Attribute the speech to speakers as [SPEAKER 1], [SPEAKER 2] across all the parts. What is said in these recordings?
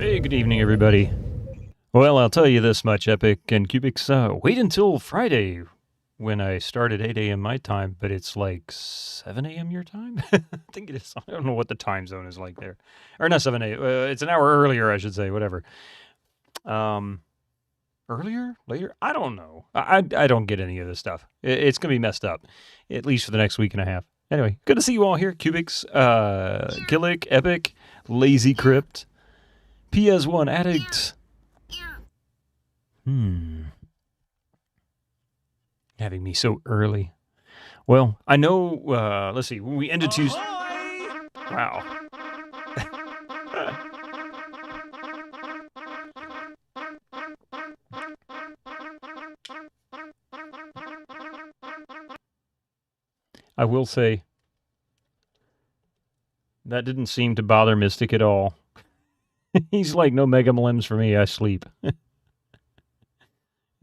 [SPEAKER 1] Hey, good evening, everybody. Well, I'll tell you this much, Epic and Cubics. Wait until Friday when I start at 8 a.m. my time, but it's like 7 a.m. your time? I think it is. I don't know what the time zone is like there. Or not 7 a.m. It's an hour earlier, I should say, whatever. Earlier? Later? I don't know. I don't get any of this stuff. It's going to be messed up, at least for the next week and a half. Anyway, good to see you all here. Cubics, Killick, Epic, Lazy Crypt, PS1 Addict. Having me so early. Well, I know, let's see, when we ended Tuesday. Wow. I will say, that didn't seem to bother Mystic at all. He's like, no Mega Mlems for me, I sleep. It's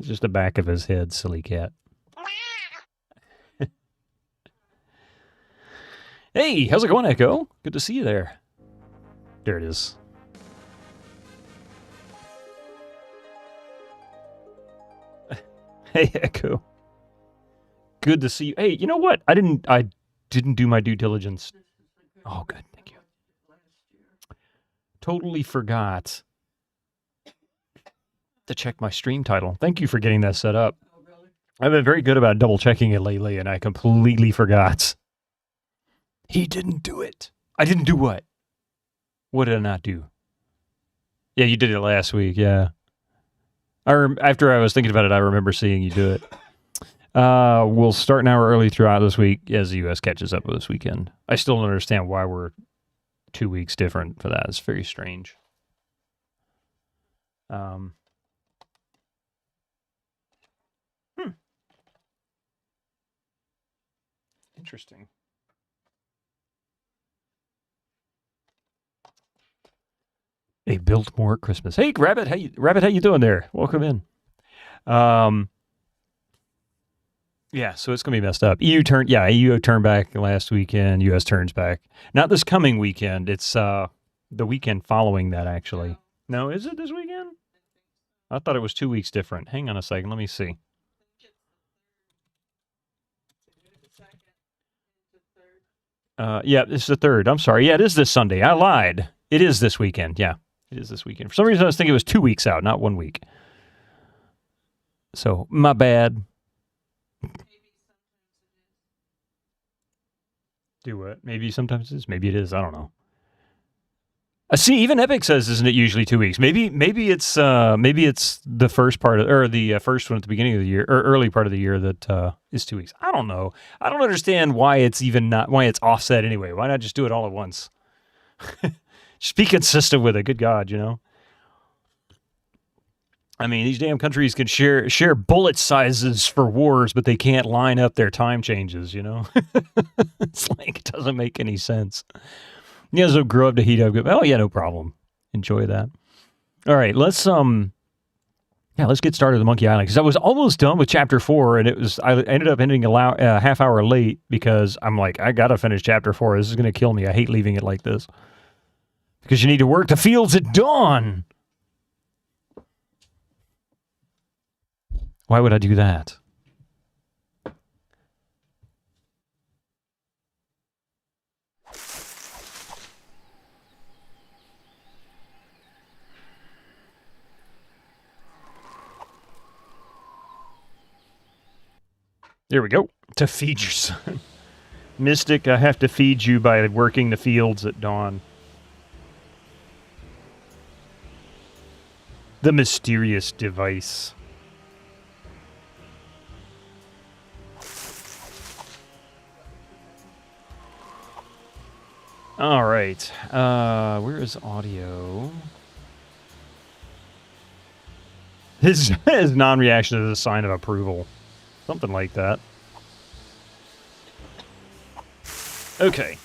[SPEAKER 1] just the back of his head, silly cat. Hey, how's it going, Echo? Good to see you there. There it is. Hey, Echo. Good to see you. Hey, you know what? I didn't do my due diligence. Oh, good. Thank you. Totally forgot to check my stream title. Thank you for getting that set up. I've been very good about double checking it lately, and I completely forgot. He didn't do it. I didn't do what? What did I not do? Yeah, you did it last week, yeah. After I was thinking about it, I remember seeing you do it. We'll start an hour early throughout this week as the U.S. catches up with this weekend. I still don't understand why we're 2 weeks different for that. It's very strange. Interesting. A Biltmore Christmas. Hey, Rabbit, how you doing there? Welcome in. Yeah, so it's gonna be messed up. EU turned back last weekend. US turns back. Not this coming weekend. It's the weekend following that, actually. No, is it this weekend? I thought it was 2 weeks different. Hang on a second. Let me see. Yeah, it's the 3rd. I'm sorry. Yeah, it is this Sunday. I lied. It is this weekend. Yeah, it is this weekend. For some reason, I was thinking it was 2 weeks out, not 1 week. So, my bad. Do what? Maybe sometimes it is. Maybe it is. I don't know. See, even Epic says, isn't it usually 2 weeks? Maybe it's the first part or the first one at the beginning of the year or early part of the year that is 2 weeks. I don't know. I don't understand why it's offset anyway. Why not just do it all at once? Just be consistent with it. Good God, you know. I mean, these damn countries can share bullet sizes for wars, but they can't line up their time changes. You know, it's like it doesn't make any sense. Yeah, so grow up to heat up. Oh yeah, no problem. Enjoy that. All right, let's get started with Monkey Island because I was almost done with Chapter 4, and I ended up ending a half hour late because I'm like, I gotta finish Chapter 4. This is gonna kill me. I hate leaving it like this because you need to work the fields at dawn. Why would I do that? There we go. To feed your son. Mystic, I have to feed you by working the fields at dawn. The mysterious device. All right. Where is audio? His non-reaction is a sign of approval. Something like that. Okay.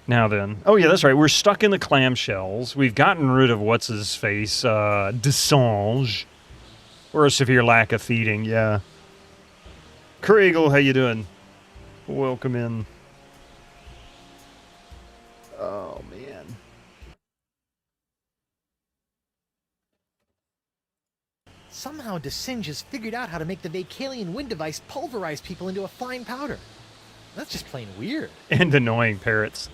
[SPEAKER 1] Now then. Oh, yeah, that's right. We're stuck in the clamshells. We've gotten rid of what's-his-face, Desange. Or a severe lack of feeding, yeah. Kriegel, how you doing? Welcome in. Oh, man.
[SPEAKER 2] Somehow DeSinge has figured out how to make the Vacalian wind device pulverize people into a fine powder. That's just plain weird.
[SPEAKER 1] And annoying parrots.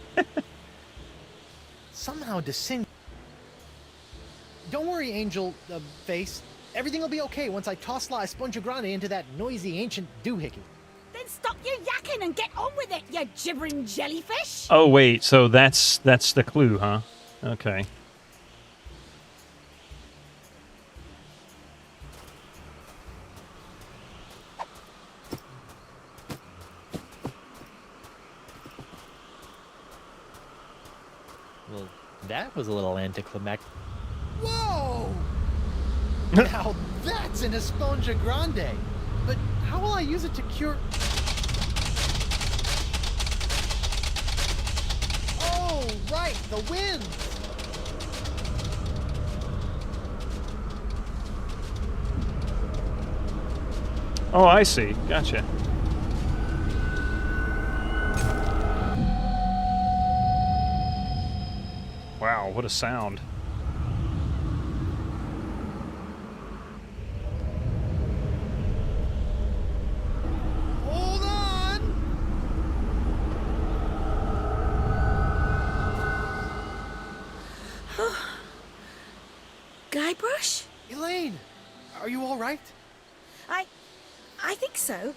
[SPEAKER 2] Somehow DeSinge... Don't worry, Angel Face. Everything will be okay once I toss La Esponja Grande into that noisy ancient doohickey.
[SPEAKER 3] Then stop your yakking and get on with it, you gibbering jellyfish!
[SPEAKER 1] Oh, wait, so that's the clue, huh? Okay.
[SPEAKER 2] Well, that was a little anticlimactic. Whoa! Now that's an Esponja Grande! But how will I use it to cure... Oh, right, the wind!
[SPEAKER 1] Oh, I see. Gotcha. Wow, what a sound.
[SPEAKER 2] Hold on!
[SPEAKER 3] Guybrush?
[SPEAKER 2] Elaine, are you all right?
[SPEAKER 3] I think so.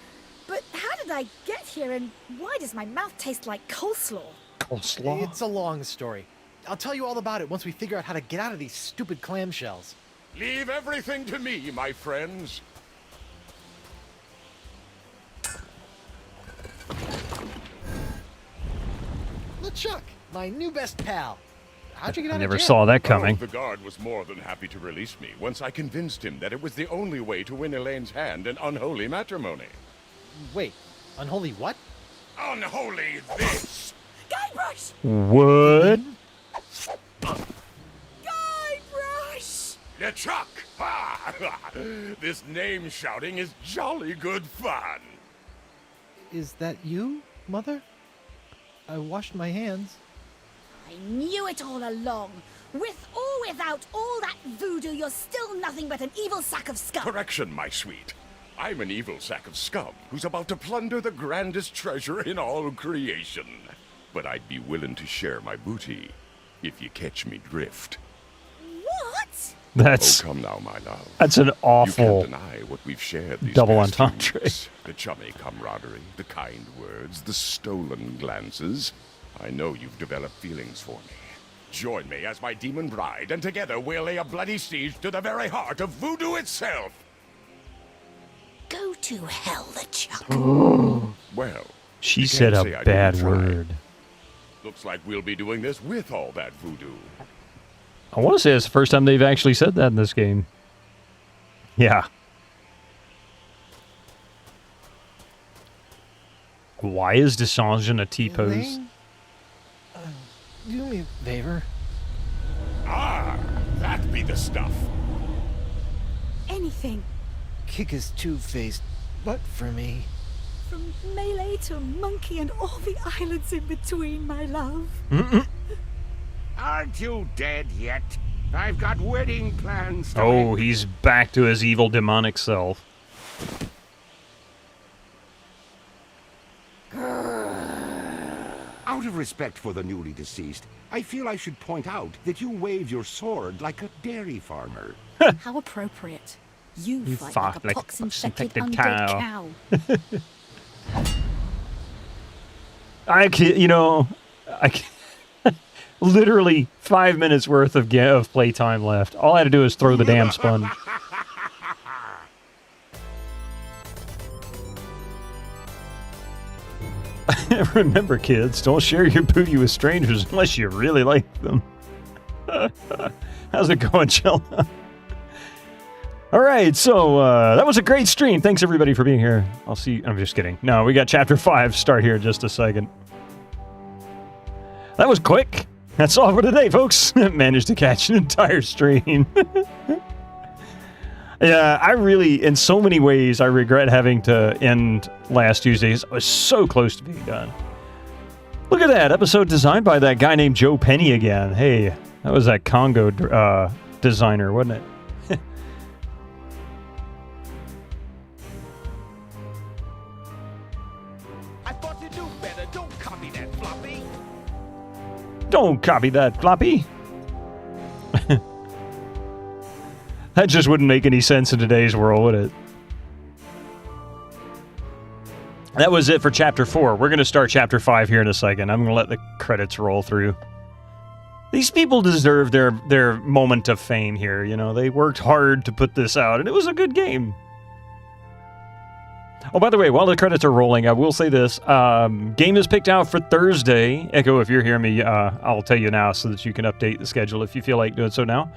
[SPEAKER 3] But how did I get here, and why does my mouth taste like coleslaw?
[SPEAKER 1] Coleslaw?
[SPEAKER 2] It's a long story. I'll tell you all about it once we figure out how to get out of these stupid clamshells.
[SPEAKER 4] Leave everything to me, my friends.
[SPEAKER 2] LeChuck, my new best pal. How'd you get out
[SPEAKER 1] I
[SPEAKER 2] of
[SPEAKER 1] never
[SPEAKER 2] jail?
[SPEAKER 1] saw that coming.
[SPEAKER 4] Oh, the guard was more than happy to release me once I convinced him that it was the only way to win Elaine's hand in unholy matrimony.
[SPEAKER 2] Wait, unholy what?
[SPEAKER 4] Unholy this!
[SPEAKER 3] Guybrush!
[SPEAKER 1] What?
[SPEAKER 3] Guybrush!
[SPEAKER 4] LeChuck! Ha! This name shouting is jolly good fun.
[SPEAKER 2] Is that you, Mother? I washed my hands.
[SPEAKER 3] I knew it all along. With or without all that voodoo, you're still nothing but an evil sack of scum.
[SPEAKER 4] Correction, my sweet. I'm an evil sack of scum who's about to plunder the grandest treasure in all creation. But I'd be willing to share my booty if you catch me drift.
[SPEAKER 3] What?
[SPEAKER 1] That's
[SPEAKER 4] Oh, come now, my love.
[SPEAKER 1] that's an
[SPEAKER 4] You
[SPEAKER 1] awful
[SPEAKER 4] can't deny what we've shared these
[SPEAKER 1] double
[SPEAKER 4] past few
[SPEAKER 1] entendre.
[SPEAKER 4] weeks. The chummy camaraderie, the kind words, the stolen glances. I know you've developed feelings for me. Join me as my demon bride, and together we'll lay a bloody siege to the very heart of voodoo itself.
[SPEAKER 3] Go to hell, LeChuck.
[SPEAKER 4] Well,
[SPEAKER 1] She
[SPEAKER 4] you
[SPEAKER 1] said
[SPEAKER 4] can't
[SPEAKER 1] a
[SPEAKER 4] say I
[SPEAKER 1] bad
[SPEAKER 4] didn't try.
[SPEAKER 1] word.
[SPEAKER 4] Looks like we'll be doing this with all that voodoo.
[SPEAKER 1] I want to say it's the first time they've actually said that in this game. Yeah. Why is Desange in a T-pose?
[SPEAKER 2] Elaine? Do me a favor.
[SPEAKER 4] Ah, that be the stuff.
[SPEAKER 3] Anything.
[SPEAKER 2] Kick his two-faced butt for me.
[SPEAKER 3] From Melee to Monkey and all the islands in between, my love.
[SPEAKER 5] Aren't you dead yet? I've got wedding plans to
[SPEAKER 1] Oh,
[SPEAKER 5] make.
[SPEAKER 1] he's back to his evil demonic self.
[SPEAKER 5] Out of respect for the newly deceased, I feel I should point out that you wave your sword like a dairy farmer.
[SPEAKER 3] How appropriate. You
[SPEAKER 1] You
[SPEAKER 3] fight
[SPEAKER 1] fight
[SPEAKER 3] like a
[SPEAKER 1] like a
[SPEAKER 3] pox-infected
[SPEAKER 1] pox-infected
[SPEAKER 3] undead
[SPEAKER 1] cow.
[SPEAKER 3] cow.
[SPEAKER 1] Literally 5 minutes worth of playtime left. All I had to do is throw the damn sponge. Remember, kids, don't share your booty with strangers unless you really like them. How's it going, Chella? All right, so that was a great stream. Thanks, everybody, for being here. I'll see you. I'm just kidding. No, we got Chapter 5 start here in just a second. That was quick. That's all for today, folks. Managed to catch an entire stream. Yeah, I really, in so many ways, I regret having to end last Tuesdays. I was so close to being done. Look at that episode designed by that guy named Joe Penny again. Hey, that was that Congo designer, wasn't it?
[SPEAKER 5] You do better. Don't copy that, Floppy.
[SPEAKER 1] Don't copy that, Floppy. That just wouldn't make any sense in today's world, would it? That was it for Chapter 4. We're going to start Chapter 5 here in a second. I'm going to let the credits roll through. These people deserve their moment of fame here, you know. They worked hard to put this out, and it was a good game. Oh, by the way, while the credits are rolling, I will say this. Game is picked out for Thursday. Echo, if you're hearing me, I'll tell you now so that you can update the schedule if you feel like doing so now.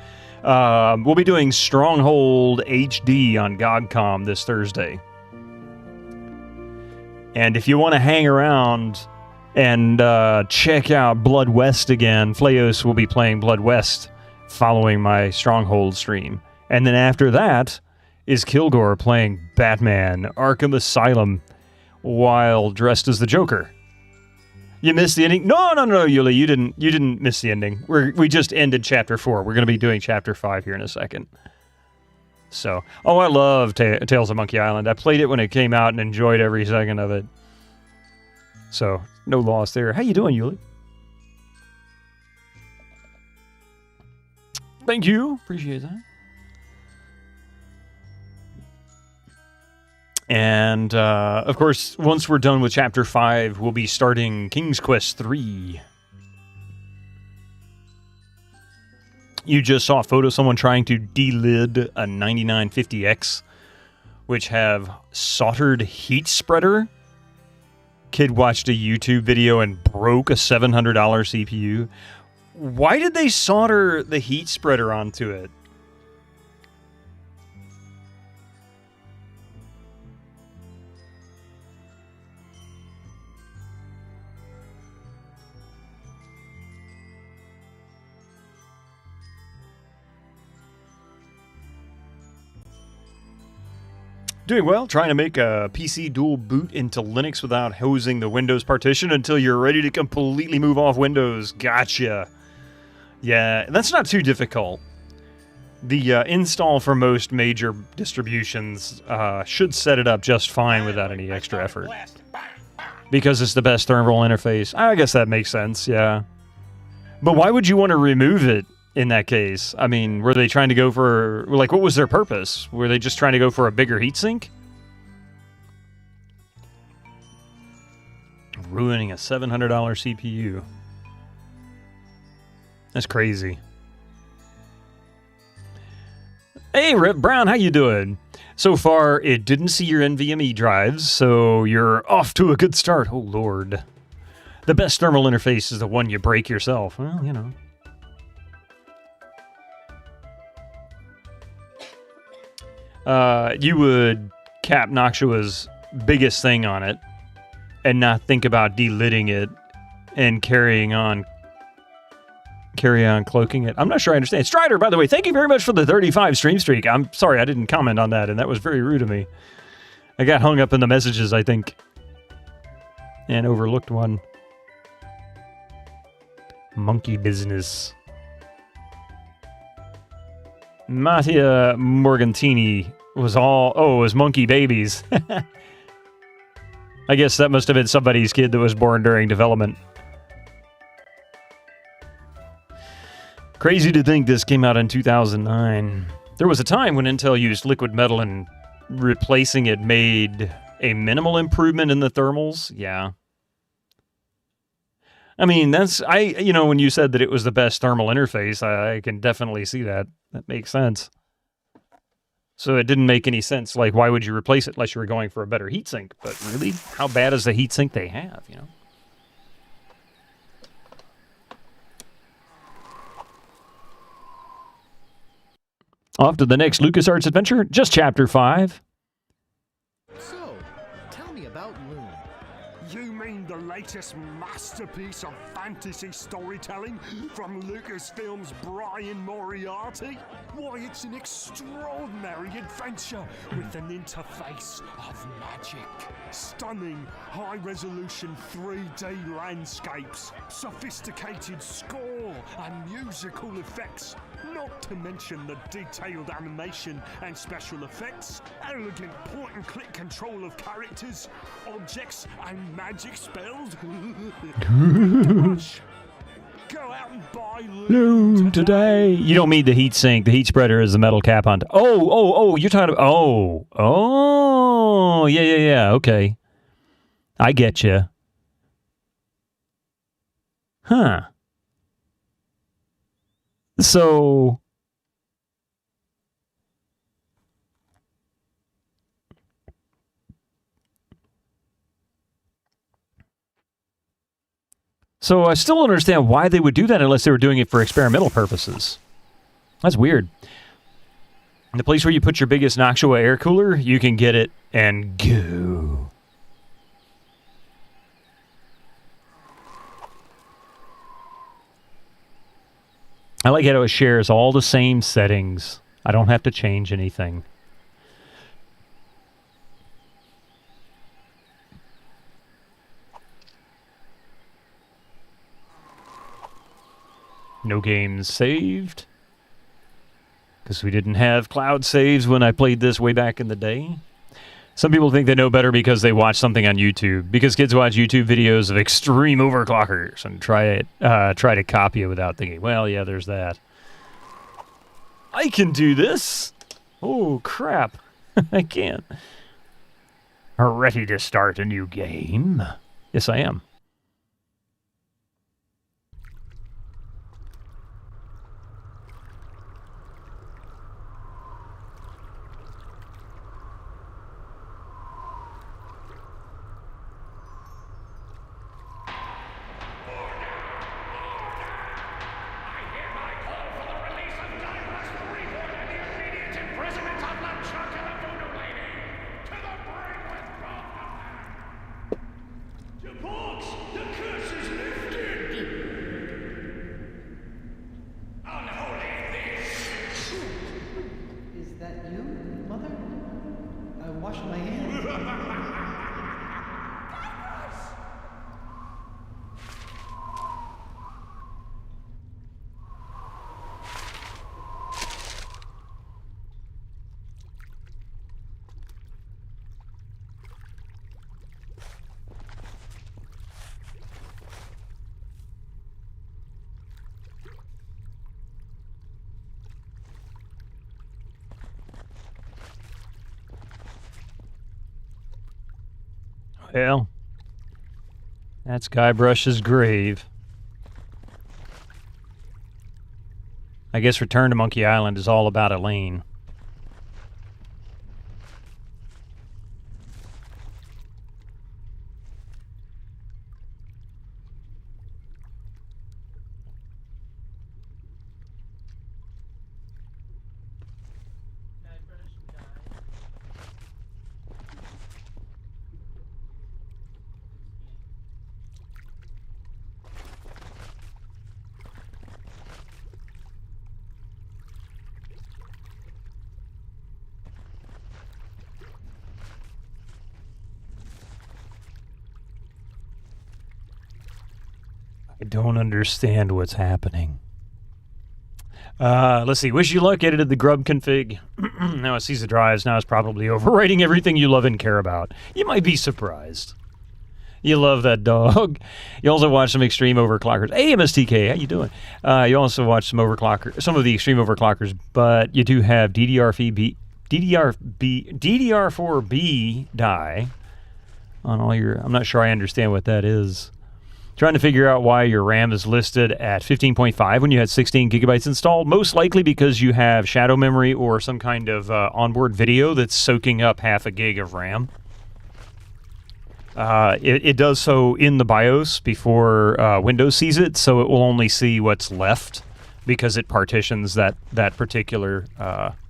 [SPEAKER 1] We'll be doing Stronghold HD on GOGCOM this Thursday. And if you want to hang around and check out Blood West again, Flayos will be playing Blood West following my Stronghold stream. And then after that is Kilgore playing Batman Arkham Asylum while dressed as the Joker. You missed the ending? No, Yuli, you didn't miss the ending. We just ended Chapter 4. We're going to be doing Chapter 5 here in a second. So, I love Tales of Monkey Island. I played it when it came out and enjoyed every second of it. So, no loss there. How you doing, Yuli? Thank you. Appreciate that. And, of course, once we're done with Chapter 5, we'll be starting King's Quest 3. You just saw a photo of someone trying to delid a 9950X, which have soldered heat spreader. Kid watched a YouTube video and broke a $700 CPU. Why did they solder the heat spreader onto it? Doing well, trying to make a PC dual boot into Linux without hosing the Windows partition until you're ready to completely move off Windows. Gotcha. Yeah, that's not too difficult. The install for most major distributions should set it up just fine without any extra effort. Because it's the best thermal interface. I guess that makes sense, yeah. But why would you want to remove it? In that case, I mean, were they trying to go for, like, what was their purpose? Were they just trying to go for a bigger heatsink? Ruining a $700 CPU. That's crazy. Hey, Rip Brown, how you doing? So far, it didn't see your NVMe drives, so you're off to a good start. Oh, Lord. The best thermal interface is the one you break yourself. Well, you know. You would cap Noxua's biggest thing on it and not think about delidding it and carry on cloaking it. I'm not sure I understand. Strider, by the way, thank you very much for the 35 stream streak. I'm sorry I didn't comment on that, and that was very rude of me. I got hung up in the messages, I think, and overlooked one. Monkey business. Mattia Morgantini was all... Oh, it was monkey babies. I guess that must have been somebody's kid that was born during development. Crazy to think this came out in 2009. There was a time when Intel used liquid metal and replacing it made a minimal improvement in the thermals. Yeah. I mean, that's... You know, when you said that it was the best thermal interface, I can definitely see that. That makes sense. So it didn't make any sense. Like, why would you replace it unless you were going for a better heatsink? But really, how bad is the heatsink they have, you know? Off to the next LucasArts adventure, just Chapter 5.
[SPEAKER 2] So, tell me about Loon.
[SPEAKER 5] You mean the
[SPEAKER 6] latest masterpiece of fantasy storytelling from Lucasfilm's Brian Moriarty? Why, it's an extraordinary adventure with an interface of magic. Stunning, high-resolution 3D landscapes, sophisticated score and musical effects, not to mention the detailed animation and special effects, elegant point-and-click control of characters, objects and magic spells. Go out and buy
[SPEAKER 1] Loom today. You don't mean the heat sink. The heat spreader is the metal cap on. Oh, you're talking about. Oh, yeah. Okay. I get you. Huh. So. So I still don't understand why they would do that unless they were doing it for experimental purposes. That's weird. In the place where you put your biggest Noxua air cooler, you can get it and go. I like how it shares all the same settings. I don't have to change anything. No games saved. Because we didn't have cloud saves when I played this way back in the day. Some people think they know better because they watch something on YouTube. Because kids watch YouTube videos of extreme overclockers and try to copy it without thinking, well, yeah, there's that. I can do this. Oh, crap. I can. Are ready to start a new game? Yes, I am. Well, that's Guybrush's grave. I guess Return to Monkey Island is all about Elaine. I don't understand what's happening. Let's see. Wish you luck. Edited the grub config. Now it sees the drives. Now it's probably overwriting everything you love and care about. You might be surprised. You love that dog. You also watch some extreme overclockers. Hey, MSTK, how you doing? You also watch some some of the extreme overclockers, but you do have DDR4B die on all your. I'm not sure I understand what that is. Trying to figure out why your RAM is listed at 15.5 when you had 16 gigabytes installed. Most likely because you have shadow memory or some kind of onboard video that's soaking up half a gig of RAM. It does so in the BIOS before Windows sees it, so it will only see what's left because it partitions that particular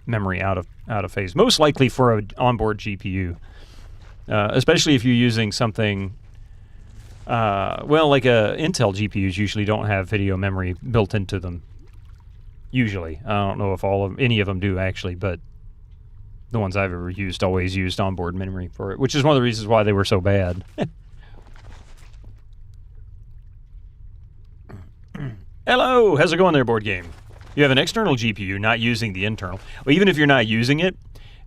[SPEAKER 1] memory out of phase. Most likely for an onboard GPU, especially if you're using something Well, like Intel GPUs usually don't have video memory built into them. Usually, I don't know if any of them do actually, but the ones I've ever used always used onboard memory for it, which is one of the reasons why they were so bad. Hello, how's it going there, board game? You have an external GPU, not using the internal. Well, even if you're not using it,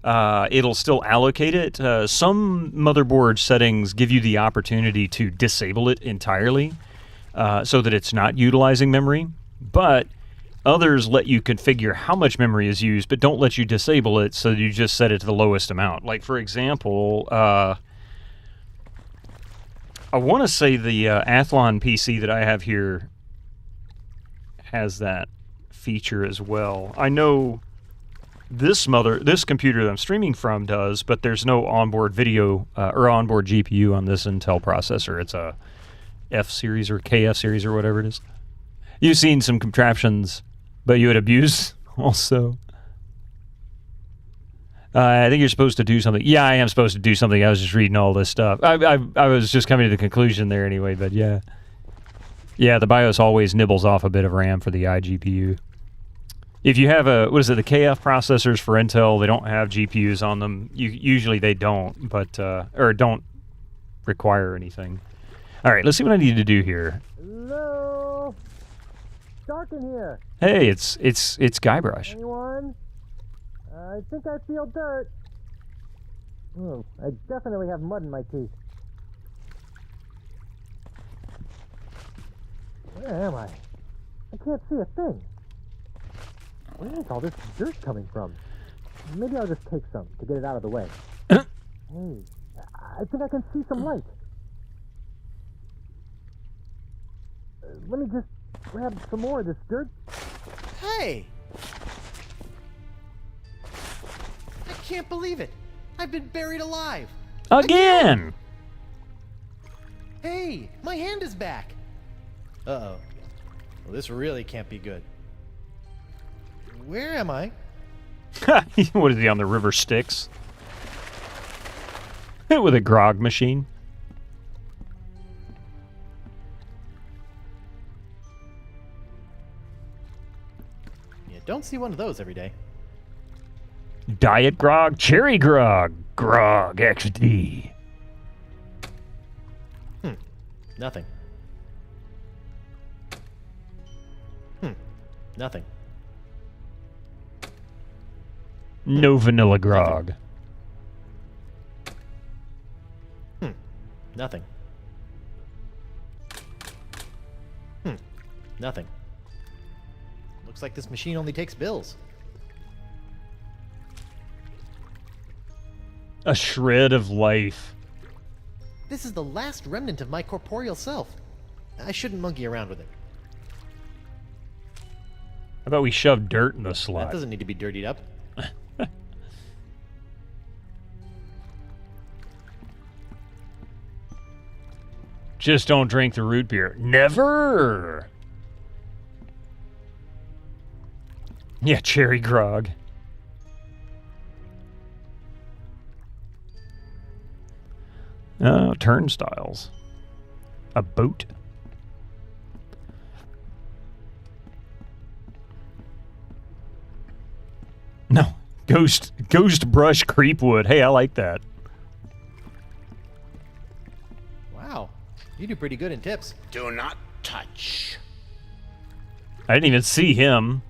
[SPEAKER 1] it'll still allocate it. Some motherboard settings give you the opportunity to disable it entirely so that it's not utilizing memory, but others let you configure how much memory is used, but don't let you disable it, so you just set it to the lowest amount. Like, for example, I want to say the Athlon PC that I have here has that feature as well. I know this computer that I'm streaming from does, but there's no onboard video or onboard GPU on this Intel processor. It's a F series or KF series or whatever it is. You've seen some contraptions, but you would abuse also. I think you're supposed to do something. Yeah, I am supposed to do something. I was just reading all this stuff. I was just coming to the conclusion there anyway, but yeah. Yeah, the BIOS always nibbles off a bit of RAM for the iGPU. If you have the KF processors for Intel, they don't have GPUs on them. Usually they don't, but or don't require anything. All right, let's see what I need to do here.
[SPEAKER 2] Hello? Dark in here.
[SPEAKER 1] Hey, it's Guybrush.
[SPEAKER 2] Anyone? I think I feel dirt. I definitely have mud in my teeth. Where am I? I can't see a thing. Where is all this dirt coming from? Maybe I'll just take some to get it out of the way. Hey, I think I can see some light. Let me just grab some more of this dirt. Hey! I can't believe it. I've been buried alive.
[SPEAKER 1] Again!
[SPEAKER 2] Hey, my hand is back. Uh-oh. Well, this really can't be good. Where am I?
[SPEAKER 1] What is he, on the river Styx? With a grog machine.
[SPEAKER 2] You don't see one of those every day.
[SPEAKER 1] Diet grog, cherry grog, grog XD.
[SPEAKER 2] Nothing. Nothing.
[SPEAKER 1] No vanilla grog.
[SPEAKER 2] Nothing. Nothing. Looks like this machine only takes bills.
[SPEAKER 1] A shred of life.
[SPEAKER 2] This is the last remnant of my corporeal self. I shouldn't monkey around with it.
[SPEAKER 1] How about we shove dirt in the
[SPEAKER 2] That
[SPEAKER 1] slot?
[SPEAKER 2] doesn't need to be dirtied up.
[SPEAKER 1] Just don't drink the root beer. Never! Yeah, cherry grog. Oh, turnstiles. A boat. No. Ghost brush creepwood. Hey, I like that.
[SPEAKER 2] Wow. You do pretty good in tips.
[SPEAKER 5] Do not touch.
[SPEAKER 1] I didn't even see him.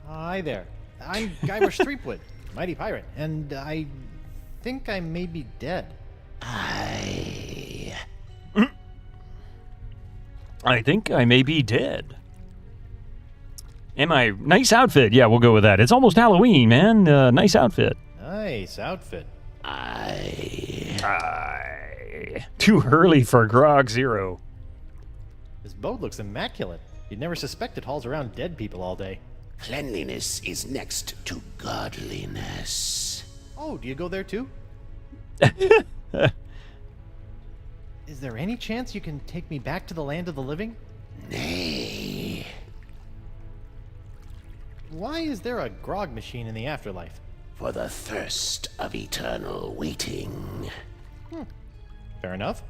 [SPEAKER 2] Hi there. I'm Guybrush Threepwood, mighty pirate, and I think I may be dead.
[SPEAKER 1] I think I may be dead. Am I? Nice outfit. Yeah, we'll go with that. It's almost Halloween, man. Nice outfit.
[SPEAKER 2] Nice outfit.
[SPEAKER 1] Too early for Grog Zero.
[SPEAKER 2] This boat looks immaculate. You'd never suspect it hauls around dead people all day.
[SPEAKER 5] Cleanliness is next to godliness.
[SPEAKER 2] Oh, do you go there too? Is there any chance you can take me back to the land of the living?
[SPEAKER 5] Nay.
[SPEAKER 2] Why is there a grog machine in the afterlife?
[SPEAKER 5] For the thirst of eternal waiting.
[SPEAKER 2] Fair enough.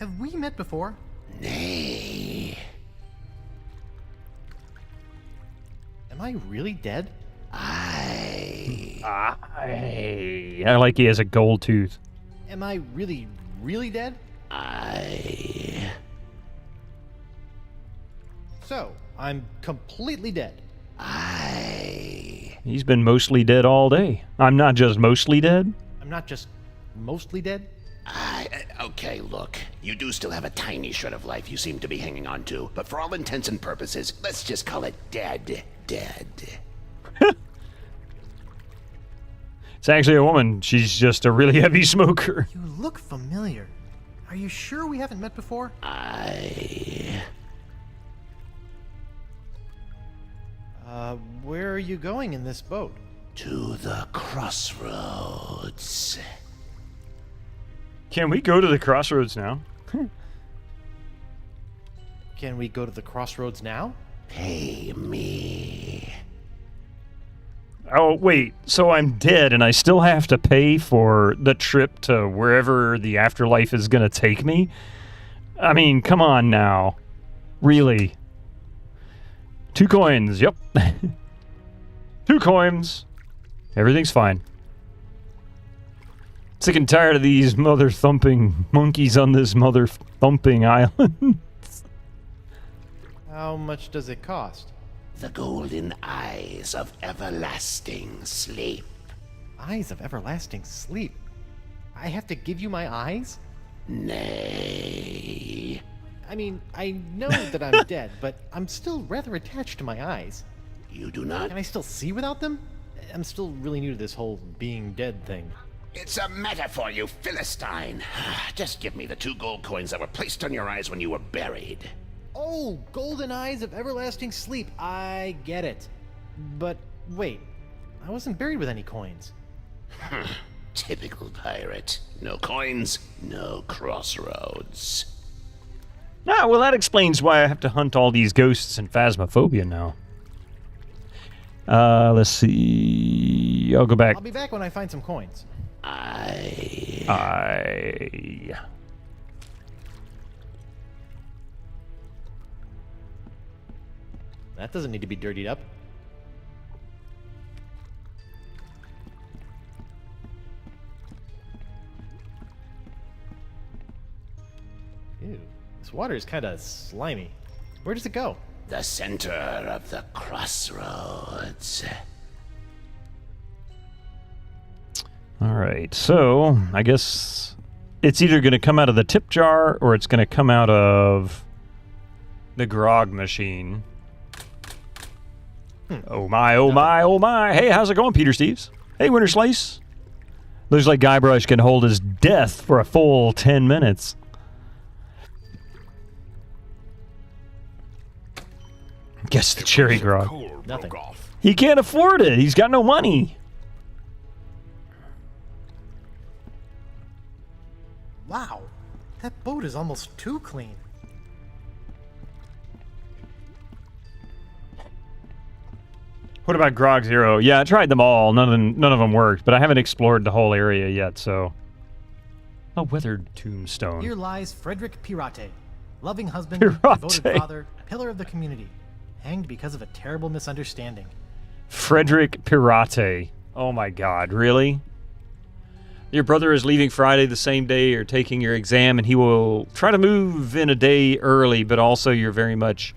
[SPEAKER 2] Have we met before?
[SPEAKER 5] Nay.
[SPEAKER 2] Am I really dead?
[SPEAKER 5] I
[SPEAKER 1] like he has a gold tooth.
[SPEAKER 2] Am I really, really dead? So, I'm completely dead.
[SPEAKER 1] He's been mostly dead all day. I'm not just mostly dead.
[SPEAKER 2] I'm not just mostly dead?
[SPEAKER 5] Okay, look. You do still have a tiny shred of life you seem to be hanging on to, but for all intents and purposes, let's just call it dead.
[SPEAKER 1] It's actually a woman. She's just a really heavy smoker.
[SPEAKER 2] You look familiar. Are you sure we haven't met before? Where are you going in this boat?
[SPEAKER 5] To the crossroads.
[SPEAKER 1] Can we go to the crossroads now?
[SPEAKER 2] Can we go to the crossroads now?
[SPEAKER 5] Pay me.
[SPEAKER 1] Oh, wait. So I'm dead and I still have to pay for the trip to wherever the afterlife is going to take me? I mean, come on now. Really? 2 coins. Yep. 2 coins. Everything's fine. Sick and tired of these mother-thumping monkeys on this mother-thumping island.
[SPEAKER 2] How much does it cost?
[SPEAKER 5] The golden eyes of everlasting sleep.
[SPEAKER 2] Eyes of everlasting sleep. I have to give you my eyes?
[SPEAKER 5] Nay.
[SPEAKER 2] I mean, I know that I'm dead, but I'm still rather attached to my eyes.
[SPEAKER 5] You do not?
[SPEAKER 2] Can I still see without them? I'm still really new to this whole being dead thing.
[SPEAKER 5] It's a metaphor, you Philistine. Just give me the 2 gold coins that were placed on your eyes when you were buried.
[SPEAKER 2] Oh, golden eyes of everlasting sleep. I get it. But wait, I wasn't buried with any coins.
[SPEAKER 5] Typical pirate. No coins, no crossroads.
[SPEAKER 1] Ah, well, that explains why I have to hunt all these ghosts and phasmophobia now. Let's see. I'll go back.
[SPEAKER 2] I'll be back when I find some coins. That doesn't need to be dirtied up. Ew, this water is kind of slimy. Where does it go?
[SPEAKER 5] The center of the crossroads.
[SPEAKER 1] All right, so I guess it's either going to come out of the tip jar or it's going to come out of the grog machine. Oh my, oh my, oh my. Hey, how's it going, Peter Steves? Hey, Winter Slice. Looks like Guybrush can hold his death for a full 10 minutes. Guess the cherry grog.
[SPEAKER 2] Nothing.
[SPEAKER 1] He can't afford it. He's got no money.
[SPEAKER 2] Wow, that boat is almost too clean.
[SPEAKER 1] What about Grog Zero? Yeah, I tried them all. None of them worked, but I haven't explored the whole area yet, so... A weathered tombstone.
[SPEAKER 7] Here lies Frederick Pirate, loving husband,
[SPEAKER 1] Pirate.
[SPEAKER 7] devoted father, pillar of the community, hanged because of a terrible misunderstanding.
[SPEAKER 1] Frederick Pirate. Oh my god, really? Your brother is leaving Friday the same day you're taking your exam, and he will try to move in a day early, but also you're very much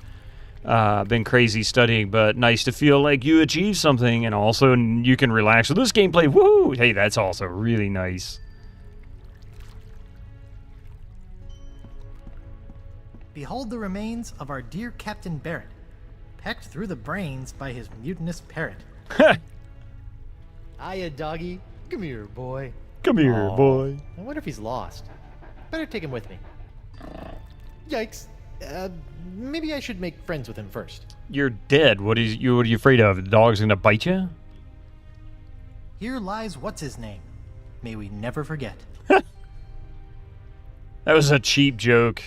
[SPEAKER 1] been crazy studying, but nice to feel like you achieved something, and also you can relax with this gameplay. Woo! Hey, that's also really nice.
[SPEAKER 7] Behold the remains of our dear Captain Barrett, pecked through the brains by his mutinous parrot. Hiya, doggy. Come here, boy.
[SPEAKER 1] Come here, boy.
[SPEAKER 2] I wonder if he's lost. Better take him with me. Yikes. Maybe I should make friends with him first.
[SPEAKER 1] You're dead. What are you afraid of? The dog's gonna bite you?
[SPEAKER 7] Here lies what's his name. May we never forget.
[SPEAKER 1] That was a cheap joke.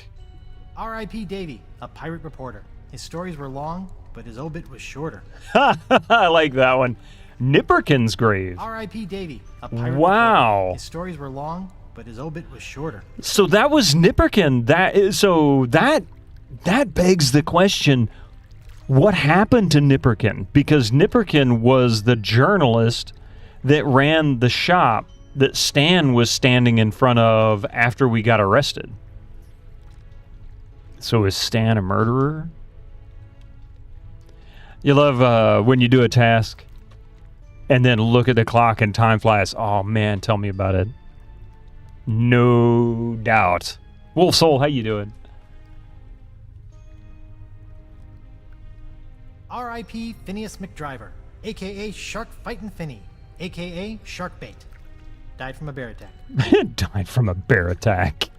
[SPEAKER 7] R.I.P. Davy, a pirate reporter. His stories were long, but his obit was shorter.
[SPEAKER 1] I like that one. Nipperkin's grave.
[SPEAKER 7] R.I.P. Davy, a pirate
[SPEAKER 1] Wow.
[SPEAKER 7] reporter. His stories were long, but his obit was shorter.
[SPEAKER 1] So that was Nipperkin. That begs the question, what happened to Nipperkin? Because Nipperkin was the journalist that ran the shop that Stan was standing in front of after we got arrested. So is Stan a murderer? You love when you do a task and then look at the clock and time flies. Oh man, tell me about it. No doubt. Wolf Soul, how you doing?
[SPEAKER 7] R.I.P. Phineas McDriver, a.k.a. Shark Fightin' Finny, a.k.a. Shark Bait. Died from a bear attack.
[SPEAKER 1] Died from a bear attack.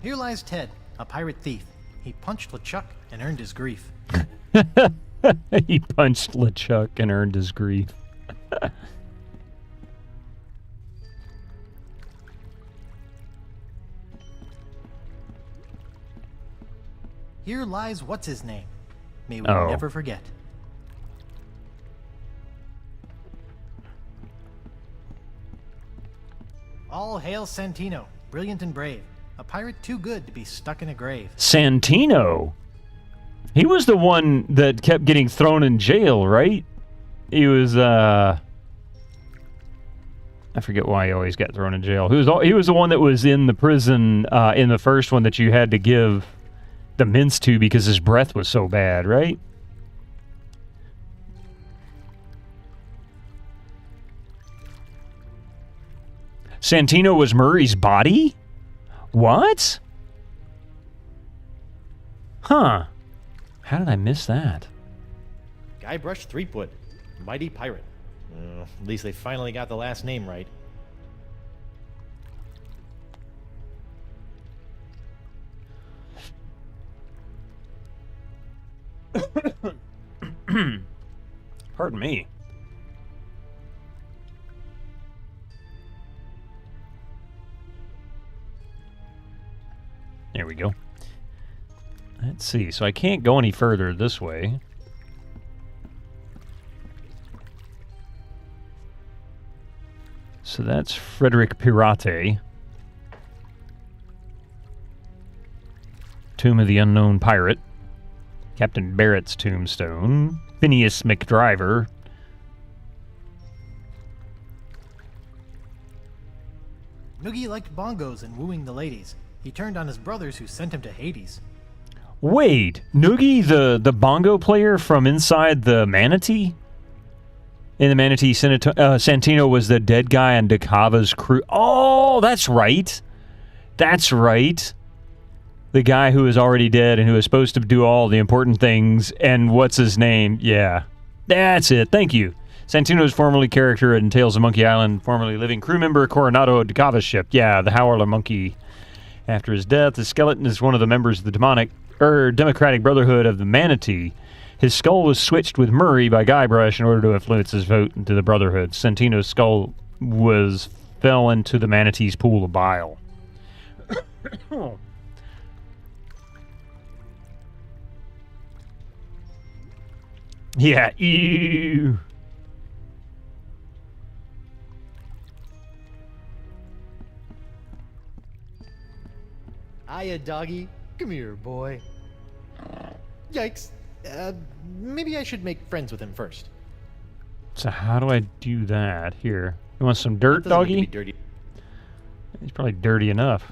[SPEAKER 7] Here lies Ted, a pirate thief. He punched LeChuck and earned his grief.
[SPEAKER 1] He punched LeChuck and earned his grief.
[SPEAKER 7] Here lies what's-his-name. May we
[SPEAKER 1] Oh.
[SPEAKER 7] never forget. All hail Santino, brilliant and brave. A pirate too good to be stuck in a grave.
[SPEAKER 1] Santino. He was the one that kept getting thrown in jail, right? He was, I forget why he always got thrown in jail. He was the one that was in the prison in the first one that you had to give the mints to because his breath was so bad, right? Santino was Murray's body? What? Huh. How did I miss that?
[SPEAKER 8] Guybrush Threepwood, mighty pirate. At least they finally got the last name right.
[SPEAKER 1] Pardon me. There we go. Let's see. So I can't go any further this way. So that's Frederick Pirate. Tomb of the Unknown Pirate. Captain Barrett's tombstone. Phineas McDriver.
[SPEAKER 7] Noogie liked bongos and wooing the ladies. He turned on his brothers who sent him to Hades.
[SPEAKER 1] Wait, Noogie, the bongo player from inside the Manatee? In the Manatee, Santino was the dead guy on Dakava's crew. Oh, that's right. That's right. The guy who is already dead and who is supposed to do all the important things. And what's his name? Yeah. That's it. Thank you. Santino is formerly character in Tales of Monkey Island, formerly living crew member Coronado of Dakava's ship. Yeah, the Howler Monkey. After his death, the skeleton is one of the members of the Democratic Brotherhood of the Manatee. His skull was switched with Murray by Guybrush in order to influence his vote into the Brotherhood. Santino's skull fell into the Manatee's pool of bile. Yeah, ew.
[SPEAKER 8] Hiya, doggy. Come here, boy. Yikes. Maybe I should make friends with him first.
[SPEAKER 1] So how do I do that? Here. You want some dirt,
[SPEAKER 8] That doesn't need
[SPEAKER 1] doggy?
[SPEAKER 8] to be dirty.
[SPEAKER 1] He's probably dirty enough.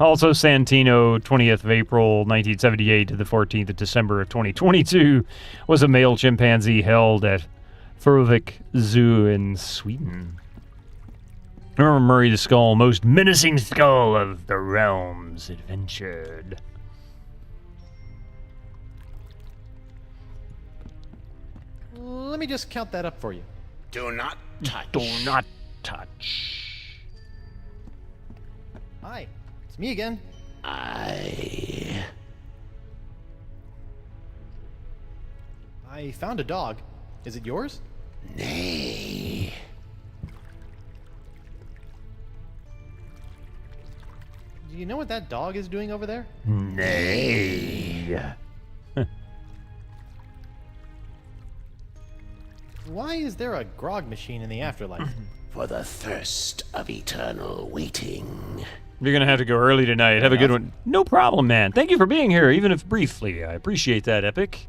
[SPEAKER 1] Also, Santino, 20th of April, 1978 to the 14th of December of 2022, was a male chimpanzee held at Furuvik Zoo in Sweden. Remember Murray the Skull, most menacing skull of the realms adventured.
[SPEAKER 8] Let me just count that up for you.
[SPEAKER 5] Do not touch.
[SPEAKER 1] Do not touch.
[SPEAKER 8] Hi, it's me again.
[SPEAKER 5] I
[SPEAKER 8] I found a dog. Is it yours?
[SPEAKER 5] Nay.
[SPEAKER 8] Do you know what that dog is doing over there?
[SPEAKER 1] Nay.
[SPEAKER 8] Why is there a grog machine in the afterlife?
[SPEAKER 5] For the thirst of eternal waiting.
[SPEAKER 1] You're going to have to go early tonight. Have a good one. No problem, man. Thank you for being here, even if briefly. I appreciate that, Epic.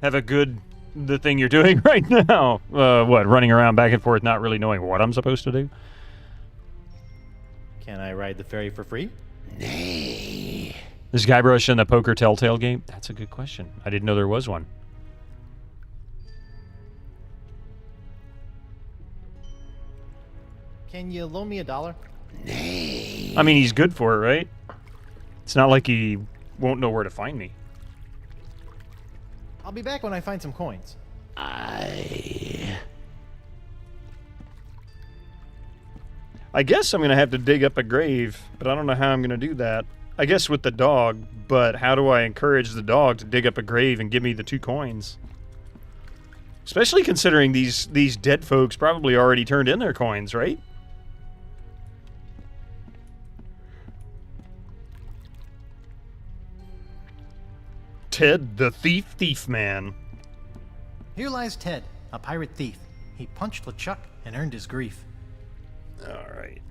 [SPEAKER 1] Have a good... the thing you're doing right now. What, running around back and forth, not really knowing what I'm supposed to do?
[SPEAKER 8] Can I ride the ferry for free?
[SPEAKER 5] Nay.
[SPEAKER 1] Is Guybrush in the Poker Telltale game? That's a good question. I didn't know there was one.
[SPEAKER 8] Can you loan me $1?
[SPEAKER 5] Nay.
[SPEAKER 1] I mean, he's good for it, right? It's not like he won't know where to find me.
[SPEAKER 8] I'll be back when I find some coins.
[SPEAKER 5] I
[SPEAKER 1] guess I'm going to have to dig up a grave, but I don't know how I'm going to do that. I guess with the dog, but how do I encourage the dog to dig up a grave and give me the 2 coins? Especially considering these dead folks probably already turned in their coins, right? Ted the Thief Man.
[SPEAKER 7] Here lies Ted, a pirate thief. He punched LeChuck and earned his grief.
[SPEAKER 1] All right.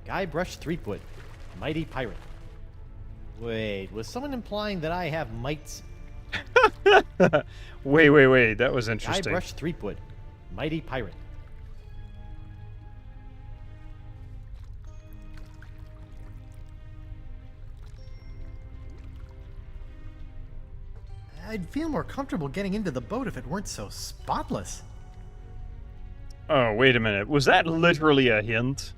[SPEAKER 8] Guybrush Threepwood, mighty pirate. Wait, was someone implying that I have mites?
[SPEAKER 1] Wait. That was interesting.
[SPEAKER 8] Guybrush Threepwood, mighty pirate.
[SPEAKER 7] I'd feel more comfortable getting into the boat if it weren't so spotless.
[SPEAKER 1] Oh, wait a minute. Was that literally a hint?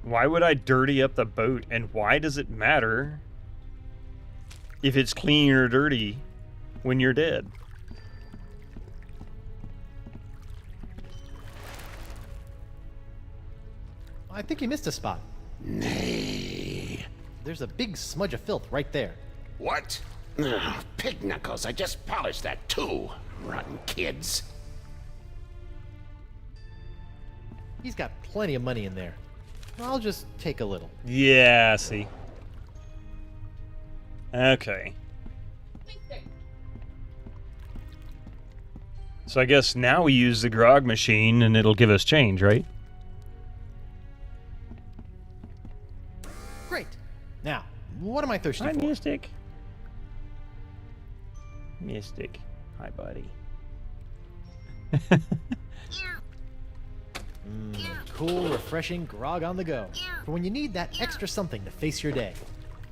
[SPEAKER 1] Why would I dirty up the boat, and why does it matter if it's clean or dirty when you're dead?
[SPEAKER 8] I think you missed a spot.
[SPEAKER 5] Nay.
[SPEAKER 8] There's a big smudge of filth right there.
[SPEAKER 5] What? Ugh, pig knuckles, I just polished that too. Rotten kids.
[SPEAKER 8] He's got plenty of money in there. I'll just take a little.
[SPEAKER 1] Yeah, see. Okay. So I guess now we use the grog machine and it'll give us change, right?
[SPEAKER 8] Great. Now, what am I thirsty
[SPEAKER 1] Hi,
[SPEAKER 8] for?
[SPEAKER 1] Mystic. Mystic. Hi, buddy.
[SPEAKER 8] Cool, refreshing grog on the go. For when you need that extra something to face your day.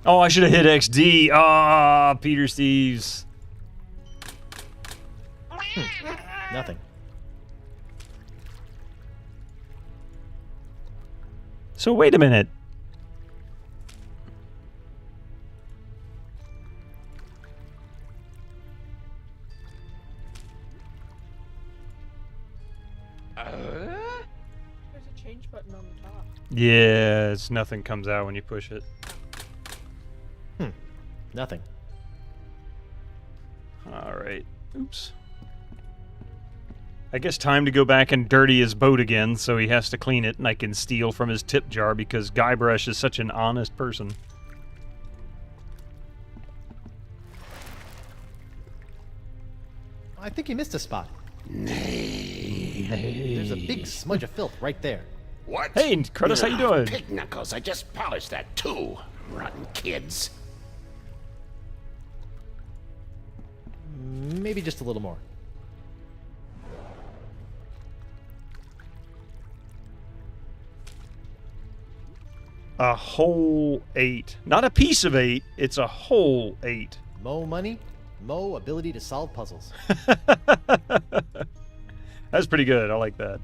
[SPEAKER 1] Oh, I should have hit XD. Ah, Peter Steves.
[SPEAKER 8] Nothing.
[SPEAKER 1] So wait a minute.
[SPEAKER 9] There's a change button on the top.
[SPEAKER 1] Yeah, nothing comes out when you push it.
[SPEAKER 8] Nothing.
[SPEAKER 1] All right. Oops. I guess time to go back and dirty his boat again, so he has to clean it, and I can steal from his tip jar because Guybrush is such an honest person.
[SPEAKER 8] I think you missed a spot.
[SPEAKER 5] Nay.
[SPEAKER 8] There's a big smudge of filth right there.
[SPEAKER 5] What?
[SPEAKER 1] Hey, Curtis, how you
[SPEAKER 5] Ugh,
[SPEAKER 1] doing?
[SPEAKER 5] Pig knuckles, I just polished that too. Rotten kids.
[SPEAKER 8] Maybe just a little more.
[SPEAKER 1] A whole 8. Not a piece of 8, it's a whole 8.
[SPEAKER 8] Mo money, mo ability to solve puzzles.
[SPEAKER 1] That's pretty good. I like that.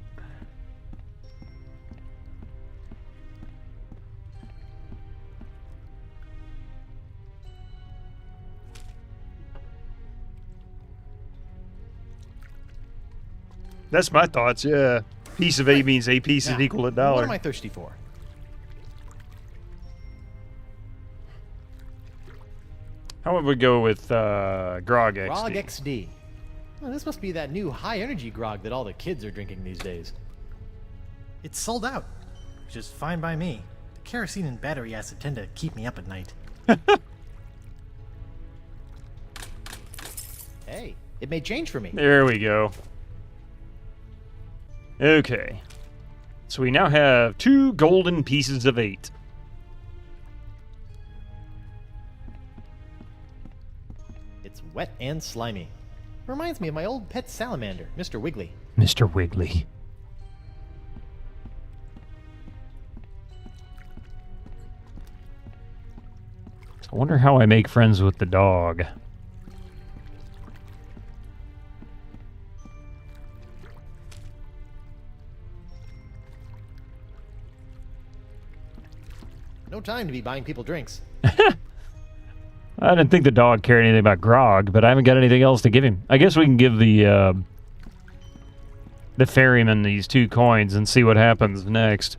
[SPEAKER 1] That's my thoughts, yeah. Piece of 8 means a piece is
[SPEAKER 8] Now,
[SPEAKER 1] equal to
[SPEAKER 8] What
[SPEAKER 1] $1.
[SPEAKER 8] am I thirsty for?
[SPEAKER 1] How would we go with Grog XD?
[SPEAKER 8] Grog XD. Well, this must be that new high-energy grog that all the kids are drinking these days.
[SPEAKER 7] It's sold out, which is fine by me. The kerosene and battery acid tend to keep me up at night.
[SPEAKER 8] Hey, it made change for me.
[SPEAKER 1] There we go. Okay. So we now have 2 golden pieces of 8.
[SPEAKER 8] It's wet and slimy. Reminds me of my old pet salamander, Mr. Wiggly.
[SPEAKER 1] Mr. Wiggly. So I wonder how I make friends with the dog.
[SPEAKER 8] No time to be buying people drinks.
[SPEAKER 1] I didn't think the dog cared anything about grog, but I haven't got anything else to give him. I guess we can give the ferryman these 2 coins and see what happens next.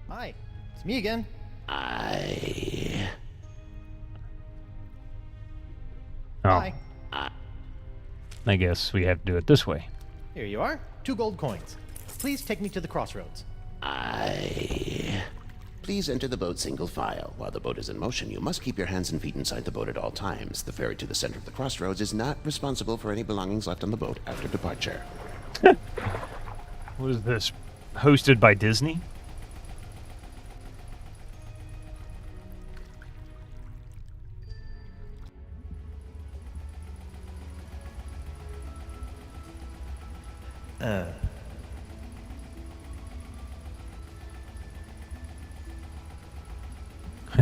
[SPEAKER 8] Hi, it's me again.
[SPEAKER 1] Oh,
[SPEAKER 8] Hi.
[SPEAKER 1] I guess we have to do it this way.
[SPEAKER 8] Here you are. 2 gold coins. Please take me to the crossroads.
[SPEAKER 5] Please enter the boat single file. While the boat is in motion, you must keep your hands and feet inside the boat at all times. The ferry to the center of the crossroads is not responsible for any belongings left on the boat after departure.
[SPEAKER 1] What is this? Hosted by Disney?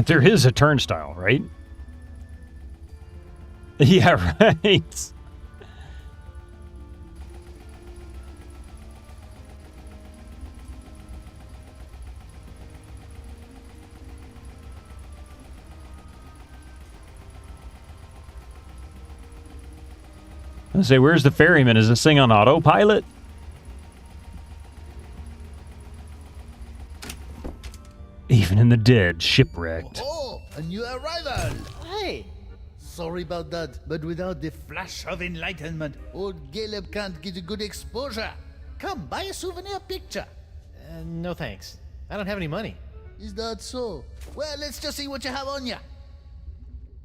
[SPEAKER 1] There is a turnstile, right? Yeah, right. I say, where's the ferryman? Is this thing on autopilot? Even in the dead, shipwrecked.
[SPEAKER 10] Oh, a new arrival!
[SPEAKER 8] Hey!
[SPEAKER 10] Sorry about that, but without the flash of enlightenment, old Caleb can't get a good exposure. Come, buy a souvenir picture.
[SPEAKER 8] No thanks. I don't have any money.
[SPEAKER 10] Is that so? Well, let's just see what you have on you.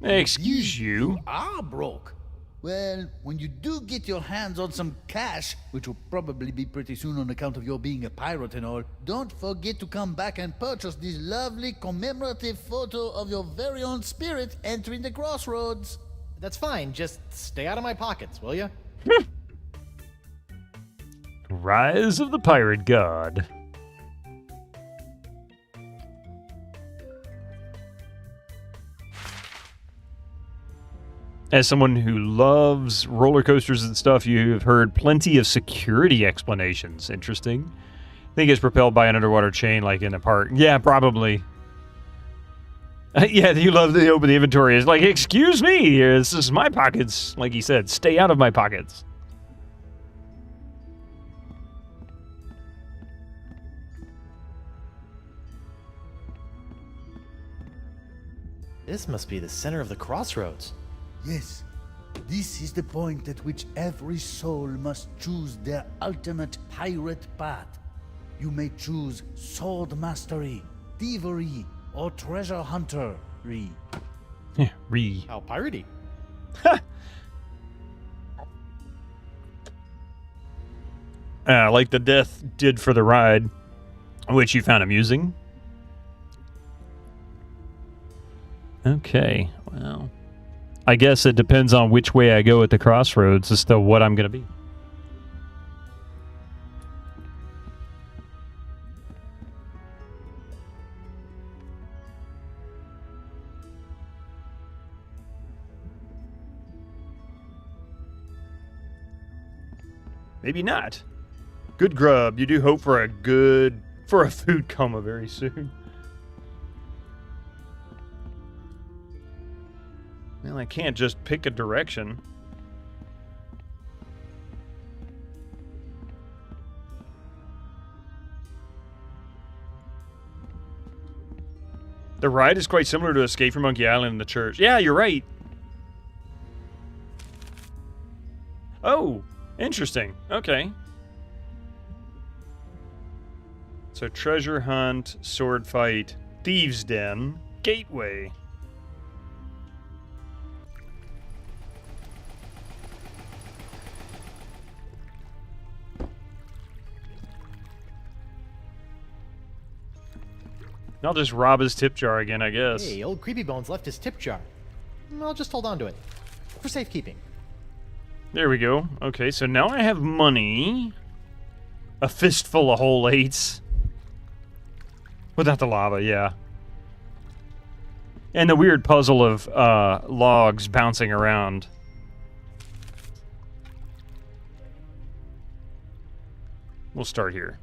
[SPEAKER 1] Excuse you.
[SPEAKER 10] Are broke. Well, when you do get your hands on some cash, which will probably be pretty soon on account of your being a pirate and all, don't forget to come back and purchase this lovely commemorative photo of your very own spirit entering the crossroads.
[SPEAKER 8] That's fine. Just stay out of my pockets, will you?
[SPEAKER 1] Rise of the Pirate God. As someone who loves roller coasters and stuff, you've heard plenty of security explanations. Interesting. I think it's propelled by an underwater chain like in a park. Yeah, probably. Yeah, you love to open the inventory. It's like, excuse me, this is my pockets. Like he said, stay out of my pockets.
[SPEAKER 8] This must be the center of the crossroads.
[SPEAKER 10] Yes, this is the point at which every soul must choose their ultimate pirate path. You may choose sword mastery, thievery, or treasure hunter-ry.
[SPEAKER 1] Yeah,
[SPEAKER 8] How piratey.
[SPEAKER 1] Like the death did for the ride, which you found amusing. Okay, well, I guess it depends on which way I go at the crossroads as to what I'm going to be. Maybe not. Good grub. You do hope for a food coma very soon. Well, I can't just pick a direction. The ride is quite similar to Escape from Monkey Island and the church. Yeah, you're right. Oh, interesting. Okay. So treasure hunt, sword fight, thieves' den, gateway. I'll just rob his tip jar again, I guess.
[SPEAKER 8] Hey, old Creepy Bones left his tip jar. I'll just hold on to it. For safekeeping.
[SPEAKER 1] There we go. Okay, so now I have money. A fistful of whole 8s. Without the lava, yeah. And the weird puzzle of logs bouncing around. We'll start here.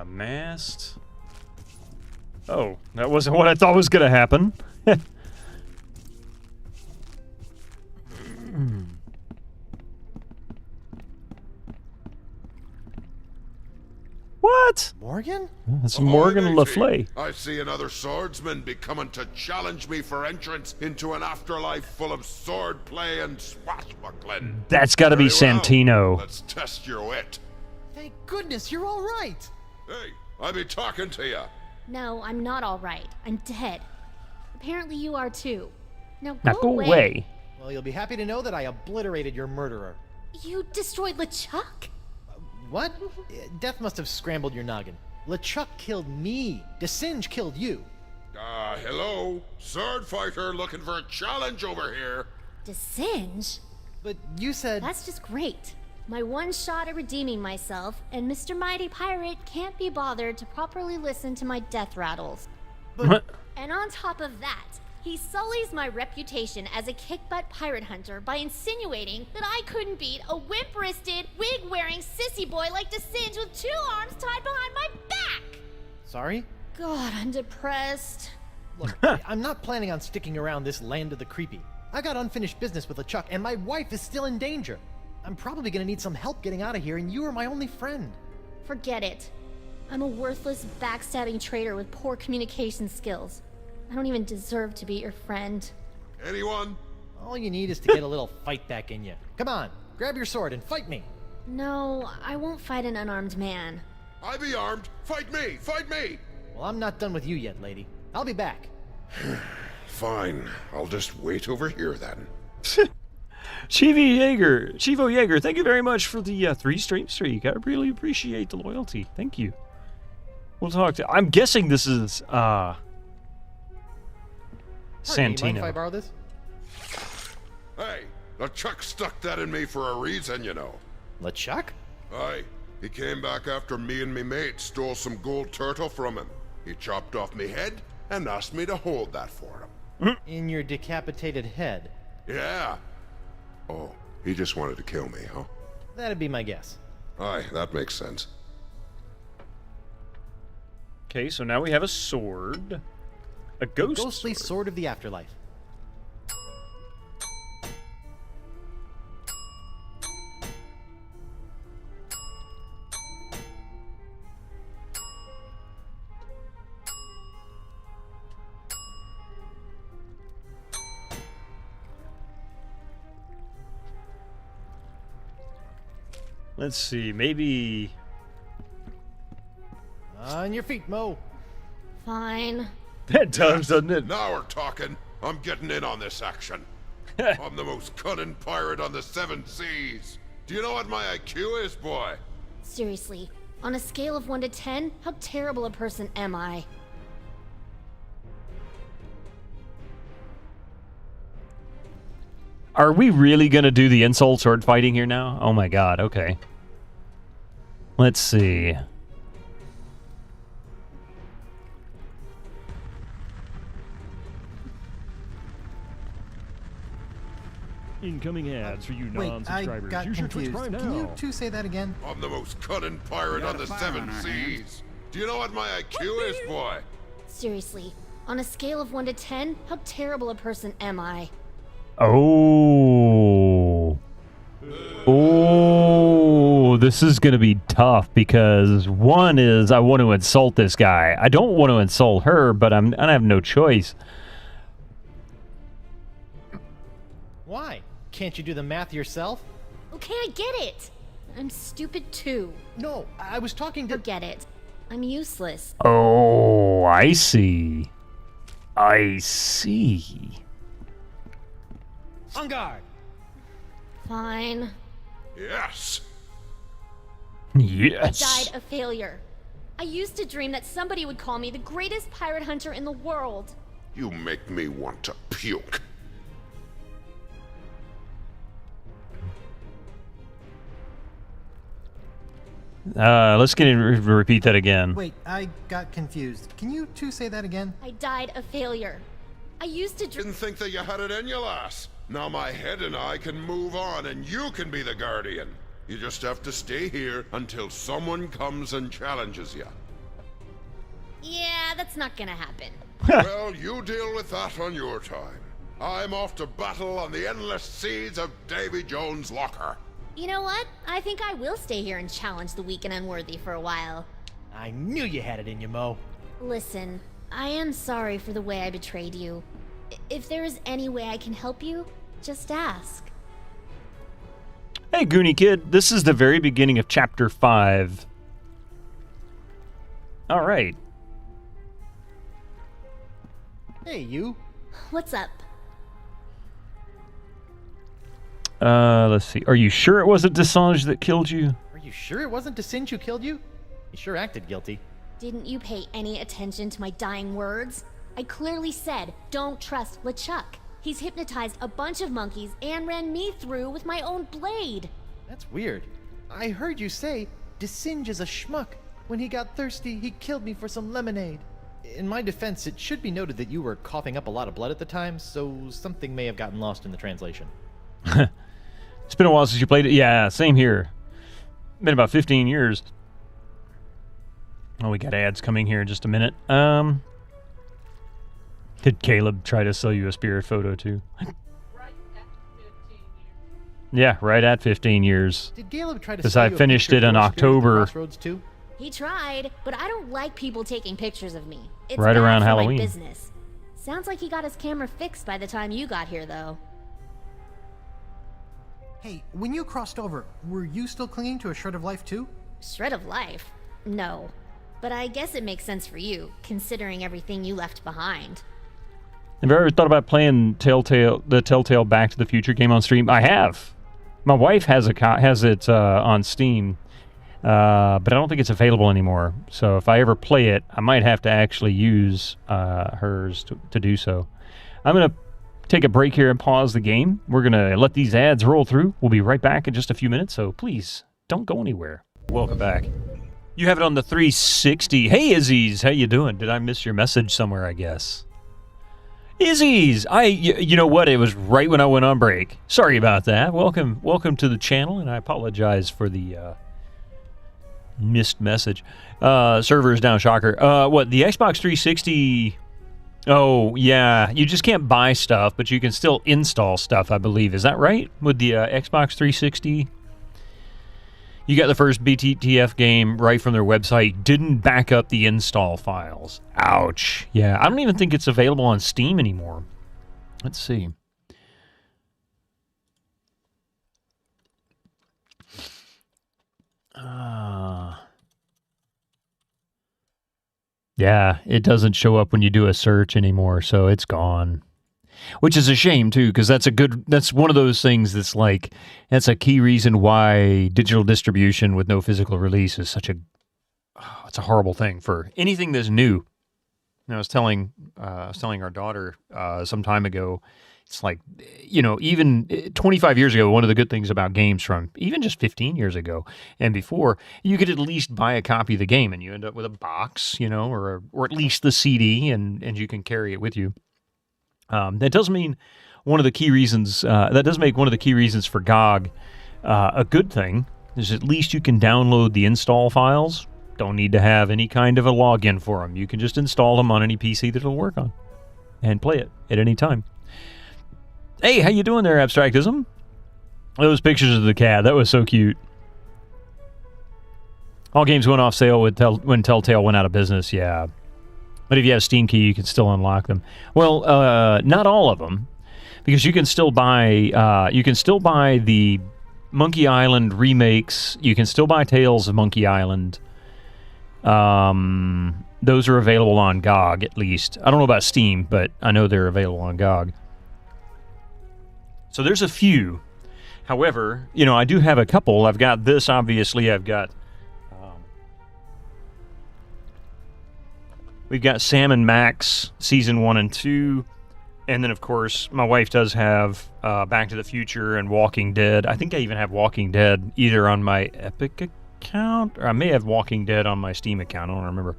[SPEAKER 1] Mast. Oh, that wasn't what I thought was going to happen. What?
[SPEAKER 8] Morgan?
[SPEAKER 1] That's Morgan Le
[SPEAKER 4] matey.
[SPEAKER 1] Fay.
[SPEAKER 4] I see another swordsman be coming to challenge me for entrance into an afterlife full of swordplay and swashbuckling.
[SPEAKER 1] That's got to be
[SPEAKER 4] Very well.
[SPEAKER 1] Santino.
[SPEAKER 4] Let's test your wit.
[SPEAKER 8] Thank goodness you're all right.
[SPEAKER 4] Hey, I be talking to you.
[SPEAKER 11] No, I'm not all right. I'm dead. Apparently you are too. Now
[SPEAKER 1] Now go away.
[SPEAKER 8] Well, you'll be happy to know that I obliterated your murderer.
[SPEAKER 11] You destroyed LeChuck?
[SPEAKER 8] What? Death must have scrambled your noggin. LeChuck killed me. DeSinge killed you.
[SPEAKER 4] Hello? Sword fighter looking for a challenge over here.
[SPEAKER 11] DeSinge?
[SPEAKER 8] But you said...
[SPEAKER 11] That's just great. My one shot at redeeming myself, and Mr. Mighty Pirate can't be bothered to properly listen to my death rattles.
[SPEAKER 8] But...
[SPEAKER 11] And on top of that, he sullies my reputation as a kick-butt pirate hunter by insinuating that I couldn't beat a wimp-wristed, wig-wearing sissy boy like DeSinge with 2 arms tied behind my back!
[SPEAKER 8] Sorry?
[SPEAKER 11] God, I'm depressed.
[SPEAKER 8] Look, I'm not planning on sticking around this land of the creepy. I got unfinished business with LeChuck, and my wife is still in danger. I'm probably gonna need some help getting out of here, and you are my only friend.
[SPEAKER 11] Forget it. I'm a worthless, backstabbing traitor with poor communication skills. I don't even deserve to be your friend.
[SPEAKER 4] Anyone?
[SPEAKER 8] All you need is to get a little fight back in you. Come on, grab your sword and fight me.
[SPEAKER 11] No, I won't fight an unarmed man.
[SPEAKER 4] I be armed. Fight me! Fight me!
[SPEAKER 8] Well, I'm not done with you yet, lady. I'll be back.
[SPEAKER 4] Fine. I'll just wait over here then.
[SPEAKER 1] Chivo Jaeger, thank you very much for the 3 stream streak. I really appreciate the loyalty. Thank you. We'll talk to... I'm guessing this is,
[SPEAKER 8] Pardon me, mind
[SPEAKER 1] Santino.
[SPEAKER 8] if I borrow this?
[SPEAKER 4] Hey, LeChuck stuck that in me for a reason, you know.
[SPEAKER 8] LeChuck?
[SPEAKER 4] Aye. He came back after me and me mate stole some gold turtle from him. He chopped off me head and asked me to hold that for him.
[SPEAKER 8] In your decapitated head?
[SPEAKER 4] Yeah. Oh, he just wanted to kill me, huh?
[SPEAKER 8] That'd be my guess.
[SPEAKER 4] Aye, that makes sense.
[SPEAKER 1] Okay, so now we have a sword. A ghost
[SPEAKER 8] Ghostly sword of the afterlife.
[SPEAKER 1] Let's see, maybe...
[SPEAKER 8] On your feet, Mo.
[SPEAKER 11] Fine.
[SPEAKER 1] That does, doesn't it?
[SPEAKER 4] Now we're talking. I'm getting in on this action. I'm the most cunning pirate on the 7 seas. Do you know what my IQ is, boy?
[SPEAKER 11] Seriously, On a scale of 1 to 10, how terrible a person am I?
[SPEAKER 1] Are we really going to do the insult sword fighting here now? Oh my god, okay. Let's see.
[SPEAKER 12] Incoming ads for you
[SPEAKER 7] Wait, I
[SPEAKER 12] non-subscribers.
[SPEAKER 7] got
[SPEAKER 12] Use your Twitch
[SPEAKER 7] confused.
[SPEAKER 12] Prime
[SPEAKER 7] Can you
[SPEAKER 12] now.
[SPEAKER 7] two say that again?
[SPEAKER 13] I'm the most cunning pirate on the seven seas. Do you know what my IQ is, boy?
[SPEAKER 11] Seriously, on a scale of 1 to 10, how terrible a person am I?
[SPEAKER 1] Oh. Oh, this is going to be tough because one is I want to insult this guy. I don't want to insult her, but I have no choice.
[SPEAKER 8] Why? Can't you do the math yourself?
[SPEAKER 11] Okay, I get it. I'm stupid too.
[SPEAKER 8] No, I was talking to...
[SPEAKER 11] Forget it. I'm useless.
[SPEAKER 1] Oh, I see. I see.
[SPEAKER 8] On guard!
[SPEAKER 11] Fine.
[SPEAKER 13] Yes.
[SPEAKER 1] Yes.
[SPEAKER 11] I died a failure. I used to dream that somebody would call me the greatest pirate hunter in the world.
[SPEAKER 13] You make me want to puke.
[SPEAKER 1] Let's repeat that again.
[SPEAKER 7] Wait, I got confused. Can you two say that again?
[SPEAKER 11] I died a failure. I used to
[SPEAKER 13] Didn't think that you had it in you, lass. Now my head and I can move on and you can be the guardian. You just have to stay here until someone comes and challenges you.
[SPEAKER 11] Yeah, that's not gonna happen.
[SPEAKER 13] Well, you deal with that on your time. I'm off to battle on the endless seas of Davy Jones' locker.
[SPEAKER 11] You know what? I think I will stay here and challenge the weak and unworthy for a while.
[SPEAKER 8] I knew you had it in you, Mo.
[SPEAKER 11] Listen, I am sorry for the way I betrayed you. If there is any way I can help you, just ask.
[SPEAKER 1] Hey, Goonie Kid, this is the very beginning of Chapter 5. All right.
[SPEAKER 8] Hey, you.
[SPEAKER 11] What's up?
[SPEAKER 1] Let's see. Are you sure it wasn't Desange that killed you?
[SPEAKER 8] Are you sure it wasn't DeSinge who killed you? He sure acted guilty.
[SPEAKER 11] Didn't you pay any attention to my dying words? I clearly said, don't trust LeChuck. He's hypnotized a bunch of monkeys and ran me through with my own blade.
[SPEAKER 8] That's weird. I heard you say DeSinge is a schmuck. When he got thirsty, he killed me for some lemonade. In my defense, it should be noted that you were coughing up a lot of blood at the time, so something may have gotten lost in the translation.
[SPEAKER 1] It's been a while since you played it. Yeah, same here. Been about 15 years. Oh, we got ads coming here in just a minute. Did Caleb try to sell you a spirit photo too? Yeah, right at 15 years.
[SPEAKER 8] Did Caleb try to
[SPEAKER 1] Because
[SPEAKER 8] sell
[SPEAKER 1] I
[SPEAKER 8] you a
[SPEAKER 1] finished
[SPEAKER 8] picture
[SPEAKER 1] it in
[SPEAKER 8] of your spirit at the
[SPEAKER 1] October.
[SPEAKER 8] Crossroads too?
[SPEAKER 11] He tried, but I don't like people taking pictures of me. It's
[SPEAKER 1] Right
[SPEAKER 11] bad
[SPEAKER 1] around
[SPEAKER 11] for
[SPEAKER 1] Halloween.
[SPEAKER 11] my business. Sounds like he got his camera fixed by the time you got here, though.
[SPEAKER 7] Hey, when you crossed over, were you still clinging to a shred of life too?
[SPEAKER 11] Shred of life? No. But I guess it makes sense for you, considering everything you left behind.
[SPEAKER 1] Have you ever thought about playing the Telltale Back to the Future game on stream? I have. My wife has it on Steam, but I don't think it's available anymore. So if I ever play it, I might have to actually use hers to do so. I'm going to take a break here and pause the game. We're going to let these ads roll through. We'll be right back in just a few minutes, so please don't go anywhere. Welcome back. You have it on the 360. Hey, Izzy's, how you doing? Did I miss your message somewhere, I guess? Izzy's! You know what? It was right when I went on break. Sorry about that. Welcome to the channel, and I apologize for the missed message. Server is down, shocker. What, the Xbox 360... Oh, yeah. You just can't buy stuff, but you can still install stuff, I believe. Is that right? With the Xbox 360? You got the first BTTF game right from their website. Didn't back up the install files. Ouch. Yeah, I don't even think it's available on Steam anymore. Let's see. Yeah, it doesn't show up when you do a search anymore, so it's gone. Which is a shame, too, because that's one of those things that's a key reason why digital distribution with no physical release is such a a horrible thing for anything that's new. And I was telling our daughter some time ago, it's like, even 25 years ago, one of the good things about games from even just 15 years ago and before, you could at least buy a copy of the game and you end up with a box, or at least the CD, and you can carry it with you. That does mean one of the key reasons, that does make one of the key reasons for GOG a good thing, is at least you can download the install files. Don't need to have any kind of a login for them. You can just install them on any PC that it'll work on and play it at any time. Hey, how you doing there, Abstractism? Those pictures of the cat, that was so cute. All games went off sale when Telltale went out of business, yeah. But if you have Steam Key, you can still unlock them. Well, not all of them, because you can still buy the Monkey Island remakes. You can still buy Tales of Monkey Island. Those are available on GOG, at least. I don't know about Steam, but I know they're available on GOG. So there's a few. However, I do have a couple. I've got this, obviously. I've got... we've got Sam & Max, Season 1 and 2. And then, of course, my wife does have Back to the Future and Walking Dead. I think I even have Walking Dead either on my Epic account, or I may have Walking Dead on my Steam account. I don't remember.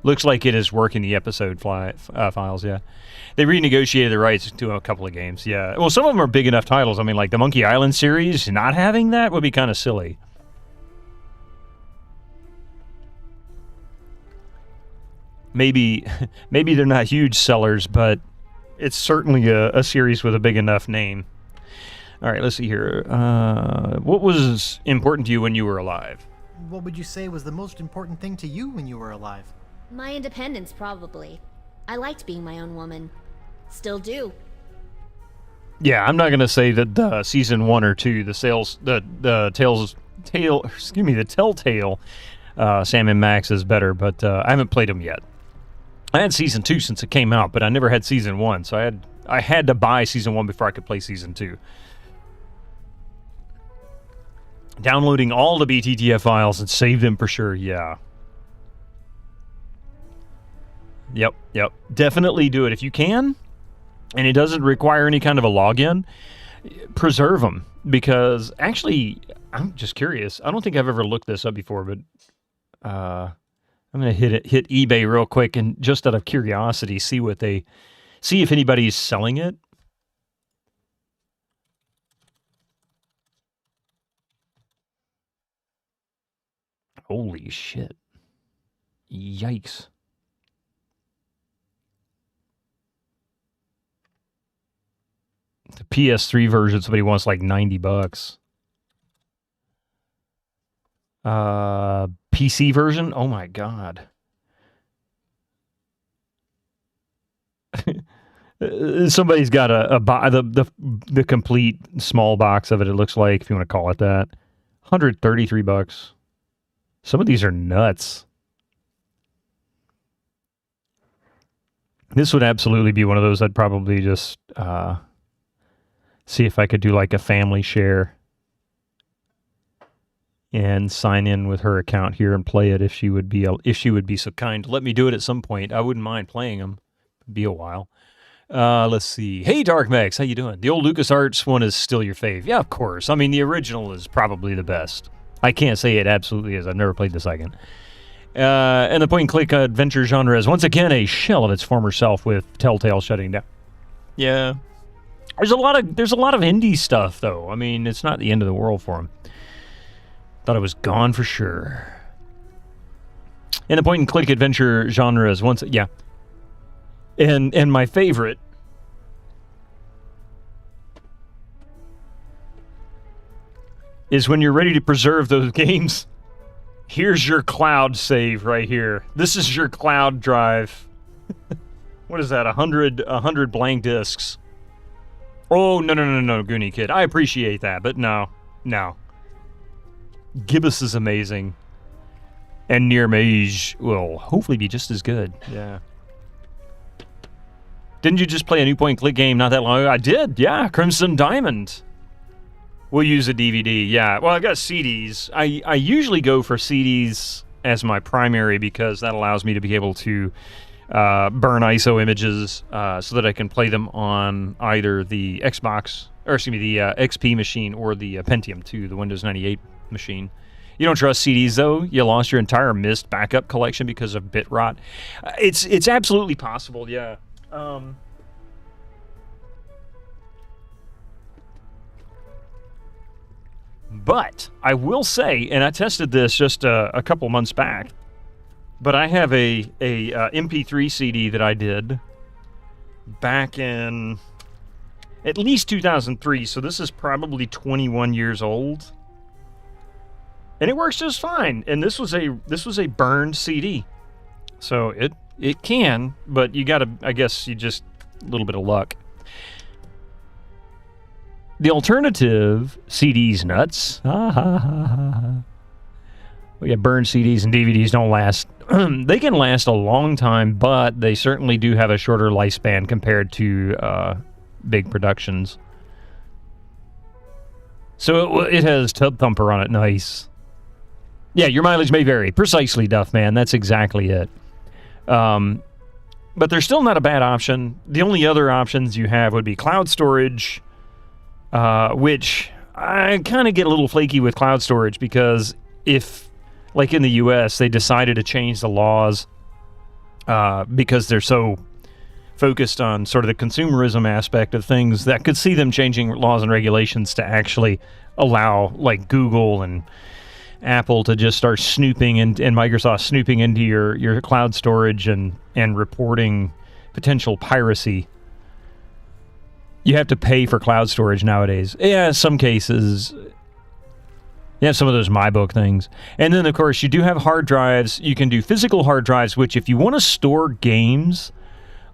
[SPEAKER 1] Looks like it is working the episode files, yeah. They renegotiated the rights to a couple of games, yeah. Well, some of them are big enough titles. I mean, like the Monkey Island series, not having that would be kind of silly. Maybe they're not huge sellers, but it's certainly a series with a big enough name. All right, let's see here. What was important to you when you were alive?
[SPEAKER 7] What would you say was the most important thing to you when you were alive?
[SPEAKER 11] My independence, probably. I liked being my own woman. Still do.
[SPEAKER 1] Yeah, I'm not gonna say that season 1 or 2, the Telltale Sam & Max is better, but I haven't played them yet. I had season 2 since it came out, but I never had season 1, so I had to buy season 1 before I could play season 2. Downloading all the BTTF files and save them for sure, yeah. Yep. Definitely do it if you can, and it doesn't require any kind of a login. Preserve them, because actually, I'm just curious. I don't think I've ever looked this up before, but I'm gonna hit eBay real quick and just out of curiosity, see if anybody's selling it. Holy shit! Yikes! The PS3 version, somebody wants like $90. PC version? Oh my god. Somebody's got the complete small box of it, it looks like, if you want to call it that. $133. Some of these are nuts. This would absolutely be one of those I'd probably just see if I could do like a family share and sign in with her account here and play it if she would be so kind to let me do it at some point. I wouldn't mind playing them. It'd be a while. Let's see. Hey, Dark Max, how you doing? The old LucasArts one is still your fave. Yeah, of course. I mean, the original is probably the best. I can't say it absolutely is. I've never played the second. And the point-and-click adventure genre is once again a shell of its former self, with Telltale shutting down. Yeah. There's a lot of indie stuff, though. I mean, it's not the end of the world for them. Thought it was gone for sure. And the point-and-click adventure genre is yeah. And my favorite is when you're ready to preserve those games. Here's your cloud save right here. This is your cloud drive. What is that? 100 blank discs. Oh, no, Goonie Kid. I appreciate that, but no. Gibbous is amazing. And Near Mage will hopefully be just as good. Yeah. Didn't you just play a new point-and-click game not that long ago? I did, yeah. Crimson Diamond. We'll use a DVD, yeah. Well, I've got CDs. I usually go for CDs as my primary because that allows me to be able to burn ISO images so that I can play them on either the Xbox, or excuse me, the XP machine or the Pentium 2, the Windows 98 machine. You don't trust CDs, though? You lost your entire missed backup collection because of bit rot? It's absolutely possible, yeah. But I will say, and I tested this just a couple months back, but I have a MP3 CD that I did back in at least 2003, so this is probably 21 years old. And it works just fine. And this was a burned CD. So it can, but you gotta, I guess, you just a little bit of luck. The alternative, CDs nuts. Well, yeah, burned CDs and DVDs don't last. They can last a long time, but they certainly do have a shorter lifespan compared to big productions. So it has Tub Thumper on it. Nice. Yeah, your mileage may vary. Precisely, Duff Man. That's exactly it. But they're still not a bad option. The only other options you have would be cloud storage, which I kind of get a little flaky with cloud storage because if, like in the U.S., they decided to change the laws because they're so focused on sort of the consumerism aspect of things, that could see them changing laws and regulations to actually allow, like, Google and Apple to just start snooping and Microsoft snooping into your cloud storage and reporting potential piracy. You have to pay for cloud storage nowadays. Yeah, in some cases. You have some of those MyBook things. And then, of course, you do have hard drives. You can do physical hard drives, which if you want to store games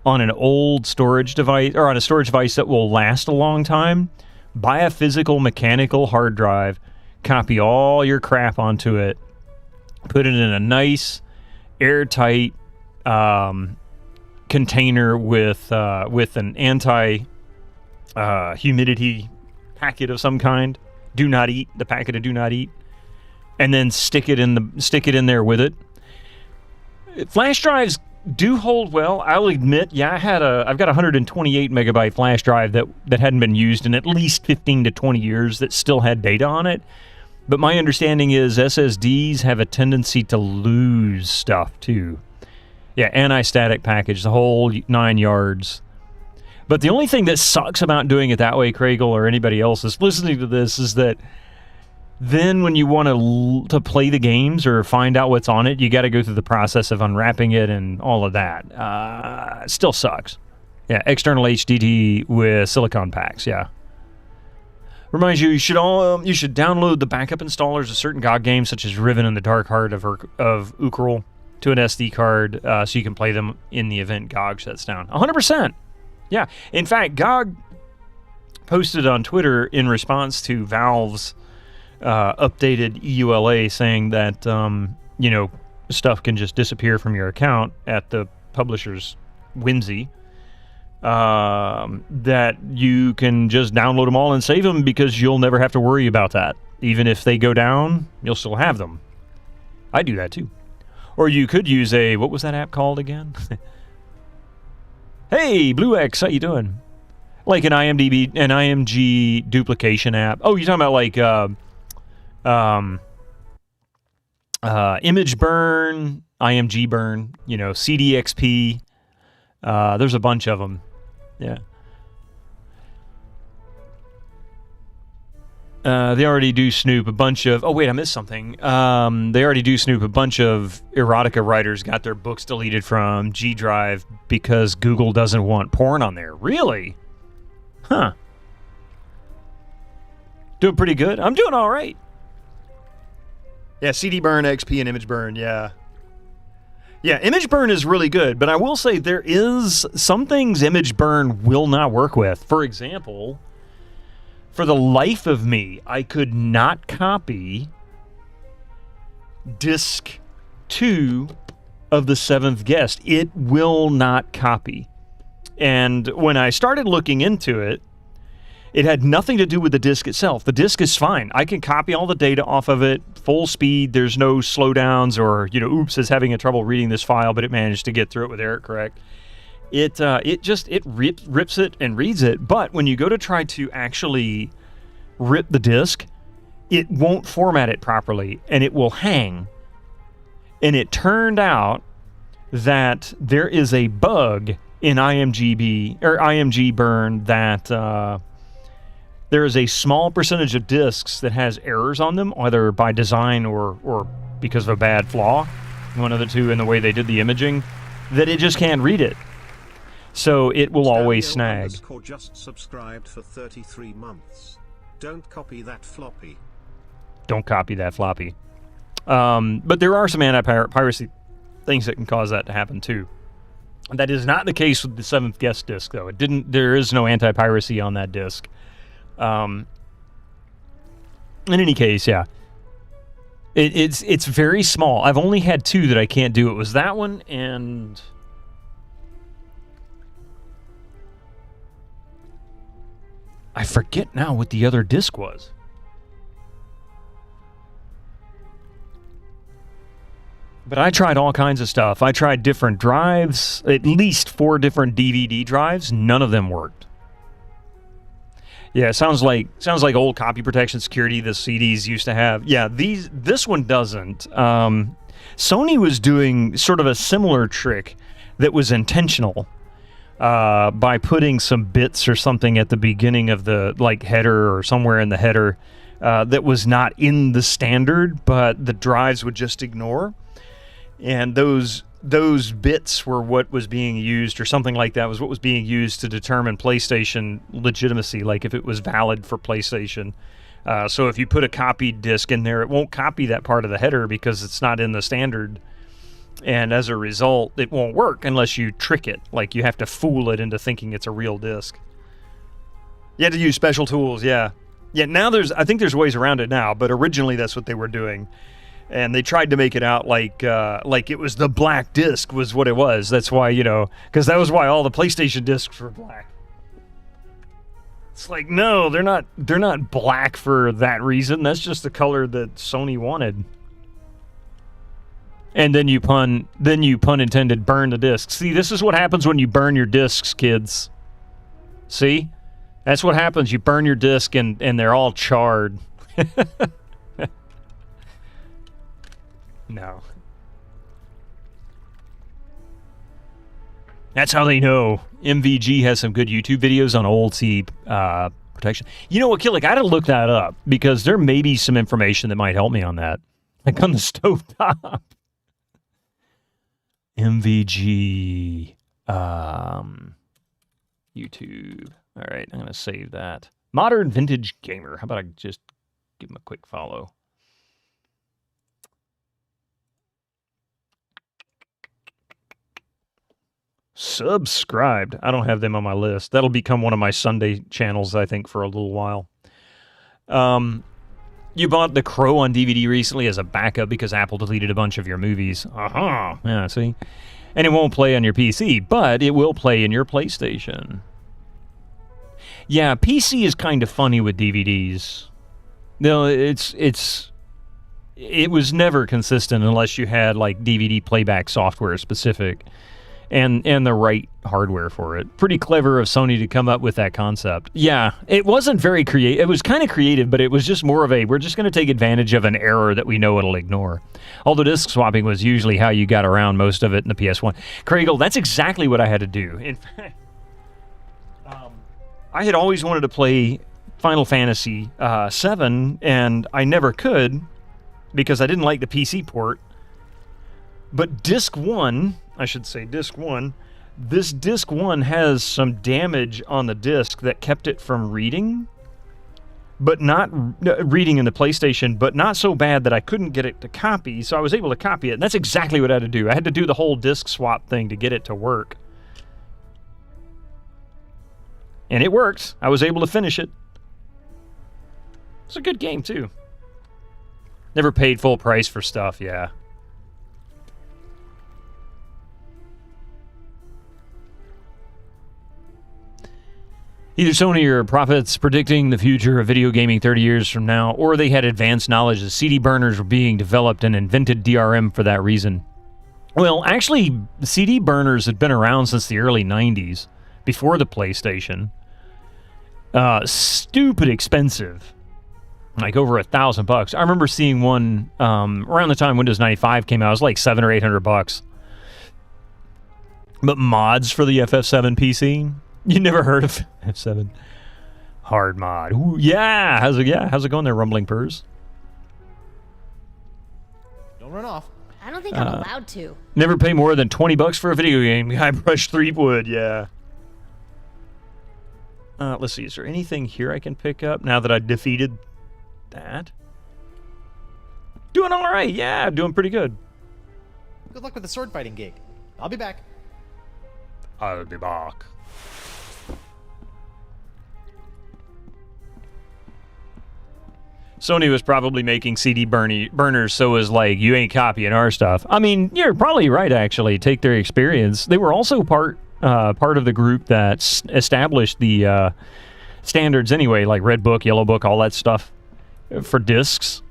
[SPEAKER 1] on an old storage device, or on a storage device that will last a long time, buy a physical mechanical hard drive, copy all your crap onto it, put it in a nice, airtight container with an anti-humidity packet of some kind. Do not eat, the packet of do not eat, and then stick it in there with it. Flash drives do hold well. I'll admit, yeah, I've got a 128 megabyte flash drive that hadn't been used in at least 15 to 20 years that still had data on it. But my understanding is SSDs have a tendency to lose stuff too. Yeah, anti-static package, the whole 9 yards. But the only thing that sucks about doing it that way, Craigle, or anybody else that's listening to this, is that then when you want to play the games or find out what's on it, you got to go through the process of unwrapping it and all of that. It still sucks. Yeah, external HDD with silicon packs, yeah. Reminds you, you should download the backup installers of certain GOG games, such as Riven and the Dark Heart of Ukrul, to an SD card, so you can play them in the event GOG shuts down. 100%. Yeah. In fact, GOG posted on Twitter in response to Valve's updated EULA saying that, stuff can just disappear from your account at the publisher's whimsy. That you can just download them all and save them because you'll never have to worry about that. Even if they go down, you'll still have them. I do that too. Or you could use what was that app called again? Hey, Blue X, how you doing? Like an IMG duplication app. Oh, you're talking about like Image Burn, IMG Burn, CDXP. There's a bunch of them. Yeah. They already do snoop a bunch of... Oh, wait, I missed something. They already do snoop a bunch of erotica writers got their books deleted from G Drive because Google doesn't want porn on there. Really? Huh. Doing pretty good? I'm doing all right. Yeah, CD Burn, XP, and Image Burn, yeah. Yeah, Image Burn is really good, but I will say there is some things Image Burn will not work with. For example, for the life of me, I could not copy disc 2 of The Seventh Guest. It will not copy. And when I started looking into it, It had nothing to do with the disk itself. The disk is fine. I can copy all the data off of it, full speed. There's no slowdowns or, oops, it's having a trouble reading this file, but it managed to get through it with error correct. It rips it and reads it, but when you go to try to actually rip the disk, it won't format it properly, and it will hang. And it turned out that there is a bug in IMG burn that there is a small percentage of disks that has errors on them, either by design or because of a bad flaw, one of the two in the way they did the imaging, that it just can't read it. So it will always snag.
[SPEAKER 14] Just subscribed for 33 months. Don't copy that floppy.
[SPEAKER 1] Don't copy that floppy. But there are some anti-piracy things that can cause that to happen too. That is not the case with the 7th guest disc, though. There is no anti-piracy on that disc. In any case, yeah. It's very small. I've only had 2 that I can't do. It was that one and... I forget now what the other disc was. But I tried all kinds of stuff. I tried different drives, at least 4 different DVD drives. None of them worked. Yeah, it sounds like old copy protection security the CDs used to have. Yeah, this one doesn't. Sony was doing sort of a similar trick that was intentional by putting some bits or something at the beginning of the header or somewhere in the header that was not in the standard, but the drives would just ignore. And those bits were what was being used, or something like that was what was being used to determine PlayStation legitimacy, like if it was valid for PlayStation. So if you put a copied disc in there, it won't copy that part of the header because it's not in the standard. And as a result, it won't work unless you trick it. Like, you have to fool it into thinking it's a real disc. You had to use special tools, yeah. Yeah, now I think there's ways around it now, but originally that's what they were doing. And they tried to make it out like it was the black disc was what it was. That's why, because that was why all the PlayStation discs were black. It's like, no, they're not black for that reason. That's just the color that Sony wanted. And then you pun intended burn the disc. See, this is what happens when you burn your discs, kids. See? That's what happens. You burn your disc and they're all charred. No. That's how they know. MVG has some good YouTube videos on old C protection. You know what, Killick? I had to look that up because there may be some information that might help me on that. Like on the stovetop. MVG YouTube. All right, I'm going to save that. Modern Vintage Gamer. How about I just give him a quick follow? Subscribed. I don't have them on my list. That'll become one of my Sunday channels, I think, for a little while. You bought The Crow on DVD recently as a backup because Apple deleted a bunch of your movies. Uh-huh. Yeah, see? And it won't play on your PC, but it will play in your PlayStation. Yeah, PC is kind of funny with DVDs. No, it was never consistent unless you had like DVD playback software specific and the right hardware for it. Pretty clever of Sony to come up with that concept. Yeah, it wasn't very creative. It was kind of creative, but it was just more of we're just going to take advantage of an error that we know it'll ignore. Although disc swapping was usually how you got around most of it in the PS1. Craigle, that's exactly what I had to do. In fact, I had always wanted to play Final Fantasy VII, and I never could because I didn't like the PC port. But Disc 1, I should say Disc 1, this Disc 1 has some damage on the disc that kept it from reading, but not reading in the PlayStation, but not so bad that I couldn't get it to copy, so I was able to copy it. And that's exactly what I had to do. I had to do the whole disc swap thing to get it to work. And it worked. I was able to finish it. It's a good game, too. Never paid full price for stuff, yeah. Either Sony or prophets predicting the future of video gaming 30 years from now, or they had advanced knowledge that CD burners were being developed and invented DRM for that reason. Well, actually, CD burners had been around since the early 90s, before the PlayStation. Stupid expensive. Like over $1,000. I remember seeing one around the time Windows 95 came out. It was like $700 or $800. But mods for the FF7 PC? You never heard of F7? Hard mod. Ooh, yeah. How's it going there, Rumbling Purrs?
[SPEAKER 8] Don't run off.
[SPEAKER 11] I don't think I'm allowed to.
[SPEAKER 1] Never pay more than $20 for a video game. Guybrush Threepwood, yeah. Let's see. Is there anything here I can pick up now that I defeated that? Doing all right. Yeah, doing pretty good.
[SPEAKER 8] Good luck with the sword fighting gig. I'll be back.
[SPEAKER 1] I'll be back. Sony was probably making CD burners, so it was like, you ain't copying our stuff. I mean, you're probably right, actually. Take their experience. They were also part of the group that established the standards anyway, like Red Book, Yellow Book, all that stuff for discs.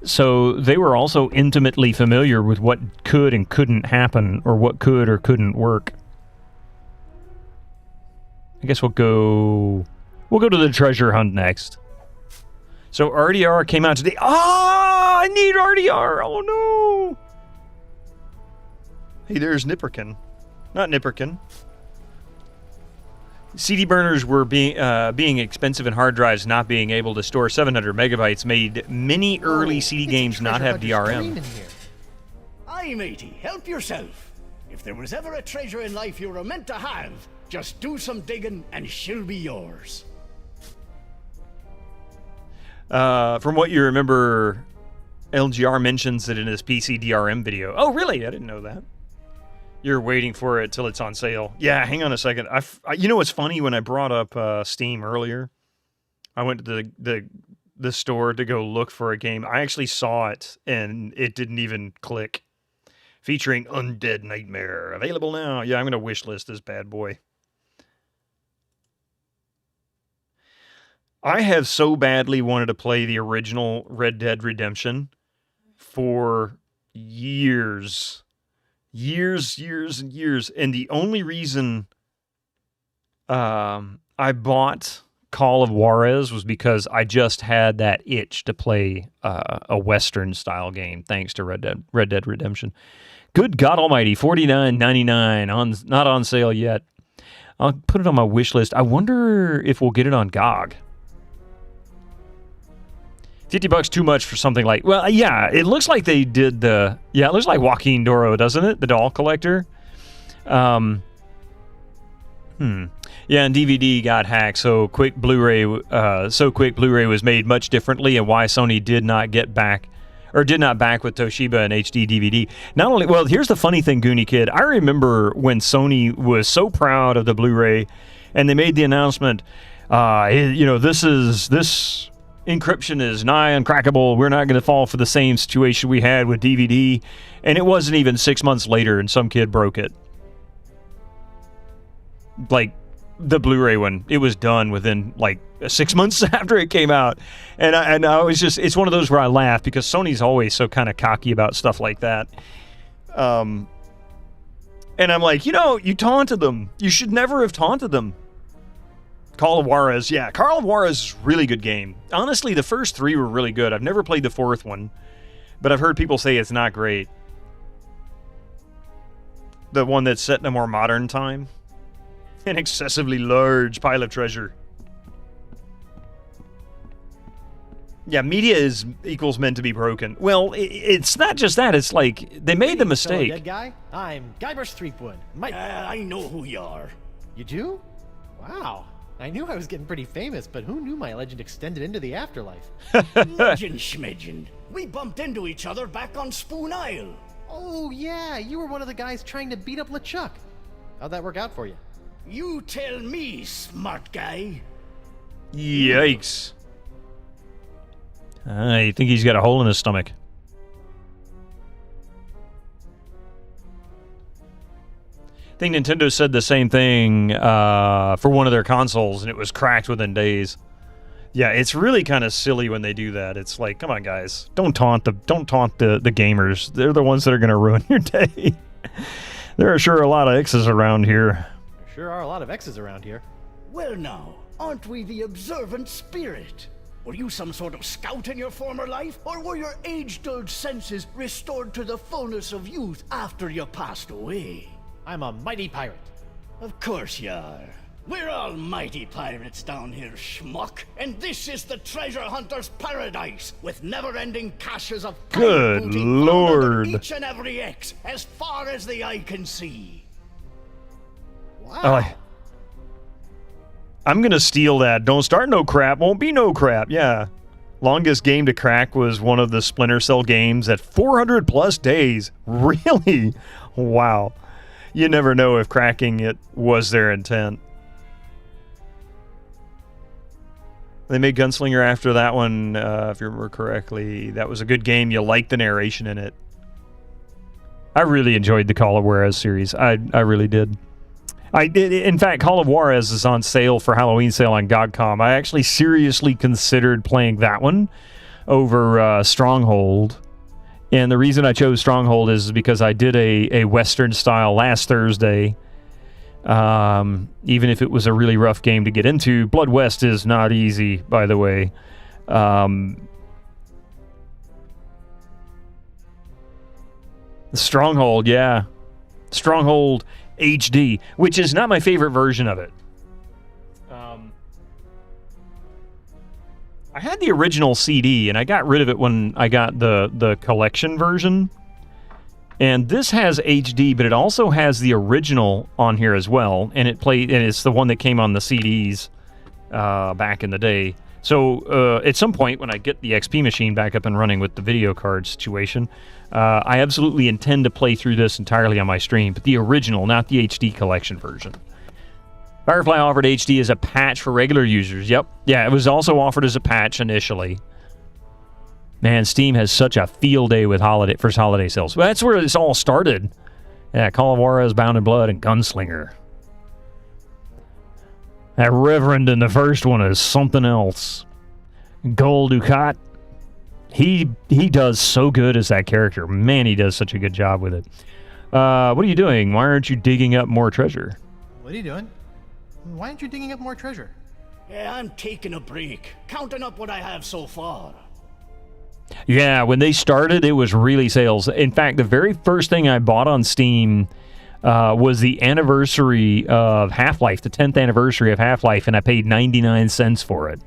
[SPEAKER 1] So they were also intimately familiar with what could and couldn't happen, or what could or couldn't work. I guess we'll go to the treasure hunt next. So RDR came out today. I need RDR. Oh no. Hey, there's Nipperkin. Not Nipperkin. CD burners were being expensive, and hard drives not being able to store 700 megabytes made many early CD games not have DRM.
[SPEAKER 15] Aye, matey, help yourself. If there was ever a treasure in life you were meant to have, just do some digging and she'll be yours.
[SPEAKER 1] From what you remember, LGR mentions it in his PC DRM video. Oh, really? I didn't know that. You're waiting for it till it's on sale. Yeah, hang on a second. You know what's funny? When I brought up Steam earlier, I went to the store to go look for a game. I actually saw it, and it didn't even click. Featuring Undead Nightmare. Available now. Yeah, I'm going to wishlist this bad boy. I have so badly wanted to play the original Red Dead Redemption for years. Years and years. And the only reason I bought Call of Juarez was because I just had that itch to play a Western-style game, thanks to Red Dead Redemption. Good God Almighty, $49.99, not on sale yet. I'll put it on my wish list. I wonder if we'll get it on GOG. $50 too much for something like... Well, yeah, it looks like they did the... Yeah, it looks like Joaquin Doro, doesn't it? The doll collector. Yeah, and DVD got hacked, so quick Blu-ray was made much differently, and why Sony did not back with Toshiba and HD DVD. Not only... Well, here's the funny thing, Goonie Kid. I remember when Sony was so proud of the Blu-ray, and they made the announcement, this encryption is nigh uncrackable. We're not going to fall for the same situation we had with DVD. And it wasn't even 6 months later, and some kid broke it. Like, the Blu-ray one, it was done within, 6 months after it came out. And I was just, it's one of those where I laugh, because Sony's always so kind of cocky about stuff like that. And I'm like, you taunted them. You should never have taunted them. Call of Juarez, yeah. Call of Juarez is a really good game. Honestly, the first 3 were really good. I've never played the 4th one, but I've heard people say it's not great. The one that's set in a more modern time. An excessively large pile of treasure. Yeah, media equals meant to be broken. Well, it's not just that. It's like, they made the mistake.
[SPEAKER 8] Dead guy? I'm Guybrush Threepwood.
[SPEAKER 15] I know who you are.
[SPEAKER 8] You do? Wow. I knew I was getting pretty famous, but who knew my legend extended into the afterlife?
[SPEAKER 15] Legend schmegend. We bumped into each other back on Spoon Isle.
[SPEAKER 8] Oh, yeah. You were one of the guys trying to beat up LeChuck. How'd that work out for you?
[SPEAKER 15] You tell me, smart guy.
[SPEAKER 1] Yikes. I think he's got a hole in his stomach. think Nintendo said the same thing for one of their consoles, and it was cracked within days. Yeah, it's really kind of silly when they do that. It's like, come on, guys, don't taunt the gamers. They're the ones that are going to ruin your day. There are sure a lot of X's around here.
[SPEAKER 8] There sure are a lot of X's around here.
[SPEAKER 15] Well now, aren't we the observant spirit? Were you some sort of scout in your former life, or were your age-dulled senses restored to the fullness of youth after you passed away?
[SPEAKER 8] I'm a mighty pirate.
[SPEAKER 15] Of course you are. We're all mighty pirates down here, schmuck, and this is the treasure hunter's paradise, with never-ending caches of
[SPEAKER 1] Good
[SPEAKER 15] booty
[SPEAKER 1] Lord.
[SPEAKER 15] each and every X, as far as the eye can see.
[SPEAKER 8] Wow.
[SPEAKER 1] I'm going to steal that. Don't start no crap, won't be no crap. Yeah. Longest game to crack was one of the Splinter Cell games at 400 plus days. Really? Wow. You never know if cracking it was their intent. They made Gunslinger after that one, if you remember correctly. That was a good game. You liked the narration in it. I really enjoyed the Call of Juarez series. I really did. In fact, Call of Juarez is on sale for Halloween sale on GOG.com. I actually seriously considered playing that one over Stronghold. And the reason I chose Stronghold is because I did a Western style last Thursday. Even if it was a really rough game to get into, Blood West is not easy, by the way. Stronghold, yeah. Stronghold HD, which is not my favorite version of it. I had the original CD, and I got rid of it when I got the collection version. And this has HD, but it also has the original on here as well, and it's the one that came on the CDs back in the day. So at some point, when I get the XP machine back up and running with the video card situation, I absolutely intend to play through this entirely on my stream, but the original, not the HD collection version. Firefly offered HD as a patch for regular users. Yep. Yeah, it was also offered as a patch initially. Man, Steam has such a field day with first holiday sales. Well, that's where this all started. Yeah, Call of Juarez, Bound in Blood, and Gunslinger. That Reverend in the first one is something else. Gul Dukat. He does so good as that character. Man, he does such a good job with it. What are you doing? Why aren't you digging up more treasure?
[SPEAKER 7] What are you doing? Why aren't you digging up more treasure?
[SPEAKER 15] Yeah, I'm taking a break, counting up what I have so far.
[SPEAKER 1] Yeah, when they started, it was really sales. In fact, the very first thing I bought on Steam was the anniversary of Half-Life, the 10th anniversary of Half-Life, and I paid 99 cents for it.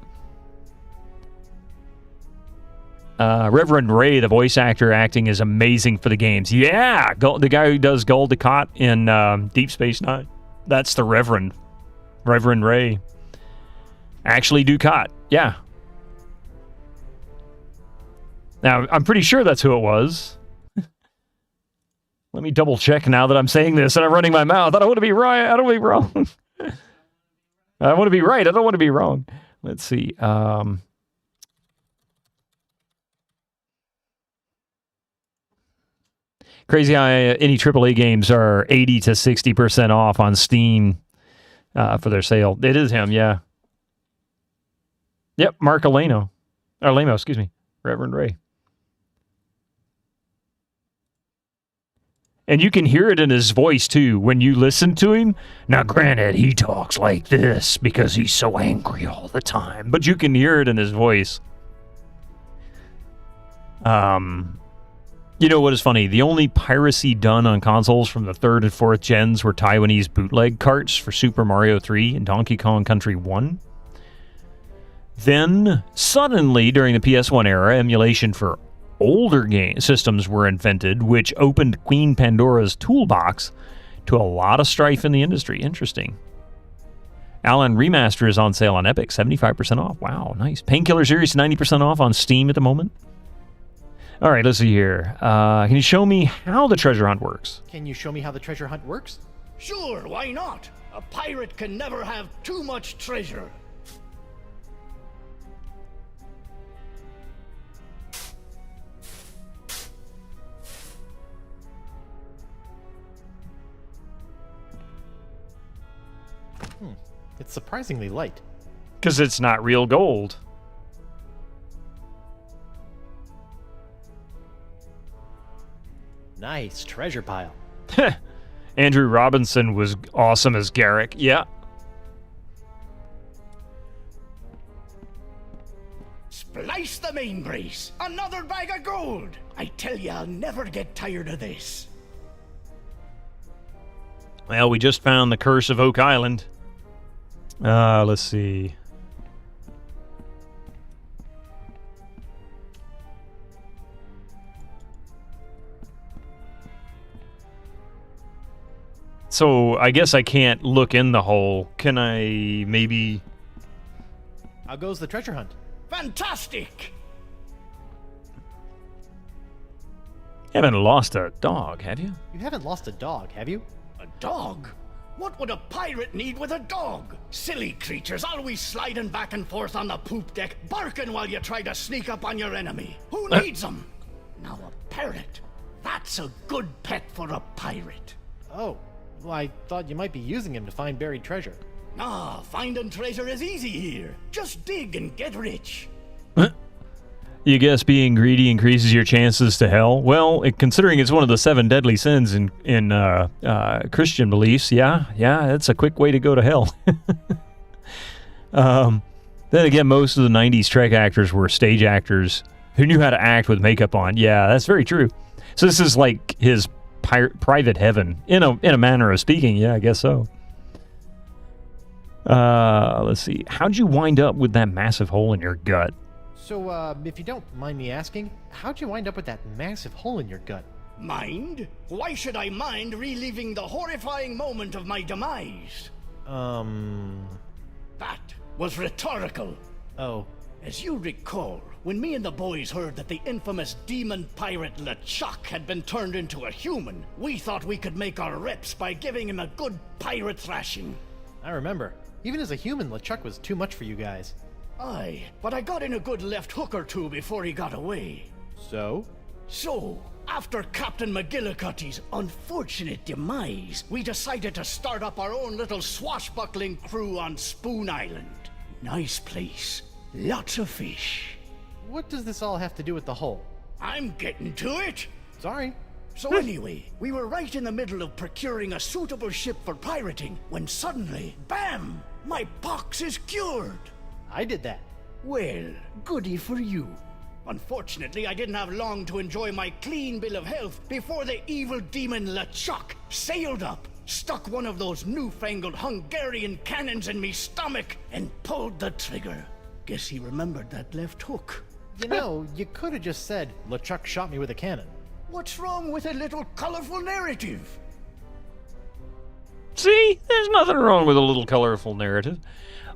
[SPEAKER 1] Reverend Ray, the voice actor acting, is amazing for the games. Yeah, the guy who does Gul Dukat in Deep Space Nine. That's the Reverend Ray. Actually, Dukat. Yeah. Now, I'm pretty sure that's who it was. Let me double check now that I'm saying this and I'm running my mouth. I don't want to be right. I don't want to be wrong. I want to be right. I don't want to be wrong. Let's see. Crazy how any AAA games are 80 to 60% off on Steam for their sale. It is him, yeah. Yep, Mark Alamo, excuse me. Reverend Ray. And you can hear it in his voice, too, when you listen to him. Now, granted, he talks like this because he's so angry all the time. But you can hear it in his voice. You know what is funny? The only piracy done on consoles from the 3rd and 4th gens were Taiwanese bootleg carts for Super Mario 3 and Donkey Kong Country 1. Then, suddenly, during the PS1 era, emulation for older game systems were invented, which opened Queen Pandora's toolbox to a lot of strife in the industry. Interesting. Alan Remaster is on sale on Epic, 75% off. Wow, nice. Painkiller Series, 90% off on Steam at the moment. All right, let's see here. Can you show me how the treasure hunt works?
[SPEAKER 8] Can you show me how the treasure hunt works?
[SPEAKER 15] Sure, why not? A pirate can never have too much treasure.
[SPEAKER 8] It's surprisingly light.
[SPEAKER 1] Because it's not real gold.
[SPEAKER 8] Nice treasure pile.
[SPEAKER 1] Andrew Robinson was awesome as Garrick. Yeah.
[SPEAKER 15] Splice the main brace! Another bag of gold! I tell you, I'll never get tired of this.
[SPEAKER 1] Well, we just found the Curse of Oak Island. Let's see. So, I guess I can't look in the hole. Can I maybe...
[SPEAKER 8] How goes the treasure hunt?
[SPEAKER 15] Fantastic!
[SPEAKER 1] You haven't lost a dog, have you?
[SPEAKER 8] You haven't lost a dog, have you?
[SPEAKER 15] A dog? What would a pirate need with a dog? Silly creatures always sliding back and forth on the poop deck, barking while you try to sneak up on your enemy. Who needs them? Now a parrot. That's a good pet for a pirate.
[SPEAKER 8] Oh, well, I thought you might be using him to find buried treasure.
[SPEAKER 15] Ah, finding treasure is easy here. Just dig and get rich.
[SPEAKER 1] You guess being greedy increases your chances to hell? Well, considering it's one of the 7 deadly sins in Christian beliefs, yeah, that's a quick way to go to hell. Then again, most of the 90s Trek actors were stage actors who knew how to act with makeup on. Yeah, that's very true. So this is like his private heaven, in a manner of speaking. Yeah, I guess so. Let's see. How'd you wind up with that massive hole in your gut?
[SPEAKER 8] So, if you don't mind me asking, how'd you wind up with that massive hole in your gut?
[SPEAKER 15] Mind? Why should I mind reliving the horrifying moment of my demise? That was rhetorical.
[SPEAKER 8] Oh.
[SPEAKER 15] As you recall, when me and the boys heard that the infamous demon pirate LeChuck had been turned into a human, we thought we could make our reps by giving him a good pirate thrashing.
[SPEAKER 8] I remember. Even as a human, LeChuck was too much for you guys.
[SPEAKER 15] Aye, but I got in a good left hook or two before he got away.
[SPEAKER 8] So?
[SPEAKER 15] So, after Captain McGillicuddy's unfortunate demise, we decided to start up our own little swashbuckling crew on Spoon Island. Nice place. Lots of fish.
[SPEAKER 8] What does this all have to do with the hole?
[SPEAKER 15] I'm getting to it.
[SPEAKER 8] Sorry.
[SPEAKER 15] So anyway, we were right in the middle of procuring a suitable ship for pirating when suddenly, bam! My pox is cured.
[SPEAKER 8] I did that.
[SPEAKER 15] Well, goody for you. Unfortunately, I didn't have long to enjoy my clean bill of health before the evil demon LeChuck sailed up, stuck one of those newfangled Hungarian cannons in me stomach, and pulled the trigger. Guess he remembered that left hook.
[SPEAKER 8] You know, you could have just said, LeChuck shot me with a cannon.
[SPEAKER 15] What's wrong with a little colorful narrative?
[SPEAKER 1] See? There's nothing wrong with a little colorful narrative.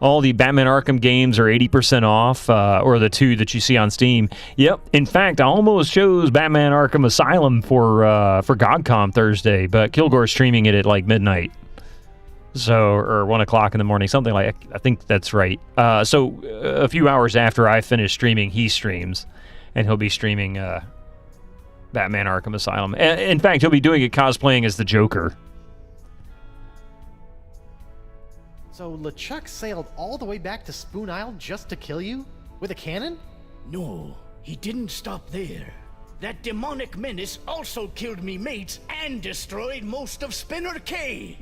[SPEAKER 1] All the Batman Arkham games are 80% off, or the 2 that you see on Steam. Yep. In fact, I almost chose Batman Arkham Asylum for GodCon Thursday, but Kilgore's streaming it at like midnight. So, or 1 o'clock in the morning, something like that. I think that's right. So, a few hours after I finish streaming, he streams, and he'll be streaming Batman Arkham Asylum. In fact, he'll be doing it cosplaying as the Joker.
[SPEAKER 8] So LeChuck sailed all the way back to Spoon Isle just to kill you? With a cannon?
[SPEAKER 15] No, he didn't stop there. That demonic menace also killed me mates and destroyed most of Spinner Cay.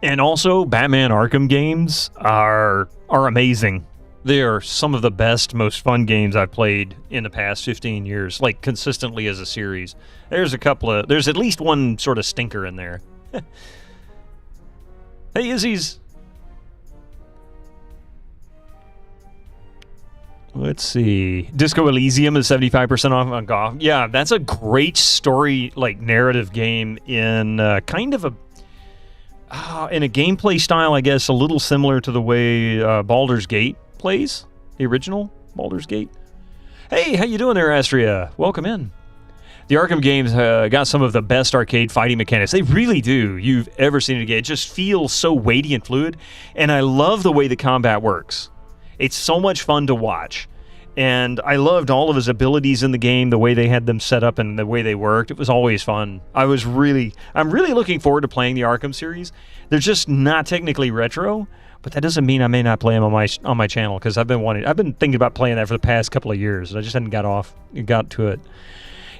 [SPEAKER 1] And also, Batman Arkham games are amazing. They are some of the best, most fun games I've played in the past 15 years, like consistently as a series. There's at least one sort of stinker in there. Hey, Izzy's. Let's see. Disco Elysium is 75% off on golf. Yeah, that's a great story, like narrative game in kind of in a gameplay style, I guess, a little similar to the way Baldur's Gate plays, the original Baldur's Gate. Hey, how you doing there, Astria? Welcome in. The Arkham games got some of the best arcade fighting mechanics. They really do. You've ever seen it again. It just feels so weighty and fluid, and I love the way the combat works. It's so much fun to watch. And I loved all of his abilities in the game, the way they had them set up and the way they worked. It was always fun. I'm really looking forward to playing the Arkham series. They're just not technically retro, but that doesn't mean I may not play them on my channel, because I've been thinking about playing that for the past couple of years. I just hadn't got to it.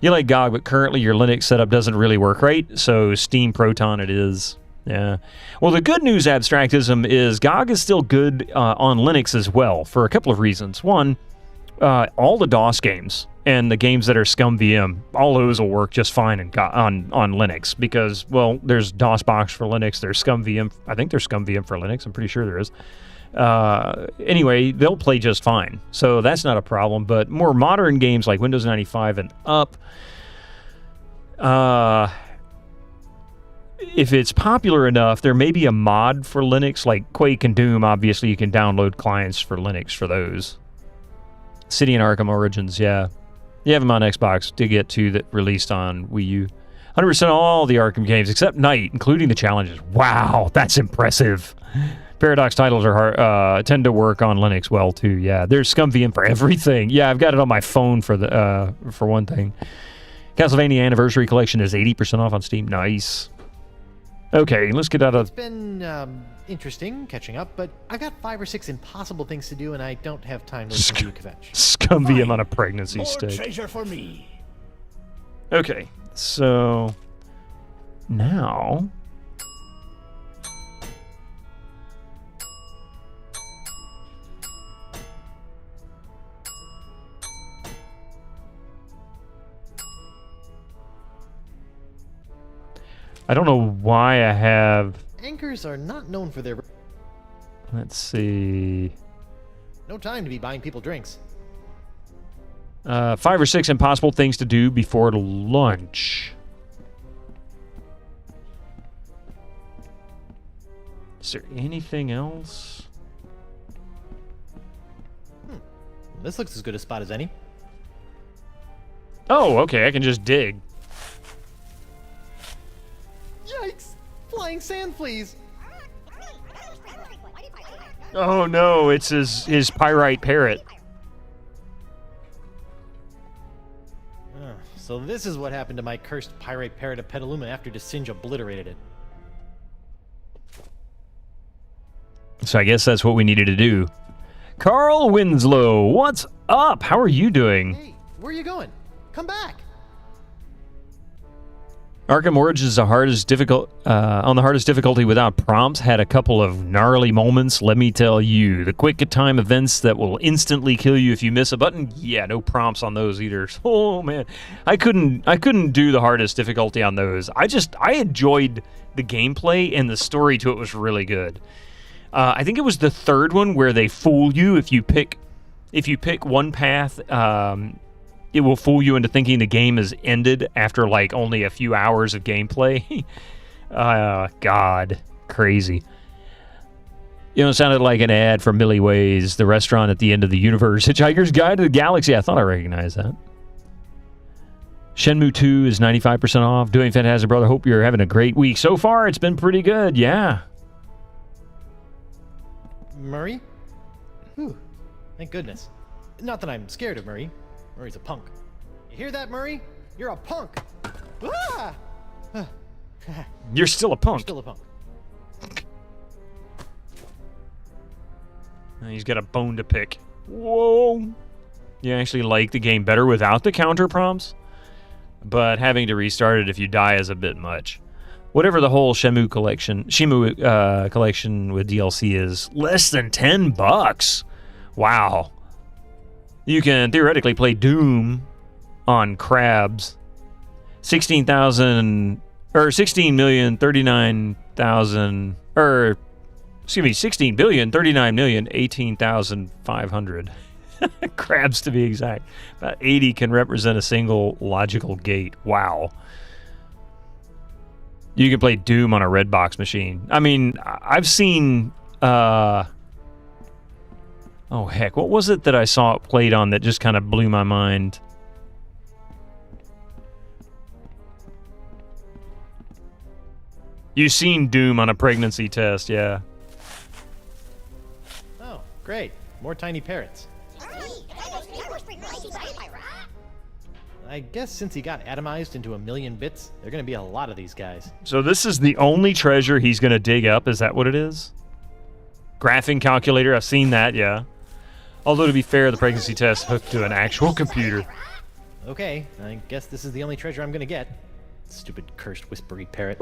[SPEAKER 1] You like GOG, but currently your Linux setup doesn't really work right, so Steam Proton it is. Yeah. Well, the good news, Abstractism, is GOG is still good on Linux as well, for a couple of reasons. One, all the DOS games and the games that are ScumVM, all those will work just fine on Linux, because, well, there's DOSBox for Linux, there's ScumVM, I think there's ScumVM for Linux, I'm pretty sure there is. Anyway, they'll play just fine, so that's not a problem. But more modern games like Windows 95 and up, if it's popular enough, there may be a mod for Linux, like Quake and Doom. Obviously, you can download clients for Linux for those. City and Arkham Origins, yeah. You have them on Xbox to get to that released on Wii U. 100% all the Arkham games except Night, including the challenges. Wow, that's impressive. Paradox titles are tend to work on Linux well too. Yeah, there's ScumVM for everything. Yeah, I've got it on my phone for one thing. Castlevania Anniversary Collection is 80% off on Steam. Nice. Okay, let's get out of...
[SPEAKER 7] It's been interesting catching up, but I got 5 or 6 impossible things to do, and I don't have time to listen to you kvetch.
[SPEAKER 1] ScumVM on a pregnancy
[SPEAKER 15] More
[SPEAKER 1] stick.
[SPEAKER 15] treasure for me.
[SPEAKER 1] Okay, so now... I don't know why I have...
[SPEAKER 7] Anchors are not known for their...
[SPEAKER 1] Let's see...
[SPEAKER 7] No time to be buying people drinks.
[SPEAKER 1] 5 or 6 impossible things to do before lunch. Is there anything else?
[SPEAKER 7] This looks as good a spot as any.
[SPEAKER 1] Oh, okay, I can just dig.
[SPEAKER 7] Yikes! Flying sand fleas!
[SPEAKER 1] Oh no, it's his pyrite parrot.
[SPEAKER 7] So this is what happened to my cursed pyrite parrot of Petaluma after Desinge obliterated it.
[SPEAKER 1] So I guess that's what we needed to do. Carl Winslow, what's up? How are you doing?
[SPEAKER 7] Hey, where are you going? Come back!
[SPEAKER 1] Arkham Origins is on the hardest difficulty without prompts. Had a couple of gnarly moments, let me tell you. The quick time events that will instantly kill you if you miss a button. Yeah, no prompts on those either. Oh man, I couldn't do the hardest difficulty on those. I enjoyed the gameplay, and the story to it was really good. I think it was the third one where they fool you if you pick one path. It will fool you into thinking the game is ended after like only a few hours of gameplay. God, crazy. You know, it sounded like an ad for Millie Ways, the restaurant at the end of the universe. Hitchhiker's Guide to the Galaxy. I thought I recognized that. Shenmue 2 is 95% off. Doing fantastic, brother. Hope you're having a great week. So far, it's been pretty good. Yeah.
[SPEAKER 7] Murray? Whew. Thank goodness. Not that I'm scared of Murray. Murray's a punk. You hear that, Murray? You're a punk. Ah!
[SPEAKER 1] You're still a punk.
[SPEAKER 7] You're still a punk.
[SPEAKER 1] He's got a bone to pick. Whoa. You actually like the game better without the counter prompts, but having to restart it if you die is a bit much. Whatever the whole Shenmue collection with DLC is, less than $10. Wow. You can theoretically play Doom on crabs. 16,039,018,500. Crabs to be exact. About 80 can represent a single logical gate. Wow. You can play Doom on a Redbox machine. I mean, I've seen... Oh, heck. What was it that I saw it played on that just kind of blew my mind? You've seen Doom on a pregnancy test, yeah.
[SPEAKER 7] Oh, great. More tiny parrots. I guess since he got atomized into a million bits, there are going to be a lot of these guys.
[SPEAKER 1] So this is the only treasure he's going to dig up? Is that what it is? Graphing calculator, I've seen that, yeah. Although, to be fair, the pregnancy test hooked to an actual computer.
[SPEAKER 7] Okay, I guess this is the only treasure I'm going to get. Stupid cursed whispery parrot.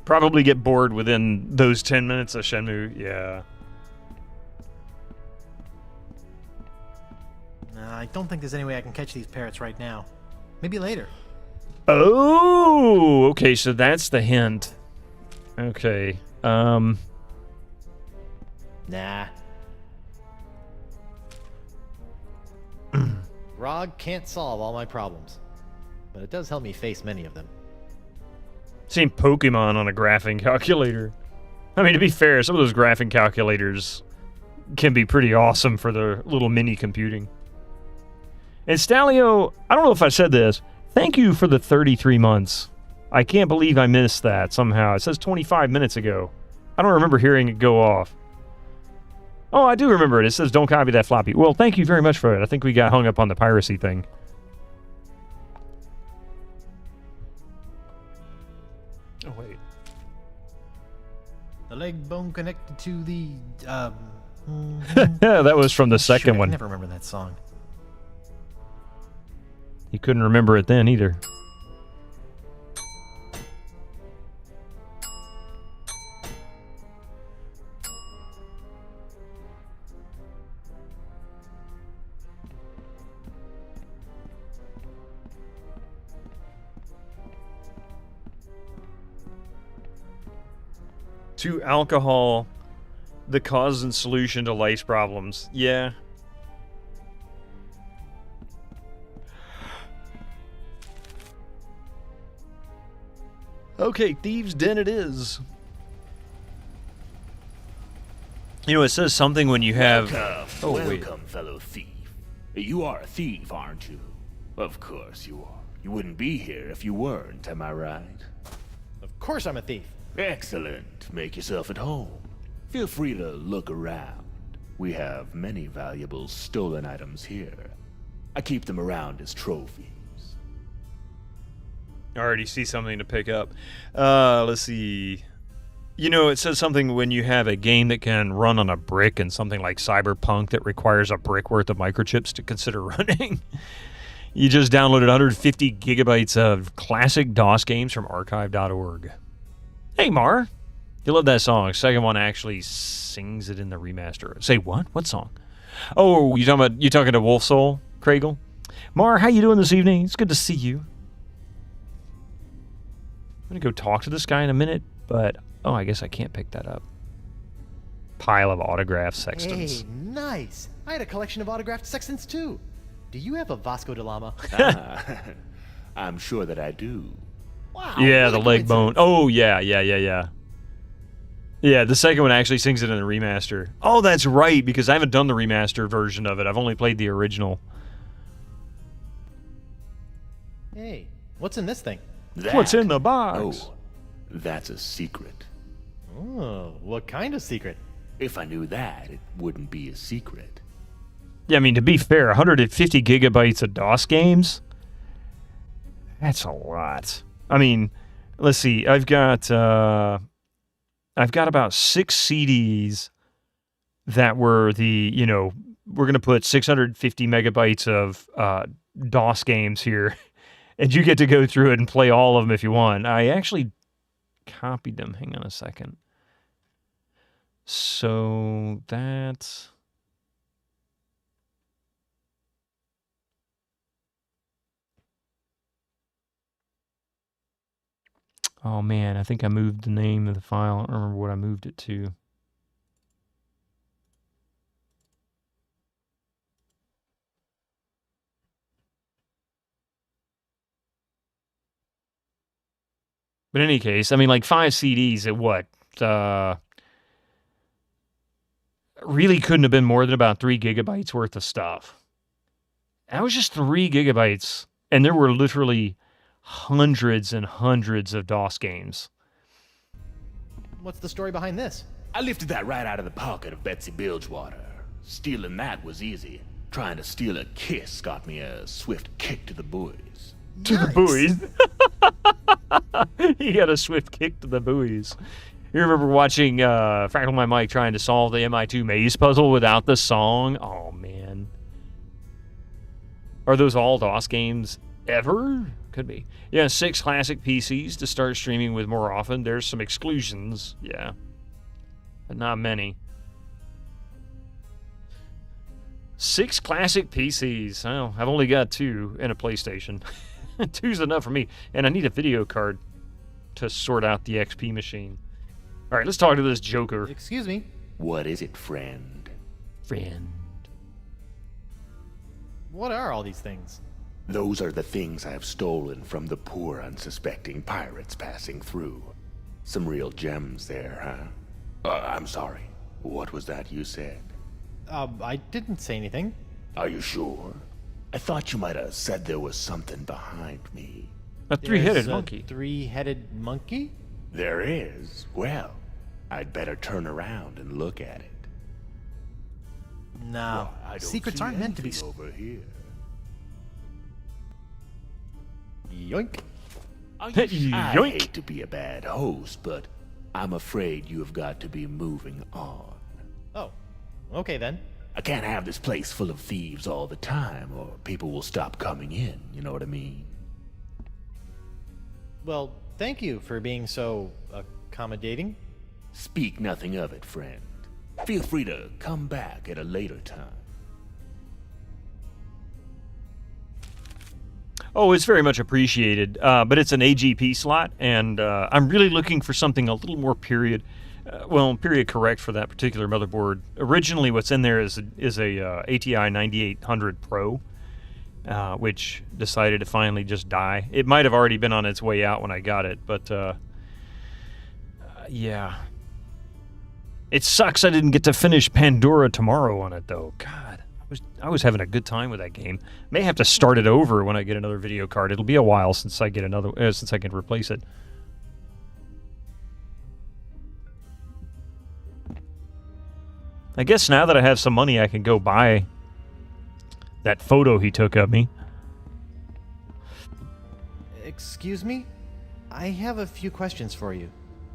[SPEAKER 1] Probably get bored within those 10 minutes of Shenmue, yeah.
[SPEAKER 8] I don't think there's any way I can catch these parrots right now. Maybe later.
[SPEAKER 1] Oh, okay, so that's the hint. Okay,
[SPEAKER 7] Nah. Grog can't solve all my problems, but it does help me face many of them.
[SPEAKER 1] Seen Pokemon on a graphing calculator. I mean, to be fair, some of those graphing calculators can be pretty awesome for the little mini computing. And Stalio, I don't know if I said this. Thank you for the 33 months. I can't believe I missed that somehow. It says 25 minutes ago. I don't remember hearing it go off. Oh, I do remember it. It says don't copy that floppy. Well, thank you very much for it. I think we got hung up on the piracy thing. Oh, wait.
[SPEAKER 8] The leg bone connected to the,
[SPEAKER 1] Yeah, that was from the second one.
[SPEAKER 8] I never remember that song.
[SPEAKER 1] You couldn't remember it then either. To alcohol, the cause and solution to life's problems. Yeah. Okay, Thieves' Den it is. You know, it says something when you have...
[SPEAKER 16] Welcome, fellow thief. You are a thief, aren't you? Of course you are. You wouldn't be here if you weren't, am I right?
[SPEAKER 7] Of course I'm a thief.
[SPEAKER 16] Excellent. Make yourself at home. Feel free to look around. We have many valuable stolen items here. I keep them around as trophies.
[SPEAKER 1] I already see something to pick up. Let's see. You know, it says something when you have a game that can run on a brick and something like Cyberpunk that requires a brick worth of microchips to consider running. You just downloaded 150 gigabytes of classic DOS games from archive.org. Hey, Mar. You love that song. Second one actually sings it in the remaster. Say what? What song? Oh, you talking to Wolf Soul, Craigle? Mar, how you doing this evening? It's good to see you. I'm going to go talk to this guy in a minute, but... Oh, I guess I can't pick that up. Pile of autographed sextants.
[SPEAKER 7] Hey, nice. I had a collection of autographed sextants, too. Do you have a Vasco da Lama?
[SPEAKER 16] I'm sure that I do.
[SPEAKER 7] Wow.
[SPEAKER 1] Yeah, the leg bone. Oh, yeah. Yeah, the second one actually sings it in the remaster. Oh, that's right, because I haven't done the remaster version of it. I've only played the original.
[SPEAKER 7] Hey, what's in this thing?
[SPEAKER 1] What's in the box?
[SPEAKER 16] Oh, that's a secret.
[SPEAKER 7] Oh, what kind of secret?
[SPEAKER 16] If I knew that, it wouldn't be a secret.
[SPEAKER 1] Yeah, I mean, to be fair, 150 gigabytes of DOS games? That's a lot. I mean, let's see. I've got about 6 CDs that were we're going to put 650 megabytes of DOS games here. And you get to go through it and play all of them if you want. I actually copied them. Hang on a second. So that's... Oh, man. I think I moved the name of the file. I don't remember what I moved it to. But in any case, I mean, like 5 CDs at what? Really couldn't have been more than about 3 gigabytes worth of stuff. That was just 3 gigabytes. And there were literally hundreds and hundreds of DOS games.
[SPEAKER 7] What's the story behind this?
[SPEAKER 16] I lifted that right out of the pocket of Betsy Bilgewater. Stealing that was easy. Trying to steal a kiss got me a swift kick to the buoys.
[SPEAKER 1] To the buoys. He got a swift kick to the buoys. You remember watching Fractal My Mike trying to solve the MI2 maze puzzle without the song? Oh, man. Are those all DOS games ever? Could be. Yeah, 6 classic PCs to start streaming with more often. There's some exclusions, yeah. But not many. 6 classic PCs. Well, I've only got 2 and a PlayStation. 2's enough for me. And I need a video card to sort out the XP machine. All right, let's talk to this Joker.
[SPEAKER 7] Excuse me.
[SPEAKER 16] What is it, friend?
[SPEAKER 1] Friend.
[SPEAKER 7] What are all these things?
[SPEAKER 16] Those are the things I've stolen from the poor, unsuspecting pirates passing through. Some real gems there, huh? I'm sorry. What was that you said?
[SPEAKER 7] I didn't say anything.
[SPEAKER 16] Are you sure? I thought you might have said there was something behind me.
[SPEAKER 1] A 3-headed
[SPEAKER 7] There's
[SPEAKER 1] monkey.
[SPEAKER 7] 3-headed monkey?
[SPEAKER 16] There is. Well, I'd better turn around and look at it.
[SPEAKER 7] No.
[SPEAKER 16] Well, I don't
[SPEAKER 7] Secrets
[SPEAKER 16] see
[SPEAKER 7] aren't meant to be...
[SPEAKER 16] anything over here.
[SPEAKER 7] Yoink.
[SPEAKER 16] I
[SPEAKER 1] Yoink.
[SPEAKER 16] hate to be a bad host, but I'm afraid you have got to be moving on.
[SPEAKER 7] Oh, okay then.
[SPEAKER 16] I can't have this place full of thieves all the time, or people will stop coming in, you know what I mean?
[SPEAKER 7] Well, thank you for being so accommodating.
[SPEAKER 16] Speak nothing of it, friend. Feel free to come back at a later time.
[SPEAKER 1] Oh, it's very much appreciated, but it's an AGP slot, and I'm really looking for something a little more period correct for that particular motherboard. Originally, what's in there is a ATI 9800 Pro, which decided to finally just die. It might have already been on its way out when I got it, but yeah. It sucks I didn't get to finish Pandora Tomorrow on it, though. God, I was having a good time with that game. May have to start it over when I get another video card. It'll be a while since I get another, since I can replace it. I guess now that I have some money, I can go buy that photo he took of me.
[SPEAKER 7] Excuse me? I have a few questions for you.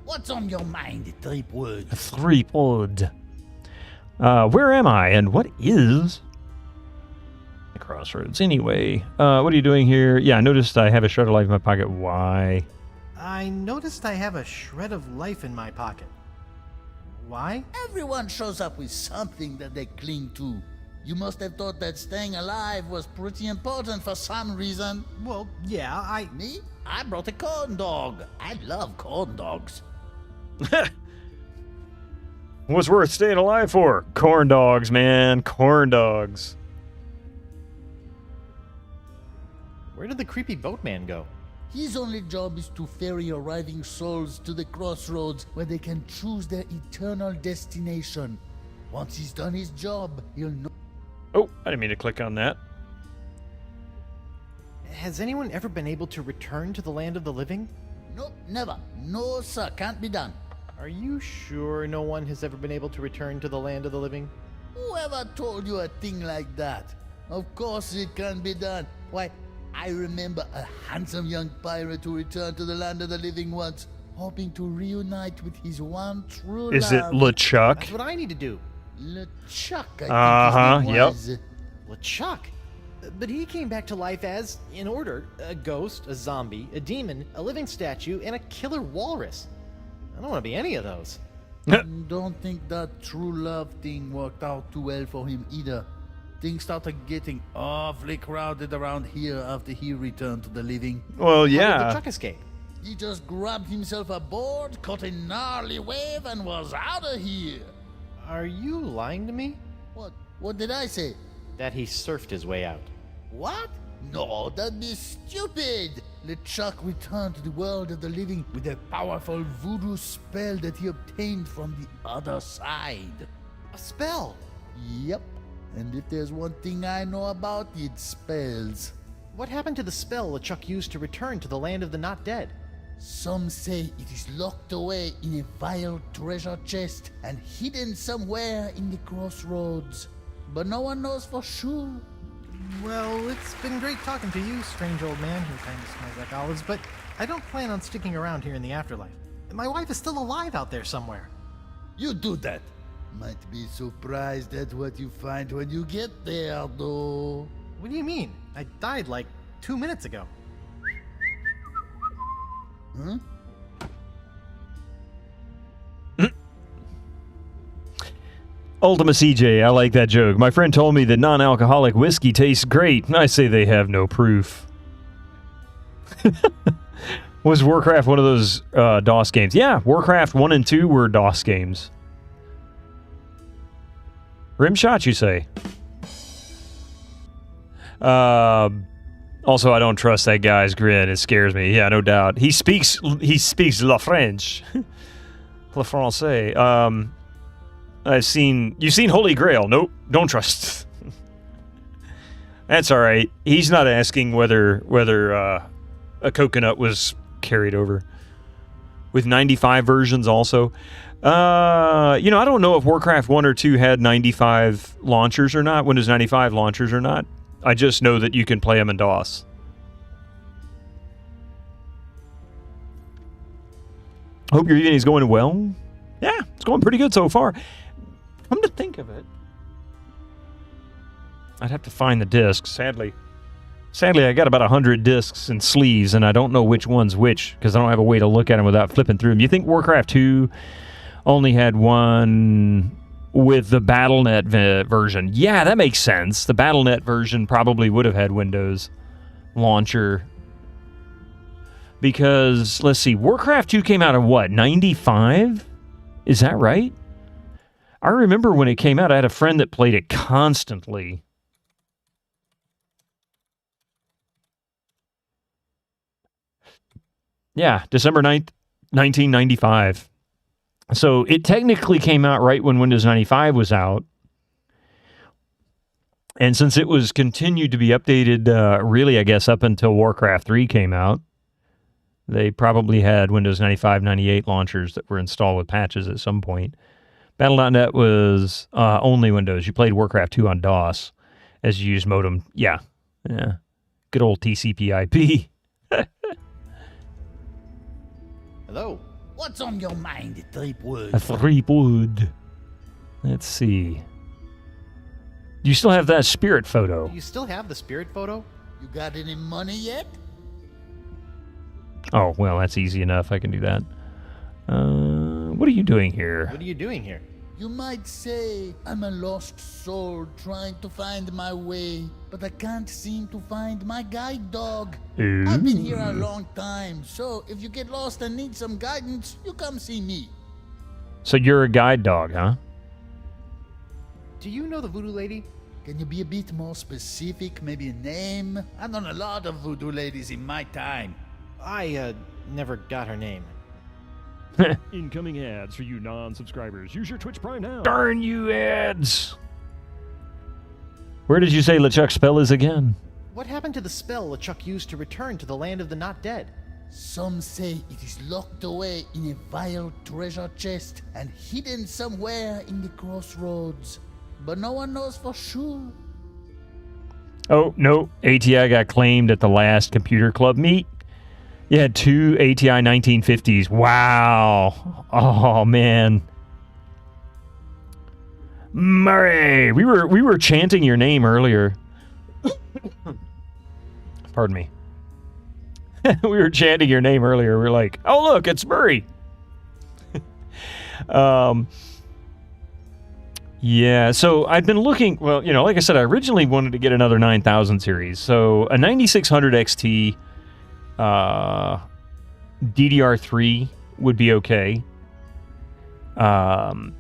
[SPEAKER 10] What's on your mind, Threepwood?
[SPEAKER 1] Threepwood. Where am I, and what is the Crossroads? Anyway, what are you doing here? Yeah, I noticed I have a shred of life in my pocket. Why?
[SPEAKER 7] I noticed I have a shred of life in my pocket. Why?
[SPEAKER 10] Everyone shows up with something that they cling to. You must have thought that staying alive was pretty important for some reason.
[SPEAKER 7] Well, yeah,
[SPEAKER 10] Me? I brought a corn dog. I love corn dogs.
[SPEAKER 1] What's worth staying alive for? Corn dogs, man. Corn dogs.
[SPEAKER 7] Where did the creepy boatman go?
[SPEAKER 10] His only job is to ferry arriving souls to the crossroads where they can choose their eternal destination. Once he's done his job, he'll know.
[SPEAKER 1] Oh, I didn't mean to click on that.
[SPEAKER 7] Has anyone ever been able to return to the land of the living?
[SPEAKER 10] Nope, never. No, sir, can't be done.
[SPEAKER 7] Are you sure no one has ever been able to return to the land of the living?
[SPEAKER 10] Whoever told you a thing like that? Of course it can be done. Why, I remember a handsome young pirate who returned to the land of the living once, hoping to reunite with his one true
[SPEAKER 1] Is
[SPEAKER 10] love.
[SPEAKER 1] it LeChuck?
[SPEAKER 7] That's what I need to do.
[SPEAKER 10] LeChuck, I think his name
[SPEAKER 1] yep.
[SPEAKER 10] was.
[SPEAKER 7] LeChuck? But he came back to life as, in order, a ghost, a zombie, a demon, a living statue, and a killer walrus. I don't want to be any of those.
[SPEAKER 10] Don't think that true love thing worked out too well for him either. Things started getting awfully crowded around here after he returned to the living.
[SPEAKER 1] Well, yeah.
[SPEAKER 7] How did LeChuck escape?
[SPEAKER 10] He just grabbed himself a board, caught a gnarly wave, and was out of here.
[SPEAKER 7] Are you lying to me?
[SPEAKER 10] What? What did I say?
[SPEAKER 7] That he surfed his way out.
[SPEAKER 10] What? No, that'd be stupid. LeChuck returned to the world of the living with a powerful voodoo spell that he obtained from the other side.
[SPEAKER 7] A spell?
[SPEAKER 10] Yep. And if there's one thing I know about, it's spells.
[SPEAKER 7] What happened to the spell LeChuck used to return to the land of the not dead?
[SPEAKER 10] Some say it is locked away in a vile treasure chest and hidden somewhere in the crossroads. but no one knows for sure.
[SPEAKER 8] Well, it's been great talking to you, strange old man who kind of smells like olives, but I don't plan on sticking around here in the afterlife. My wife is still alive out there somewhere.
[SPEAKER 10] You do that. Might be surprised at what you find when you get there, though.
[SPEAKER 8] What do you mean? I died like 2 minutes ago.
[SPEAKER 10] Huh?
[SPEAKER 1] Ultima CJ, I like that joke. My friend told me that non-alcoholic whiskey tastes great. I say they have no proof. Was Warcraft one of those DOS games? Yeah, Warcraft 1 and 2 were DOS games. Rimshot, you say? Also, I don't trust that guy's grin. It scares me. Yeah, no doubt. He speaks la French. Le Francais. You've seen Holy Grail. Nope, don't trust. That's all right. He's not asking whether a coconut was carried over. With 95 versions also. I don't know if Warcraft 1 or 2 had 95 launchers or not, Windows 95 launchers or not. I just know that you can play them in DOS. Hope your evening's going well. Yeah, it's going pretty good so far. Come to think of it, I'd have to find the discs, sadly. Sadly, I got about 100 discs and sleeves, and I don't know which one's which, because I don't have a way to look at them without flipping through them. You think Warcraft 2 only had one with the Battle.net version? Yeah, that makes sense. The Battle.net version probably would have had Windows launcher. Because, let's see, Warcraft 2 came out in what, 95? Is that right? I remember when it came out, I had a friend that played it constantly. Yeah, December 9th, 1995. So it technically came out right when Windows 95 was out. And since it was continued to be updated, really, I guess, up until Warcraft 3 came out, they probably had Windows 95, 98 launchers that were installed with patches at some point. Battle.net was only Windows. You played Warcraft 2 on DOS as you used modem. Yeah. Good old TCP/IP.
[SPEAKER 8] Hello.
[SPEAKER 10] What's on your mind, Threepwood?
[SPEAKER 1] A Threepwood. Let's see. Do you still have that spirit photo?
[SPEAKER 8] Do you still have the spirit photo?
[SPEAKER 10] You got any money yet?
[SPEAKER 1] Oh, well, that's easy enough. I can do that. What are you doing here?
[SPEAKER 8] What are you doing here?
[SPEAKER 10] You might say I'm a lost soul trying to find my way, but I can't seem to find my guide dog.
[SPEAKER 1] Ooh.
[SPEAKER 10] I've been here a long time, so if you get lost and need some guidance, you come see me.
[SPEAKER 1] So you're a guide dog, huh?
[SPEAKER 8] Do you know the voodoo lady?
[SPEAKER 10] Can you be a bit more specific? Maybe a name? I've known a lot of voodoo ladies in my time.
[SPEAKER 8] I never got her name.
[SPEAKER 12] Incoming ads for you non-subscribers. Use your Twitch Prime now.
[SPEAKER 1] Darn you ads! Where did you say LeChuck's spell is again?
[SPEAKER 8] What happened to the spell LeChuck used to return to the land of the not dead?
[SPEAKER 10] Some say it is locked away in a vile treasure chest and hidden somewhere in the crossroads. But no one knows for sure.
[SPEAKER 1] Oh, no. ATI got claimed at the last computer club meet. You had 2 ATI 1950s. Wow. Oh, man. Murray! We were chanting your name earlier. Pardon me. We were chanting your name earlier. We were like, oh, look, it's Murray. Yeah, so I'd been looking, well, like I said, I originally wanted to get another 9000 series. So a 9600 XT DDR3 would be okay.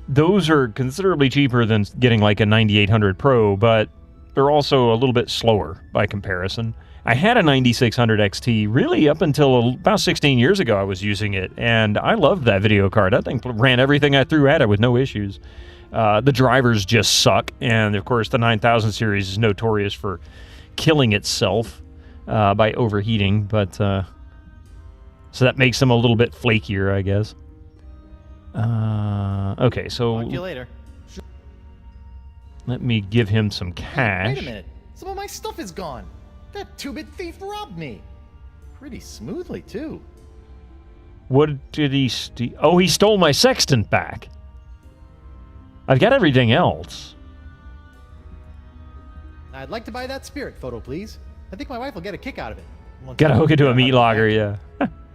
[SPEAKER 1] Those are considerably cheaper than getting like a 9800 Pro, but they're also a little bit slower by comparison. I had a 9600 XT really up until about 16 years ago. I was using it, and I loved that video card. That thing ran everything I threw at it with no issues. The drivers just suck, and of course the 9000 series is notorious for killing itself by overheating, but so that makes them a little bit flakier, I guess. Okay, so
[SPEAKER 8] Talk to you later.
[SPEAKER 1] Let me give him some cash.
[SPEAKER 7] Wait a minute. Some of my stuff is gone. That two-bit thief robbed me. Pretty smoothly, too.
[SPEAKER 1] What did he steal? Oh, he stole my sextant back. I've got everything else.
[SPEAKER 7] I'd like to buy that spirit photo, please. I think my wife will get a kick out of it.
[SPEAKER 1] Gotta hook it to a meat logger, yeah.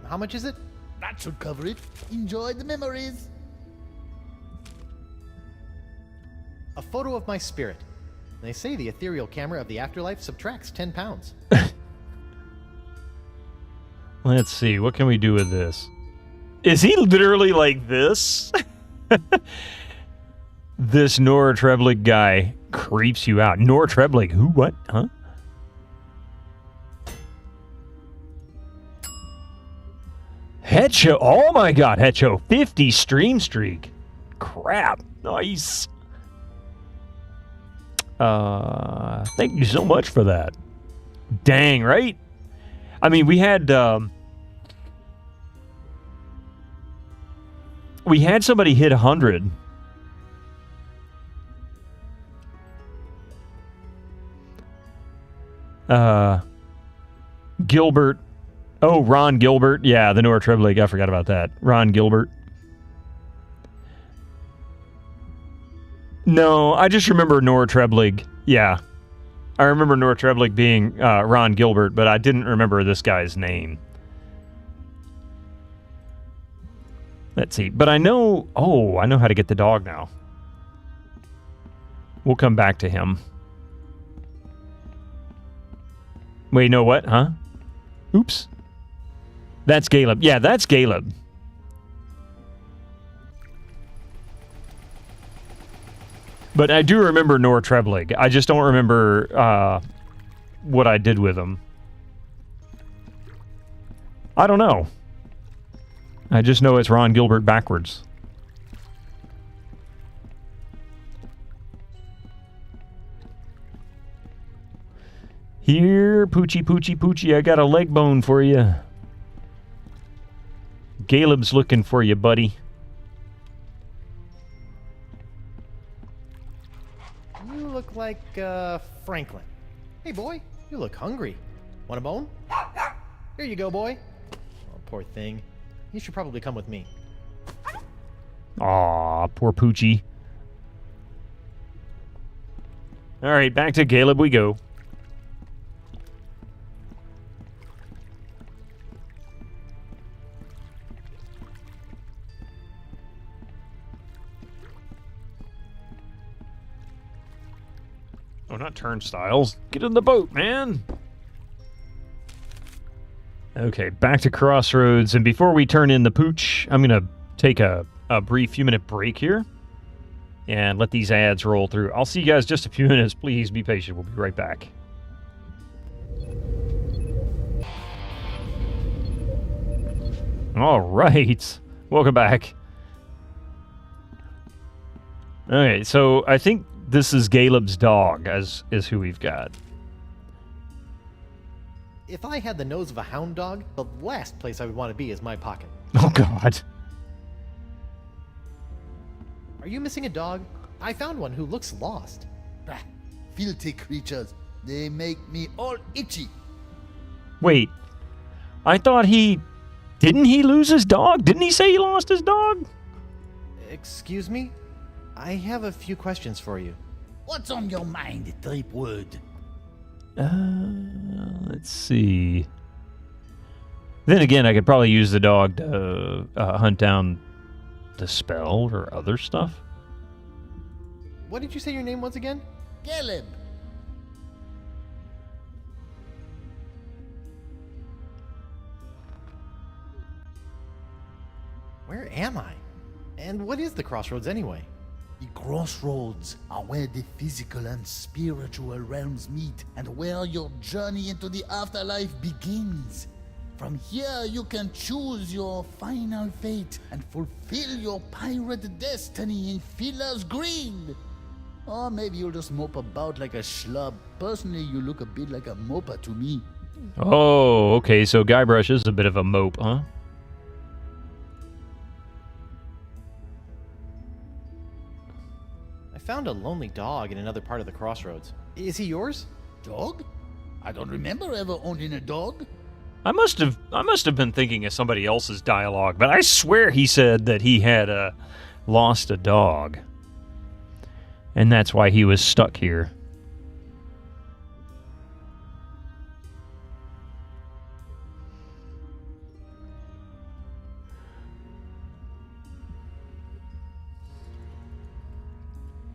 [SPEAKER 7] How much is it?
[SPEAKER 10] That should cover it. Enjoy the memories.
[SPEAKER 7] A photo of my spirit. They say the ethereal camera of the afterlife subtracts 10 pounds.
[SPEAKER 1] Let's see, what can we do with this? Is he literally like this? This Nora Treblig guy creeps you out. Nora Treblig, who, what, huh? Hecho, oh my god, Hecho, 50 stream streak. Crap, nice. Thank you so much for that. Dang, right? I mean, we had somebody hit 100. Gilbert. Oh, Ron Gilbert. Yeah, the Nora Treblig. I forgot about that. Ron Gilbert. No, I just remember Nora Treblig. Yeah. I remember Nora Treblig being Ron Gilbert, but I didn't remember this guy's name. Let's see. But I know... Oh, I know how to get the dog now. We'll come back to him. Wait, no, what? Huh? Oops. That's Caleb. Yeah, that's Caleb. But I do remember Nora Treblig. I just don't remember what I did with him. I don't know. I just know it's Ron Gilbert backwards. Here, Poochie, Poochie, Poochie, I got a leg bone for you. Caleb's looking for you, buddy.
[SPEAKER 7] You look like, Franklin. Hey, boy, you look hungry. Want a bone? Here you go, boy. Oh, poor thing. You should probably come with me.
[SPEAKER 1] Aw, poor Poochie. All right, back to Caleb we go. Oh, not turnstiles. Get in the boat, man. Okay, back to Crossroads. And before we turn in the pooch, I'm going to take a brief few-minute break here and let these ads roll through. I'll see you guys just a few minutes. Please be patient. We'll be right back. All right. Welcome back. Okay, so I think this is Caleb's dog, is who we've got.
[SPEAKER 7] If I had the nose of a hound dog, the last place I would want to be is my pocket.
[SPEAKER 1] Oh, God.
[SPEAKER 7] Are you missing a dog? I found one who looks lost.
[SPEAKER 10] Bah, filthy creatures. They make me all itchy.
[SPEAKER 1] Wait. I thought he... Didn't he lose his dog? Didn't he say he lost his dog?
[SPEAKER 7] Excuse me? I have a few questions for you.
[SPEAKER 10] What's on your mind, Tripwood?
[SPEAKER 1] Let's see. Then again, I could probably use the dog to hunt down the spell or other stuff.
[SPEAKER 7] What did you say your name was again?
[SPEAKER 10] Caleb.
[SPEAKER 7] Where am I? And what is the Crossroads anyway?
[SPEAKER 10] The Crossroads are where the physical and spiritual realms meet and where your journey into the afterlife begins. From here, you can choose your final fate and fulfill your pirate destiny in Fila's Green. Or maybe you'll just mope about like a schlub. Personally, you look a bit like a moper to me.
[SPEAKER 1] Oh, okay, so Guybrush is a bit of a mope, huh?
[SPEAKER 7] I found a lonely dog in another part of the crossroads. Is he yours?
[SPEAKER 10] Dog? I don't remember ever owning a dog.
[SPEAKER 1] I must have been thinking of somebody else's dialogue, but I swear he said that he had lost a dog. And that's why he was stuck here.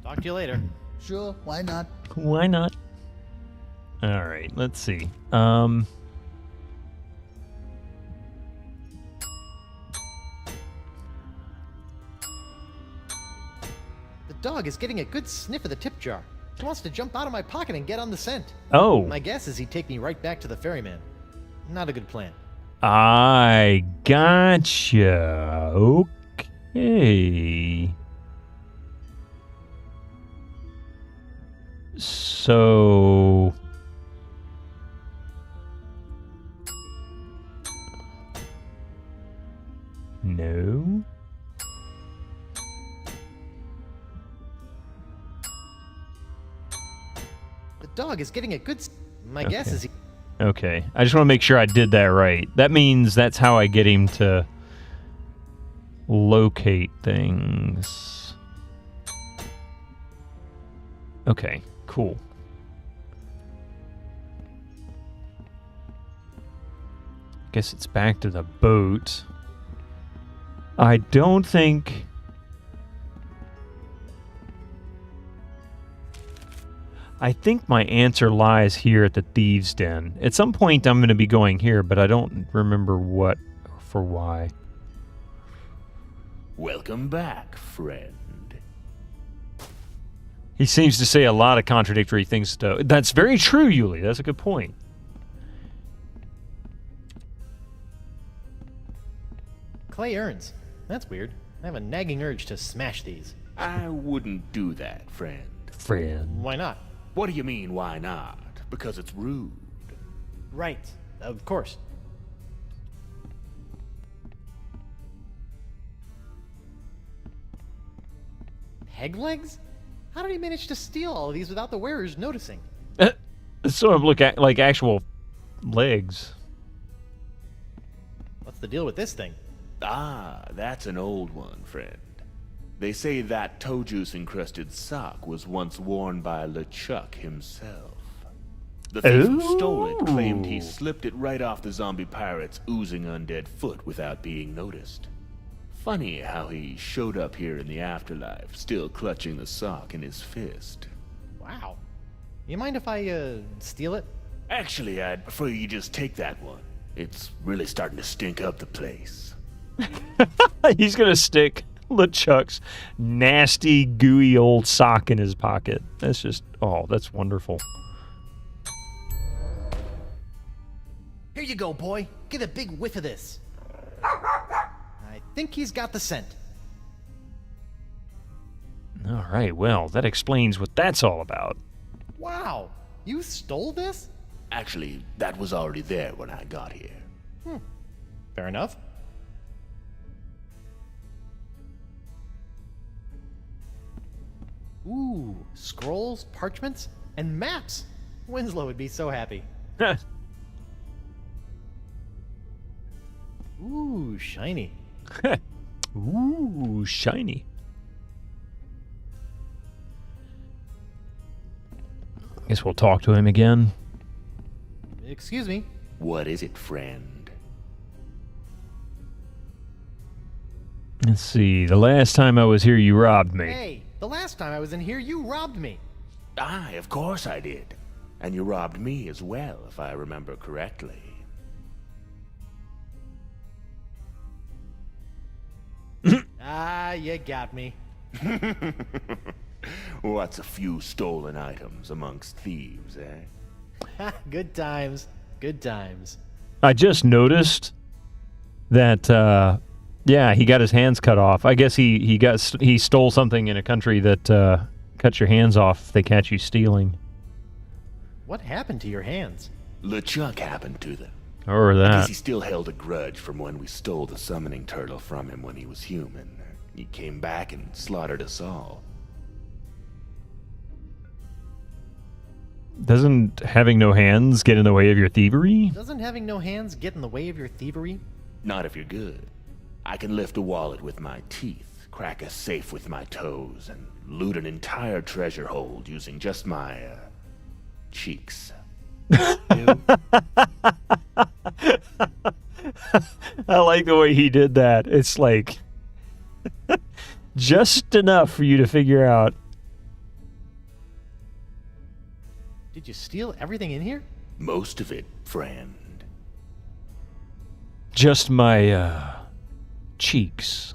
[SPEAKER 7] Talk to you later.
[SPEAKER 10] Sure, why not?
[SPEAKER 1] Why not? All right, let's see.
[SPEAKER 7] The dog is getting a good sniff of the tip jar. He wants to jump out of my pocket and get on the scent.
[SPEAKER 1] Oh.
[SPEAKER 7] My guess is he'd take me right back to the ferryman. Not a good plan.
[SPEAKER 1] I gotcha. Okay. So... No.
[SPEAKER 7] The dog is getting a good... My guess is he...
[SPEAKER 1] Okay. I just want to make sure I did that right. That means that's how I get him to locate things. Okay, cool. Guess it's back to the boat. I don't think... I think my answer lies here at the Thieves' Den. At some point I'm going to be going here, but I don't remember what for why.
[SPEAKER 16] Welcome back, friend.
[SPEAKER 1] He seems to say a lot of contradictory things. That's very true, Yuli. That's a good point.
[SPEAKER 7] Clay urns. That's weird. I have a nagging urge to smash these.
[SPEAKER 16] I wouldn't do that, friend.
[SPEAKER 1] Friend.
[SPEAKER 7] Why not?
[SPEAKER 16] What do you mean, why not? Because it's rude.
[SPEAKER 7] Right. Of course. Peg legs? How did he manage to steal all of these without the wearers noticing?
[SPEAKER 1] Sort of look at like actual legs.
[SPEAKER 7] What's the deal with this thing?
[SPEAKER 16] Ah, that's an old one, friend. They say that toe juice encrusted sock was once worn by LeChuck himself. The thief who stole it claimed he slipped it right off the zombie pirate's oozing undead foot without being noticed. Funny how he showed up here in the afterlife, still clutching the sock in his fist.
[SPEAKER 7] Wow. You mind if I, steal it?
[SPEAKER 16] Actually, I'd prefer you just take that one. It's really starting to stink up the place.
[SPEAKER 1] He's gonna stick LeChuck's nasty, gooey old sock in his pocket. That's just, oh, that's wonderful.
[SPEAKER 7] Here you go, boy. Get a big whiff of this. I think he's got the scent.
[SPEAKER 1] All right, well, that explains what that's all about.
[SPEAKER 7] Wow. You stole this?
[SPEAKER 16] Actually, that was already there when I got here.
[SPEAKER 7] Fair enough. Ooh, scrolls, parchments, and maps. Winslow would be so happy. Ooh, shiny.
[SPEAKER 1] Ooh, shiny. Guess we'll talk to him again.
[SPEAKER 7] Excuse me.
[SPEAKER 16] What is it, friend?
[SPEAKER 1] Let's see. The last time I was here, you robbed me.
[SPEAKER 7] Hey, the last time I was in here, you robbed me.
[SPEAKER 16] Aye, of course I did. And you robbed me as well, if I remember correctly.
[SPEAKER 7] Ah, you got me.
[SPEAKER 16] What's a few stolen items amongst thieves, eh?
[SPEAKER 7] Good times. Good times.
[SPEAKER 1] I just noticed that, yeah, he got his hands cut off. I guess he stole something in a country that cuts your hands off if they catch you stealing.
[SPEAKER 7] What happened to your hands?
[SPEAKER 16] LeChuck happened to them.
[SPEAKER 1] Or that.
[SPEAKER 16] I guess he still held a grudge from when we stole the summoning turtle from him when he was human. He came back and slaughtered us all.
[SPEAKER 1] Doesn't having no hands get in the way of your thievery?
[SPEAKER 7] Doesn't having no hands get in the way of your thievery?
[SPEAKER 16] Not if you're good. I can lift a wallet with my teeth, crack a safe with my toes, and loot an entire treasure hold using just my, cheeks.
[SPEAKER 1] I like the way he did that. It's like just enough for you to figure out.
[SPEAKER 7] Did you steal everything in here?
[SPEAKER 16] Most of it, friend.
[SPEAKER 1] Just my cheeks.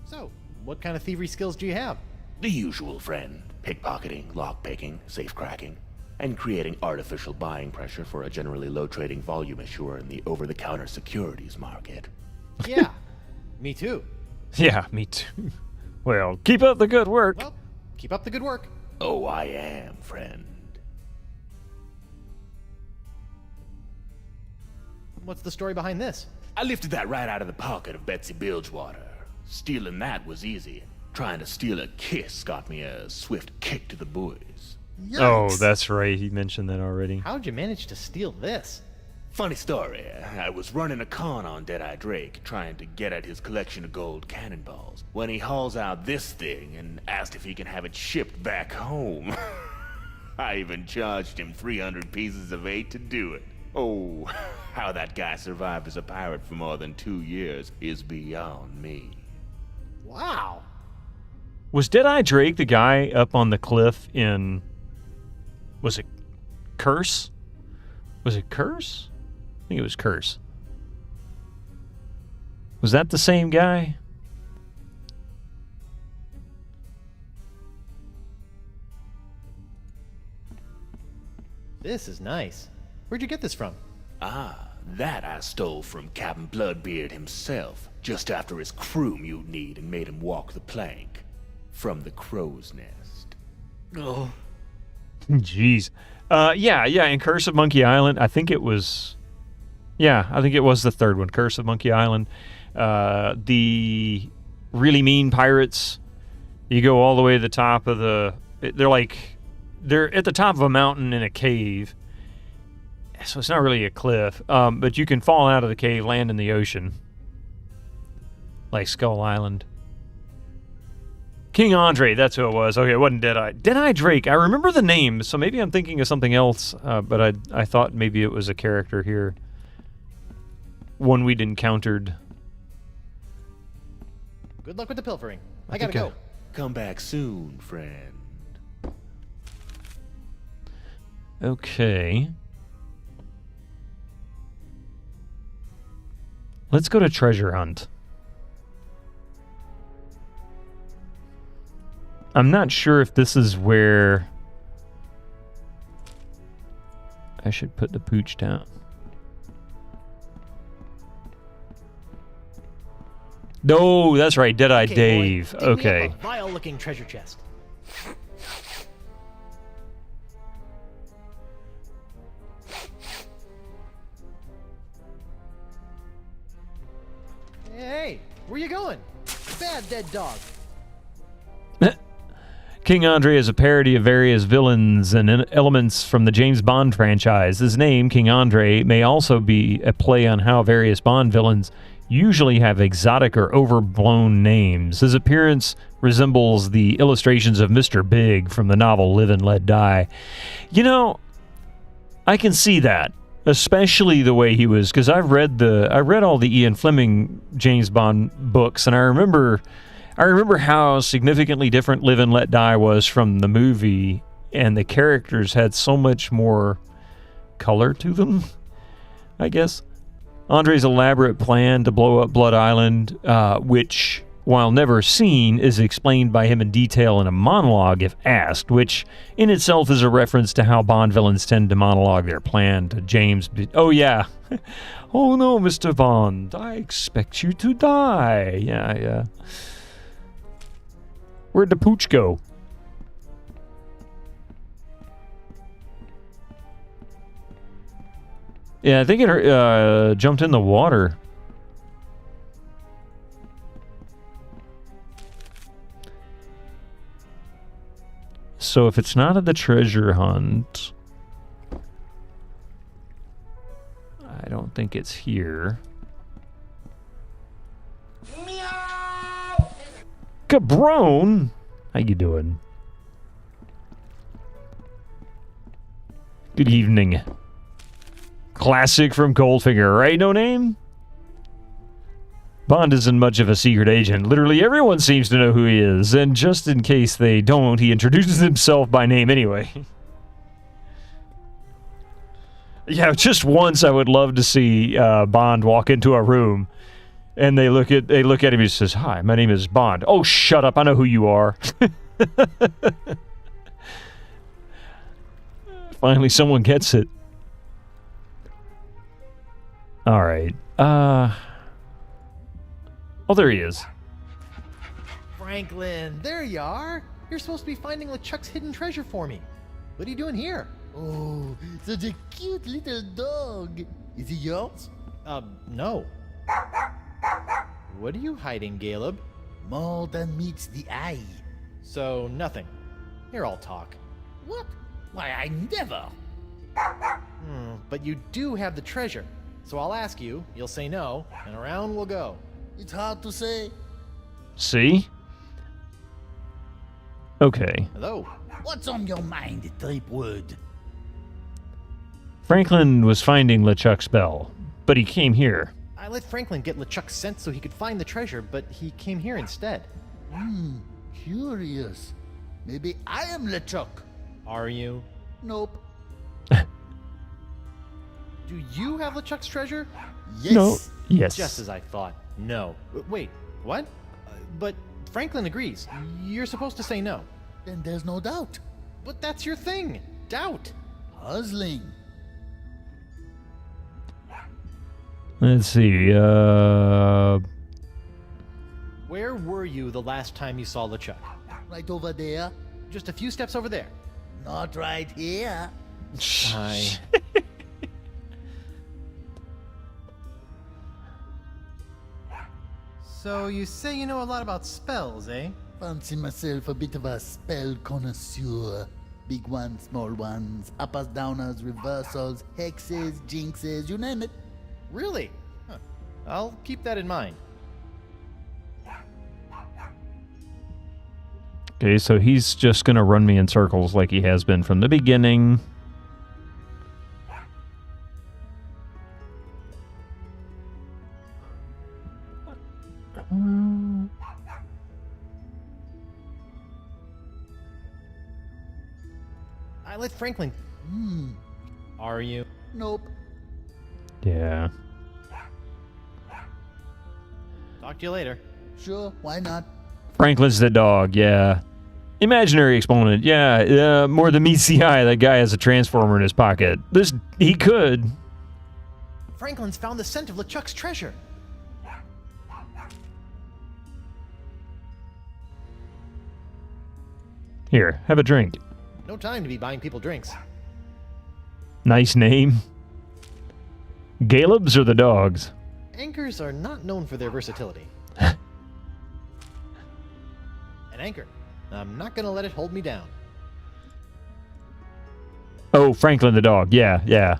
[SPEAKER 7] So, what kind of thievery skills do you have?
[SPEAKER 16] The usual, friend. Pickpocketing, lockpicking, safe cracking, and creating artificial buying pressure for a generally low trading volume issuer in the over-the-counter securities market.
[SPEAKER 7] Yeah, me too.
[SPEAKER 1] Yeah, me too. Well, keep up the good work.
[SPEAKER 7] Well, keep up the good work.
[SPEAKER 16] Oh, I am, friend.
[SPEAKER 7] What's the story behind this?
[SPEAKER 16] I lifted that right out of the pocket of Betsy Bilgewater. Stealing that was easy. Trying to steal a kiss got me a swift kick to the boys.
[SPEAKER 10] Yikes.
[SPEAKER 1] Oh, that's right. He mentioned that already.
[SPEAKER 7] How'd you manage to steal this?
[SPEAKER 16] Funny story. I was running a con on Deadeye Drake, trying to get at his collection of gold cannonballs, when he hauls out this thing and asked if he can have it shipped back home. I even charged him 300 pieces of 8 to do it. Oh, how that guy survived as a pirate for more than 2 years is beyond me.
[SPEAKER 7] Wow.
[SPEAKER 1] Was Deadeye Drake the guy up on the cliff in... Was it Curse? Was it Curse? I think it was Curse. Was that the same guy?
[SPEAKER 7] This is nice. Where'd you get this from?
[SPEAKER 16] Ah, that I stole from Captain Bloodbeard himself, just after his crew mutinied and made him walk the plank. From the crow's nest.
[SPEAKER 15] Oh.
[SPEAKER 1] Jeez. Yeah, in Curse of Monkey Island, I think it was... Yeah, I think it was the third one, Curse of Monkey Island. The really mean pirates, you go all the way to the top of the... They're at the top of a mountain in a cave. So it's not really a cliff. But you can fall out of the cave, land in the ocean. Like Skull Island. King Andre, that's who it was. Okay, it wasn't Deadeye. Deadeye Drake, I remember the name, so maybe I'm thinking of something else, but I thought maybe it was a character here. One we'd encountered.
[SPEAKER 7] Good luck with the pilfering. I gotta go.
[SPEAKER 16] Come back soon, friend.
[SPEAKER 1] Okay. Let's go to Treasure Hunt. I'm not sure if this is where I should put the pooch down. No, that's right, Deadeye Dave.
[SPEAKER 7] Boy, dig me
[SPEAKER 1] Okay.
[SPEAKER 7] up a vile-looking treasure chest. Hey, where you going? Bad dead dog.
[SPEAKER 1] King Andre is a parody of various villains and elements from the James Bond franchise. His name, King Andre, may also be a play on how various Bond villains usually have exotic or overblown names. His appearance resembles the illustrations of Mr. Big from the novel Live and Let Die. You know, I can see that, especially the way he was, because I read all the Ian Fleming James Bond books, and I remember how significantly different Live and Let Die was from the movie, and the characters had so much more color to them, I guess. Andre's elaborate plan to blow up Blood Island, which, while never seen, is explained by him in detail in a monologue if asked, which in itself is a reference to how Bond villains tend to monologue their plan to James. Oh, yeah. Oh, no, Mr. Bond, I expect you to die. Yeah. Where'd the pooch go? Yeah, I think it jumped in the water. So if it's not at the treasure hunt, I don't think it's here. Cabrone, how you doing? Good evening. Classic from Goldfinger, right? No name? Bond isn't much of a secret agent. Literally everyone seems to know who he is, and just in case they don't, he introduces himself by name anyway. Yeah, just once I would love to see Bond walk into a room, and they look at him and he says, "Hi, my name is Bond." "Oh, shut up! I know who you are." Finally, someone gets it. All right. Oh, there he is.
[SPEAKER 7] Franklin, there you are. You're supposed to be finding LeChuck's hidden treasure for me. What are you doing here?
[SPEAKER 10] Oh, such a cute little dog. Is he yours?
[SPEAKER 7] No. What are you hiding, Caleb?
[SPEAKER 10] More than meets the eye.
[SPEAKER 7] So, nothing. Here, I'll talk.
[SPEAKER 10] What? Why, I never.
[SPEAKER 7] But you do have the treasure. So I'll ask you, you'll say no, and around we'll go.
[SPEAKER 10] It's hard to say.
[SPEAKER 1] See? Okay.
[SPEAKER 7] Hello.
[SPEAKER 10] What's on your mind, Tripwood?
[SPEAKER 1] Franklin was finding LeChuck's bell, but he came here.
[SPEAKER 7] I let Franklin get LeChuck's scent so he could find the treasure, but he came here instead.
[SPEAKER 10] Curious. Maybe I am LeChuck.
[SPEAKER 7] Are you?
[SPEAKER 10] Nope.
[SPEAKER 7] Do you have LeChuck's treasure?
[SPEAKER 10] Yes.
[SPEAKER 1] No. Yes.
[SPEAKER 7] Just as I thought. No. Wait, what? But Franklin agrees. You're supposed to say no.
[SPEAKER 10] Then there's no doubt.
[SPEAKER 7] But that's your thing. Doubt.
[SPEAKER 10] Puzzling.
[SPEAKER 1] Let's see.
[SPEAKER 7] Where were you the last time you saw LeChuck?
[SPEAKER 10] Right over there.
[SPEAKER 7] Just a few steps over there.
[SPEAKER 10] Not right here.
[SPEAKER 7] Hi. So you say you know a lot about spells, eh?
[SPEAKER 10] Fancy myself a bit of a spell connoisseur. Big ones, small ones, uppers, downers, reversals, hexes, jinxes, you name it.
[SPEAKER 7] Really? Huh. I'll keep that in mind.
[SPEAKER 1] Okay, so he's just gonna run me in circles like he has been from the beginning.
[SPEAKER 7] I let Franklin. Are you?
[SPEAKER 10] Nope.
[SPEAKER 1] Yeah.
[SPEAKER 7] Talk to you later.
[SPEAKER 10] Sure, why not?
[SPEAKER 1] Franklin's the dog, yeah. Imaginary exponent, yeah. More than meets the eye, that guy has a transformer in his pocket. He could.
[SPEAKER 7] Franklin's found the scent of LeChuck's treasure.
[SPEAKER 1] Here, have a drink.
[SPEAKER 7] No time to be buying people drinks.
[SPEAKER 1] Nice name. Galeb's or the dogs?
[SPEAKER 7] Anchors are not known for their versatility. An anchor. I'm not gonna let it hold me down.
[SPEAKER 1] Oh, Franklin the dog. Yeah.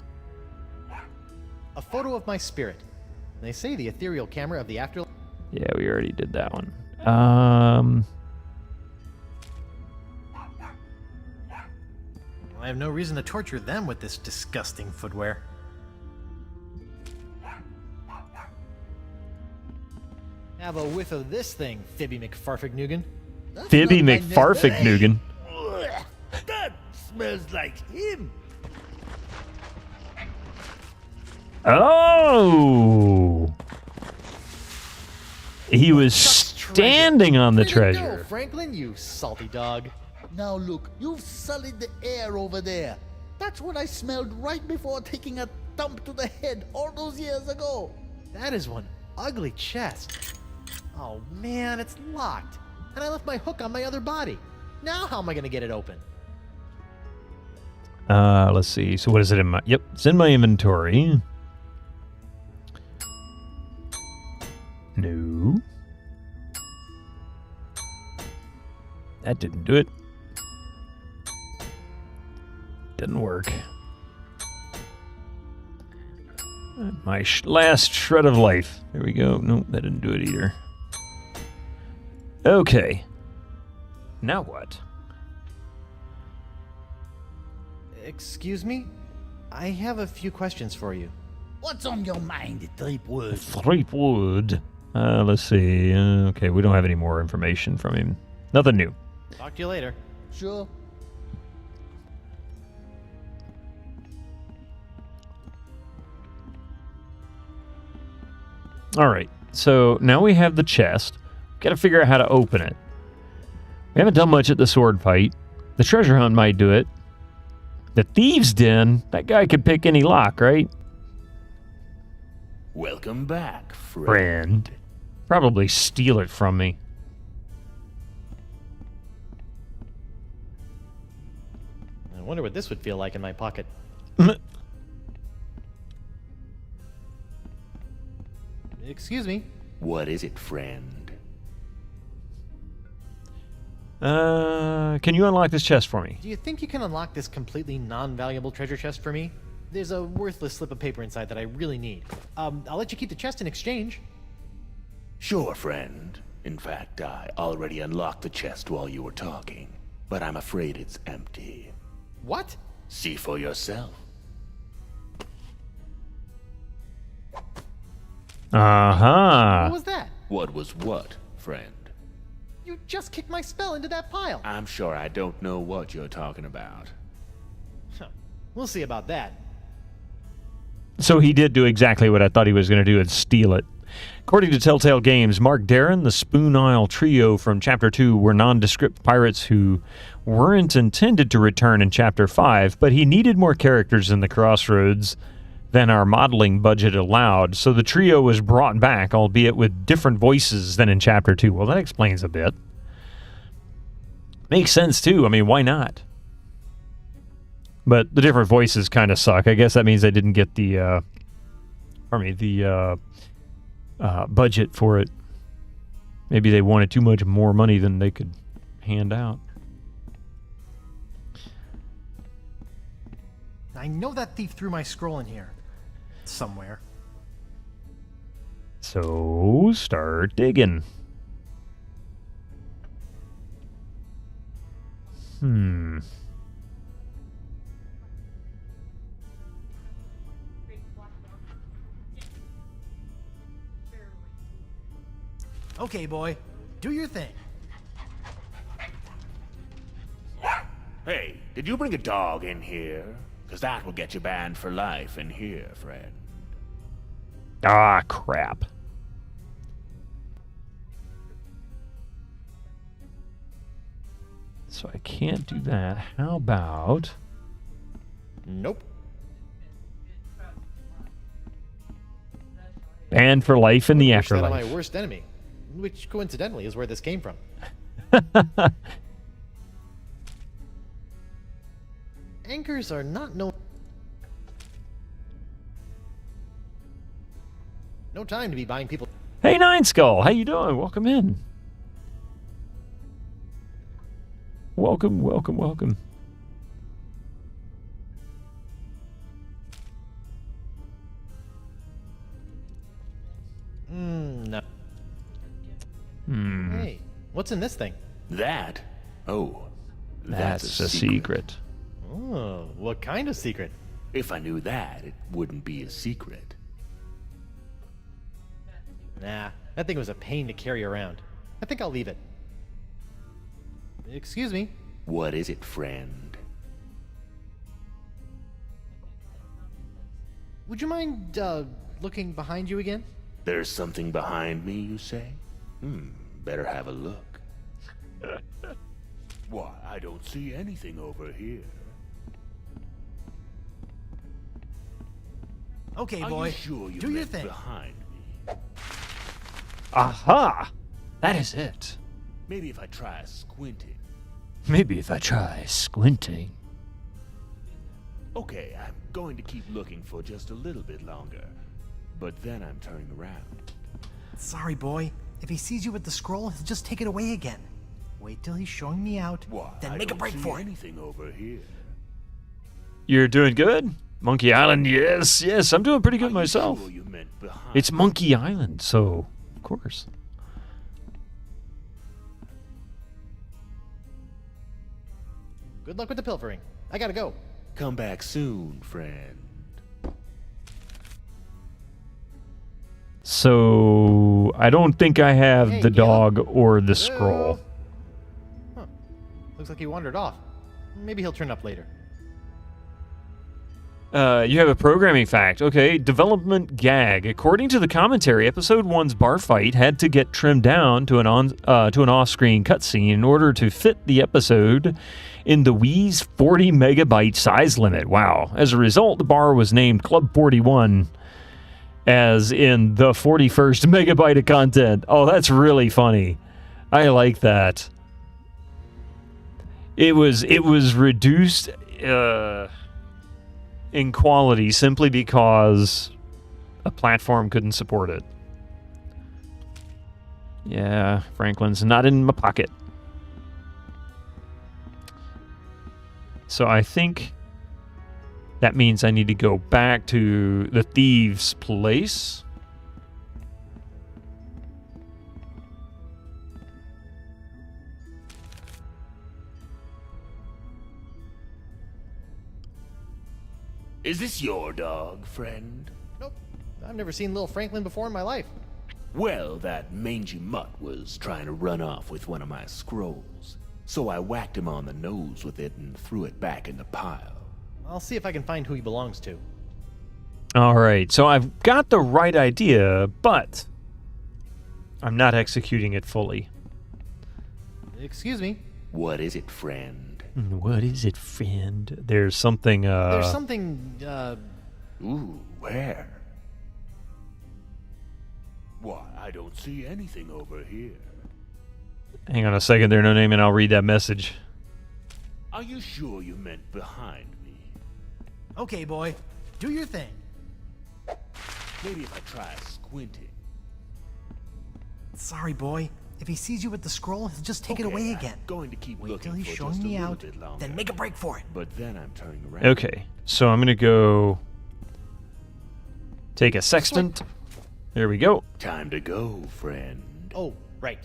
[SPEAKER 7] A photo of my spirit. They say the ethereal camera of the afterlife.
[SPEAKER 1] Yeah, we already did that one.
[SPEAKER 7] I have no reason to torture them with this disgusting footwear. Have a whiff of this thing, Fibby McFarfignugan.
[SPEAKER 1] Fibby McFarfignugan.
[SPEAKER 10] That smells like him.
[SPEAKER 1] Oh! He was standing on the
[SPEAKER 7] Where'd you go,
[SPEAKER 1] treasure.
[SPEAKER 7] Franklin, you salty dog.
[SPEAKER 10] Now look, you've sullied the air over there. That's what I smelled right before taking a thump to the head all those years ago.
[SPEAKER 7] That is one ugly chest. Oh man, it's locked. And I left my hook on my other body. Now how am I gonna get it open?
[SPEAKER 1] Let's see. So what is it in my... Yep, it's in my inventory. No. That didn't do it. didn't work. My last shred of life. There we go. Nope, that didn't do it either. Okay. Now what?
[SPEAKER 7] Excuse me? I have a few questions for you.
[SPEAKER 10] What's on your mind, Threepwood?
[SPEAKER 1] Threepwood. Let's see. Okay, we don't have any more information from him. Nothing new.
[SPEAKER 7] Talk to you later.
[SPEAKER 10] Sure.
[SPEAKER 1] Alright, so now we have the chest. Gotta figure out how to open it. We haven't done much at the sword fight. The treasure hunt might do it. The thieves' den, that guy could pick any lock, right?
[SPEAKER 16] Welcome back,
[SPEAKER 1] Friend. Probably steal it from me.
[SPEAKER 7] I wonder what this would feel like in my pocket. Excuse me.
[SPEAKER 16] What is it, friend?
[SPEAKER 1] Can you unlock this chest for me?
[SPEAKER 7] Do you think you can unlock this completely non-valuable treasure chest for me? There's a worthless slip of paper inside that I really need. I'll let you keep the chest in exchange.
[SPEAKER 16] Sure, friend. In fact, I already unlocked the chest while you were talking, but I'm afraid it's empty.
[SPEAKER 7] What?
[SPEAKER 16] See for yourself.
[SPEAKER 1] Uh-huh.
[SPEAKER 7] What was that?
[SPEAKER 16] What was what, friend?
[SPEAKER 7] You just kicked my spell into that pile.
[SPEAKER 16] I'm sure I don't know what you're talking about.
[SPEAKER 7] We'll see about that.
[SPEAKER 1] So he did do exactly what I thought he was going to do and steal it. According to Telltale Games, Mark Darren, the Spoon Isle trio from Chapter 2 were nondescript pirates who weren't intended to return in Chapter 5, but he needed more characters in the Crossroads than our modeling budget allowed, so the trio was brought back, albeit with different voices than in Chapter 2. Well, that explains a bit. Makes sense, too. I mean, why not? But the different voices kind of suck. I guess that means they didn't get the, budget for it. Maybe they wanted too much more money than they could hand out.
[SPEAKER 7] I know that thief threw my scroll in here. Somewhere.
[SPEAKER 1] So, start digging.
[SPEAKER 7] Okay, boy. Do your thing.
[SPEAKER 16] Hey, did you bring a dog in here? Because that will get you banned for life in here, friend.
[SPEAKER 1] Ah, crap. So I can't do that. How about...
[SPEAKER 7] Nope.
[SPEAKER 1] Banned for life in the
[SPEAKER 7] Wish that on
[SPEAKER 1] afterlife.
[SPEAKER 7] my worst enemy, which coincidentally is where this came from. Anchors are not no time to be buying people.
[SPEAKER 1] Hey, Nine Skull, how you doing? Welcome in. Welcome, welcome, welcome.
[SPEAKER 7] No.
[SPEAKER 1] Hmm.
[SPEAKER 7] Hey, what's in this thing?
[SPEAKER 16] That? Oh,
[SPEAKER 1] That's a secret.
[SPEAKER 7] Oh, what kind of secret?
[SPEAKER 16] If I knew that, it wouldn't be a secret.
[SPEAKER 7] Nah, that thing was a pain to carry around. I think I'll leave it. Excuse me.
[SPEAKER 16] What is it, friend?
[SPEAKER 7] Would you mind, looking behind you again?
[SPEAKER 16] There's something behind me, you say? Better have a look. Why, I don't see anything over here.
[SPEAKER 7] Okay,
[SPEAKER 16] Are
[SPEAKER 7] boy.
[SPEAKER 16] you sure you
[SPEAKER 7] do your
[SPEAKER 16] meant
[SPEAKER 7] thing.
[SPEAKER 16] behind me?
[SPEAKER 1] Aha! That is it.
[SPEAKER 16] Maybe if I try squinting.
[SPEAKER 1] Maybe if I try squinting.
[SPEAKER 16] Okay, I'm going to keep looking for just a little bit longer. But then I'm turning around.
[SPEAKER 7] Sorry, boy. If he sees you with the scroll, he'll just take it away again. Wait till he's showing me out,
[SPEAKER 16] Why,
[SPEAKER 7] then
[SPEAKER 16] I
[SPEAKER 7] make a
[SPEAKER 16] don't
[SPEAKER 7] break
[SPEAKER 16] see
[SPEAKER 7] for it.
[SPEAKER 16] anything over here.
[SPEAKER 1] You're doing good? Monkey Island, yes, yes, I'm doing pretty good myself.
[SPEAKER 16] Sure you meant behind?
[SPEAKER 1] It's Monkey Island, so of course.
[SPEAKER 7] Good luck with the pilfering. I gotta go.
[SPEAKER 16] Come back soon, friend.
[SPEAKER 1] So I don't think I have
[SPEAKER 7] Hey,
[SPEAKER 1] the
[SPEAKER 7] Caleb.
[SPEAKER 1] dog or the scroll.
[SPEAKER 7] Huh. Looks like he wandered off. Maybe he'll turn up later.
[SPEAKER 1] You have a programming fact. Okay, development gag. According to the commentary, Episode 1's bar fight had to get trimmed down to an off-screen cutscene in order to fit the episode in the Wii's 40 megabyte size limit. Wow. As a result, the bar was named Club 41, as in the 41st megabyte of content. Oh, that's really funny. I like that. It was reduced in quality simply because a platform couldn't support it. Yeah, Franklin's not in my pocket. So I think that means I need to go back to the thieves' place.
[SPEAKER 16] Is this your dog, friend?
[SPEAKER 7] Nope. I've never seen little Franklin before in my life.
[SPEAKER 16] Well, that mangy mutt was trying to run off with one of my scrolls. So I whacked him on the nose with it and threw it back in the pile.
[SPEAKER 7] I'll see if I can find who he belongs to.
[SPEAKER 1] All right, so I've got the right idea, but I'm not executing it fully.
[SPEAKER 7] Excuse me.
[SPEAKER 16] What is it, friend?
[SPEAKER 1] What is it, friend? There's something,
[SPEAKER 7] There's something,
[SPEAKER 16] Ooh, where? Why, I don't see anything over here.
[SPEAKER 1] Hang on a second there, No Name, and I'll read that message.
[SPEAKER 16] Are you sure you meant behind me?
[SPEAKER 7] Okay, boy. Do your thing.
[SPEAKER 16] Maybe if I try squinting.
[SPEAKER 7] Sorry, boy. If he sees you with the scroll, he'll just take it away again.
[SPEAKER 16] I'm going to keep
[SPEAKER 7] Wait
[SPEAKER 16] looking
[SPEAKER 7] till he's
[SPEAKER 16] for
[SPEAKER 7] showing
[SPEAKER 16] just a
[SPEAKER 7] me
[SPEAKER 16] little
[SPEAKER 7] out,
[SPEAKER 16] bit longer.
[SPEAKER 7] then make a break for it.
[SPEAKER 16] But then I'm turning around.
[SPEAKER 1] Okay, so I'm going to go take a sextant. There we go.
[SPEAKER 16] Time to go, friend.
[SPEAKER 7] Oh, right.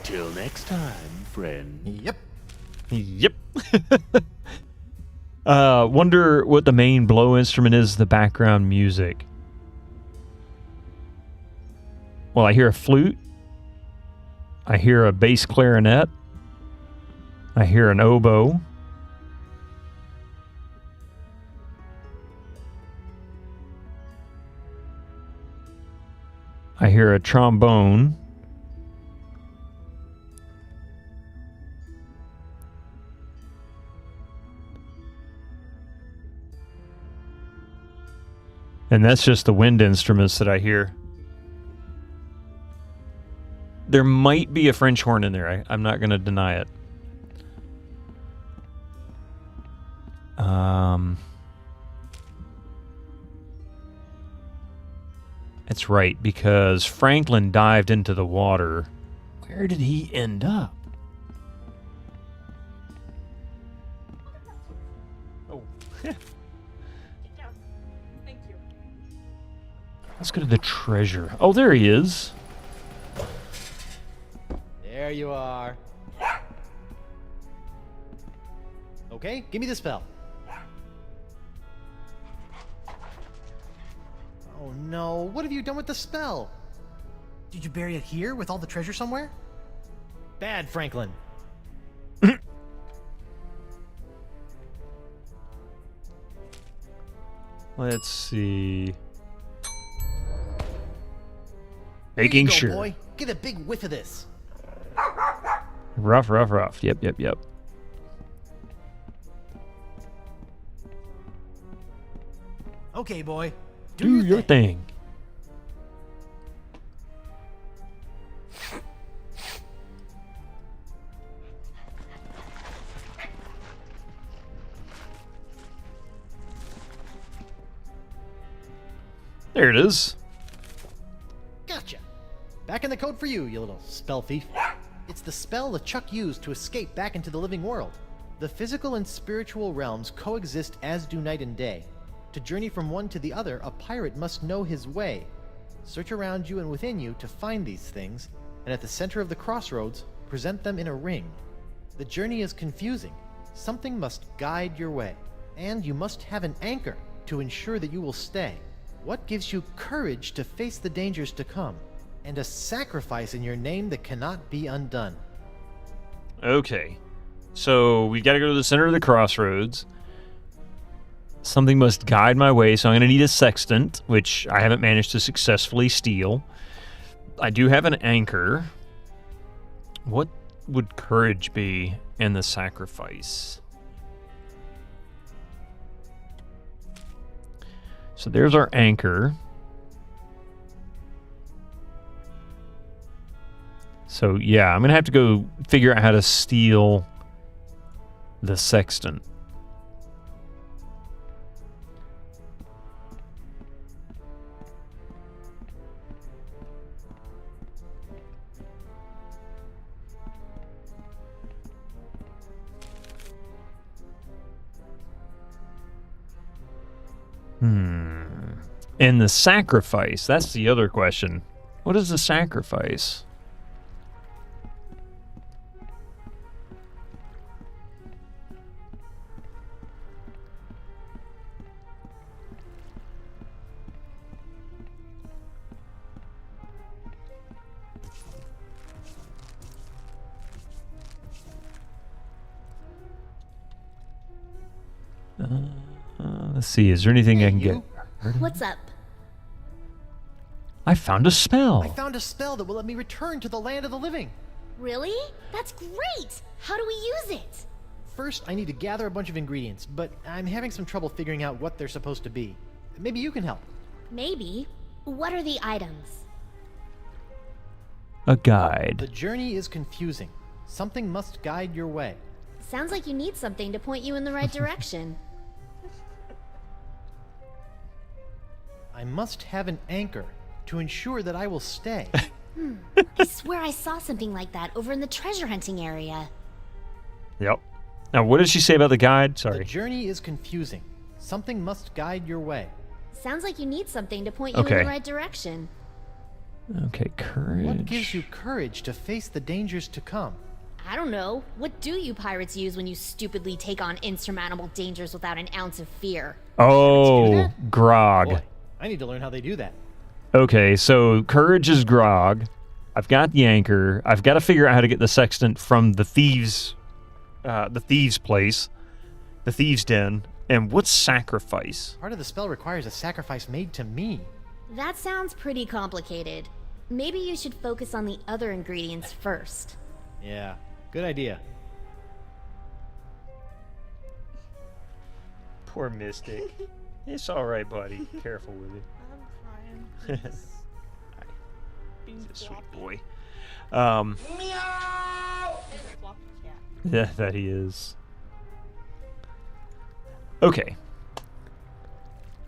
[SPEAKER 16] Till next time, friend.
[SPEAKER 7] Yep.
[SPEAKER 1] Yep. Wonder what the main blow instrument is, the background music. Well, I hear a flute. I hear a bass clarinet. I hear an oboe. I hear a trombone. And that's just the wind instruments that I hear. There might be a French horn in there. I'm not going to deny it. That's right, because Franklin dived into the water. Where did he end up? Oh. Let's go to the treasure. Oh, there he is.
[SPEAKER 7] There you are. Okay, give me the spell. Oh no, what have you done with the spell? Did you bury it here with all the treasure somewhere? Bad, Franklin.
[SPEAKER 1] Let's see. Making
[SPEAKER 7] Here you go,
[SPEAKER 1] sure.
[SPEAKER 7] boy. Get a big whiff of this.
[SPEAKER 1] Rough, rough, rough. Yep, yep, yep.
[SPEAKER 7] Okay, boy.
[SPEAKER 1] Do your thing. There it is.
[SPEAKER 7] Gotcha. Back in the code for you, you little spell thief. It's the spell LeChuck used to escape back into the living world. The physical and spiritual realms coexist as do night and day. To journey from one to the other, a pirate must know his way. Search around you and within you to find these things, and at the center of the crossroads, present them in a ring. The journey is confusing. Something must guide your way, and you must have an anchor to ensure that you will stay. What gives you courage to face the dangers to come, and a sacrifice in your name that cannot be undone?
[SPEAKER 1] Okay. So we've got to go to the center of the crossroads. Something must guide my way, so I'm going to need a sextant, which I haven't managed to successfully steal. I do have an anchor. What would courage be in the sacrifice? So there's our anchor. So yeah, I'm going to have to go figure out how to steal the sextant. And the sacrifice, that's the other question. What is the sacrifice? Let's see, is there anything I can get?
[SPEAKER 11] What's up?
[SPEAKER 1] I found a spell.
[SPEAKER 7] I found a spell that will let me return to the land of the living.
[SPEAKER 11] Really? That's great! How do we use it?
[SPEAKER 7] First, I need to gather a bunch of ingredients, but I'm having some trouble figuring out what they're supposed to be. Maybe you can help.
[SPEAKER 11] Maybe. What are the items?
[SPEAKER 1] A guide.
[SPEAKER 7] The journey is confusing. Something must guide your way.
[SPEAKER 11] Sounds like you need something to point you in the right direction.
[SPEAKER 7] I must have an anchor to ensure that I will stay.
[SPEAKER 11] I swear I saw something like that over in the treasure hunting area.
[SPEAKER 1] Yep. Now, what did she say about the guide? Sorry.
[SPEAKER 7] The journey is confusing. Something must guide your way.
[SPEAKER 11] Sounds like you need something to point you in the right direction.
[SPEAKER 1] Okay, courage.
[SPEAKER 7] What gives you courage to face the dangers to come?
[SPEAKER 11] I don't know. What do you pirates use when you stupidly take on insurmountable dangers without an ounce of fear?
[SPEAKER 1] Oh, grog.
[SPEAKER 7] Boy, I need to learn how they do that.
[SPEAKER 1] Okay, so courage is grog. I've got the anchor. I've got to figure out how to get the sextant from the thieves' place, the thieves' den. And what's sacrifice?
[SPEAKER 7] Part of the spell requires a sacrifice made to me.
[SPEAKER 11] That sounds pretty complicated. Maybe you should focus on the other ingredients first.
[SPEAKER 7] Yeah, good idea.
[SPEAKER 1] Poor Mystic. It's all right, buddy. Careful with it.
[SPEAKER 9] I'm trying.
[SPEAKER 1] He's a sweet boy.
[SPEAKER 9] Meow!
[SPEAKER 1] Yeah, that he is. Okay.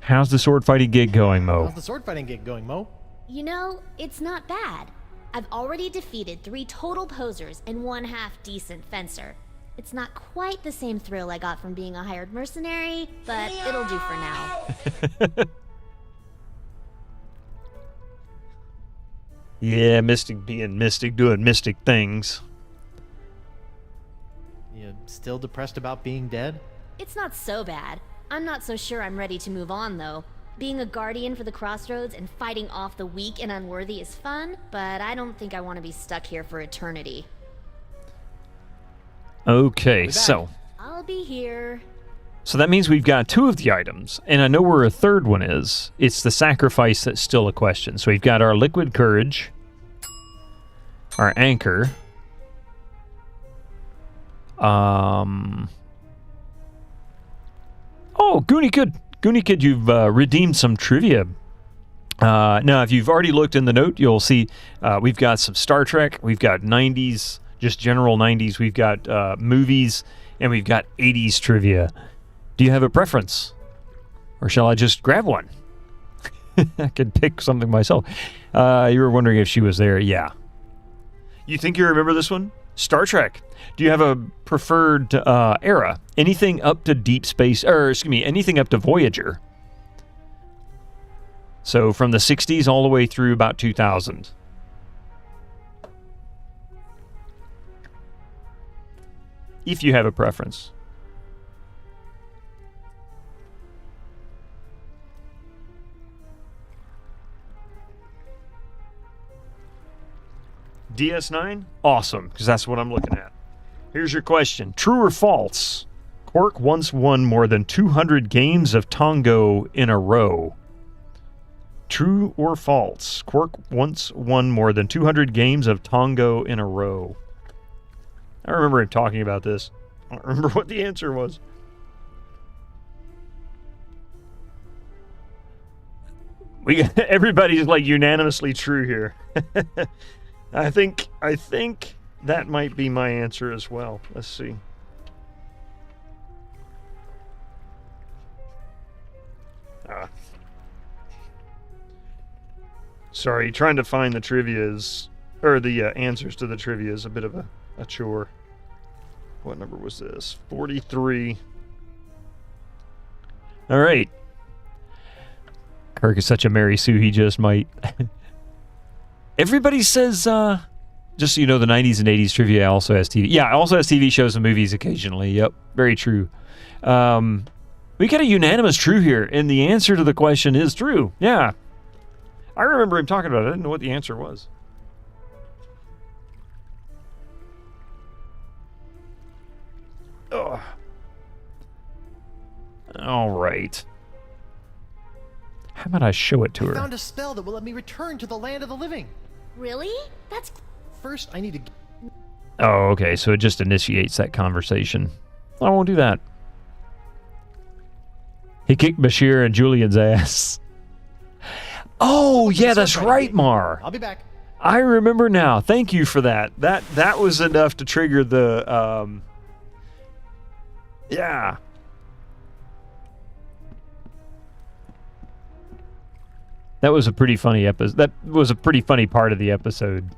[SPEAKER 1] How's the sword fighting gig going, Mo?
[SPEAKER 7] How's the sword fighting gig going, Mo?
[SPEAKER 11] You know, it's not bad. I've already defeated 3 total posers and 1 half-decent fencer. It's not quite the same thrill I got from being a hired mercenary, but it'll do for now.
[SPEAKER 1] Yeah, Mystic being Mystic, doing Mystic things.
[SPEAKER 7] You still depressed about being dead?
[SPEAKER 11] It's not so bad. I'm not so sure I'm ready to move on, though. Being a guardian for the crossroads and fighting off the weak and unworthy is fun, but I don't think I want to be stuck here for eternity.
[SPEAKER 1] Okay, so
[SPEAKER 11] I'll be here.
[SPEAKER 1] So that means we've got 2 of the items, and I know where a third one is. It's the sacrifice that's still a question. So we've got our liquid courage, our anchor, oh, Goonie Kid, you've redeemed some trivia. Now, if you've already looked in the note, you'll see we've got some Star Trek, we've got 90s, just general 90s, we've got movies, and we've got 80s trivia. Do you have a preference? Or shall I just grab one? I could pick something myself. You were wondering if she was there. Yeah. You think you remember this one? Star Trek. Do you have a preferred era? Anything up to Deep Space, or excuse me, anything up to Voyager. So from the 60s all the way through about 2000. If you have a preference. DS9? Awesome, because that's what I'm looking at. Here's your question. True or false? Quark once won more than 200 games of Tongo in a row. True or false? Quark once won more than 200 games of Tongo in a row. I remember him talking about this. I don't remember what the answer was. Everybody's like unanimously true here. I think that might be my answer as well. Let's see. Sorry, trying to find the trivias, or the answers to the trivia is a bit of a chore. What number was this? 43. All right. Kirk is such a Mary Sue, he just might. Everybody says, just so you know, the 90s and 80s trivia also has TV. Yeah, it also has TV shows and movies occasionally. Yep, very true. We got a unanimous true here, and the answer to the question is true. Yeah. I remember him talking about it. I didn't know what the answer was. Ugh. All right. How about I show it to her?
[SPEAKER 7] I found a spell that will let me return to the land of the living.
[SPEAKER 11] Really? That's...
[SPEAKER 7] First, I need to...
[SPEAKER 1] Oh, okay, so it just initiates that conversation. I won't do that. He kicked Bashir and Julian's ass. Oh, yeah, that's right, Mar.
[SPEAKER 7] I'll be back.
[SPEAKER 1] I remember now. Thank you for that. That was enough to trigger the... yeah. That was a pretty funny episode. That was a pretty funny part of the episode.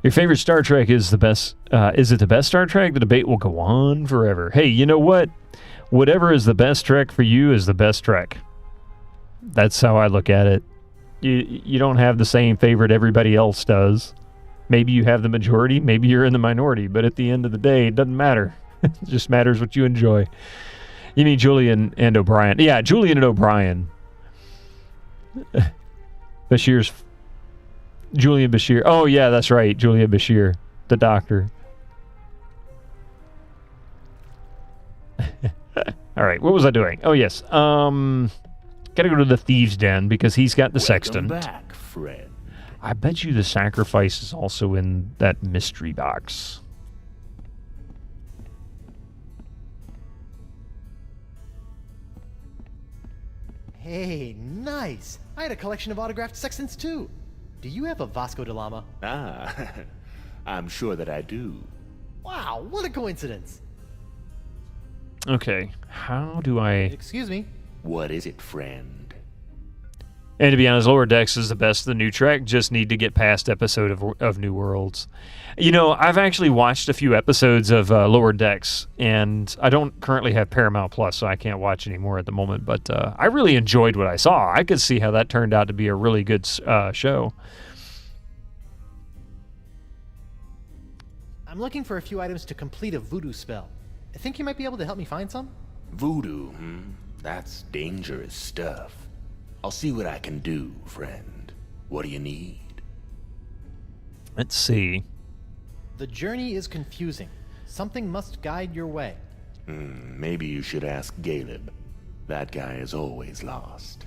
[SPEAKER 1] Your favorite Star Trek is the best. Is it the best Star Trek? The debate will go on forever. Hey, you know what? Whatever is the best Trek for you is the best Trek. That's how I look at it. You don't have the same favorite everybody else does. Maybe you have the majority, maybe you're in the minority, but at the end of the day, it doesn't matter. It just matters what you enjoy. You mean Julian and O'Brien? Yeah, Julian and O'Brien. Bashir's... Julian Bashir. Oh, yeah, that's right. Julian Bashir, the doctor. All right, what was I doing? Oh, yes. Gotta go to the thieves' den because he's got the sextant.
[SPEAKER 16] Welcome back, friend.
[SPEAKER 1] I bet you the sacrifice is also in that mystery box.
[SPEAKER 7] Hey, nice. I had a collection of autographed sextants too. Do you have a Vasco da Lama?
[SPEAKER 16] Ah, I'm sure that I do.
[SPEAKER 7] Wow, what a coincidence.
[SPEAKER 1] Okay, how do I...
[SPEAKER 7] Excuse me.
[SPEAKER 16] What is it, friend?
[SPEAKER 1] And to be honest, Lower Decks is the best of the new Trek. Just need to get past episode of New Worlds. You know, I've actually watched a few episodes of Lower Decks, and I don't currently have Paramount Plus, so I can't watch anymore at the moment. But I really enjoyed what I saw. I could see how that turned out to be a really good show.
[SPEAKER 7] I'm looking for a few items to complete a voodoo spell. I think you might be able to help me find some?
[SPEAKER 16] Voodoo, That's dangerous stuff. I'll see what I can do, friend. What do you need?
[SPEAKER 1] Let's see.
[SPEAKER 7] The journey is confusing. Something must guide your way.
[SPEAKER 16] Maybe you should ask Caleb. That guy is always lost.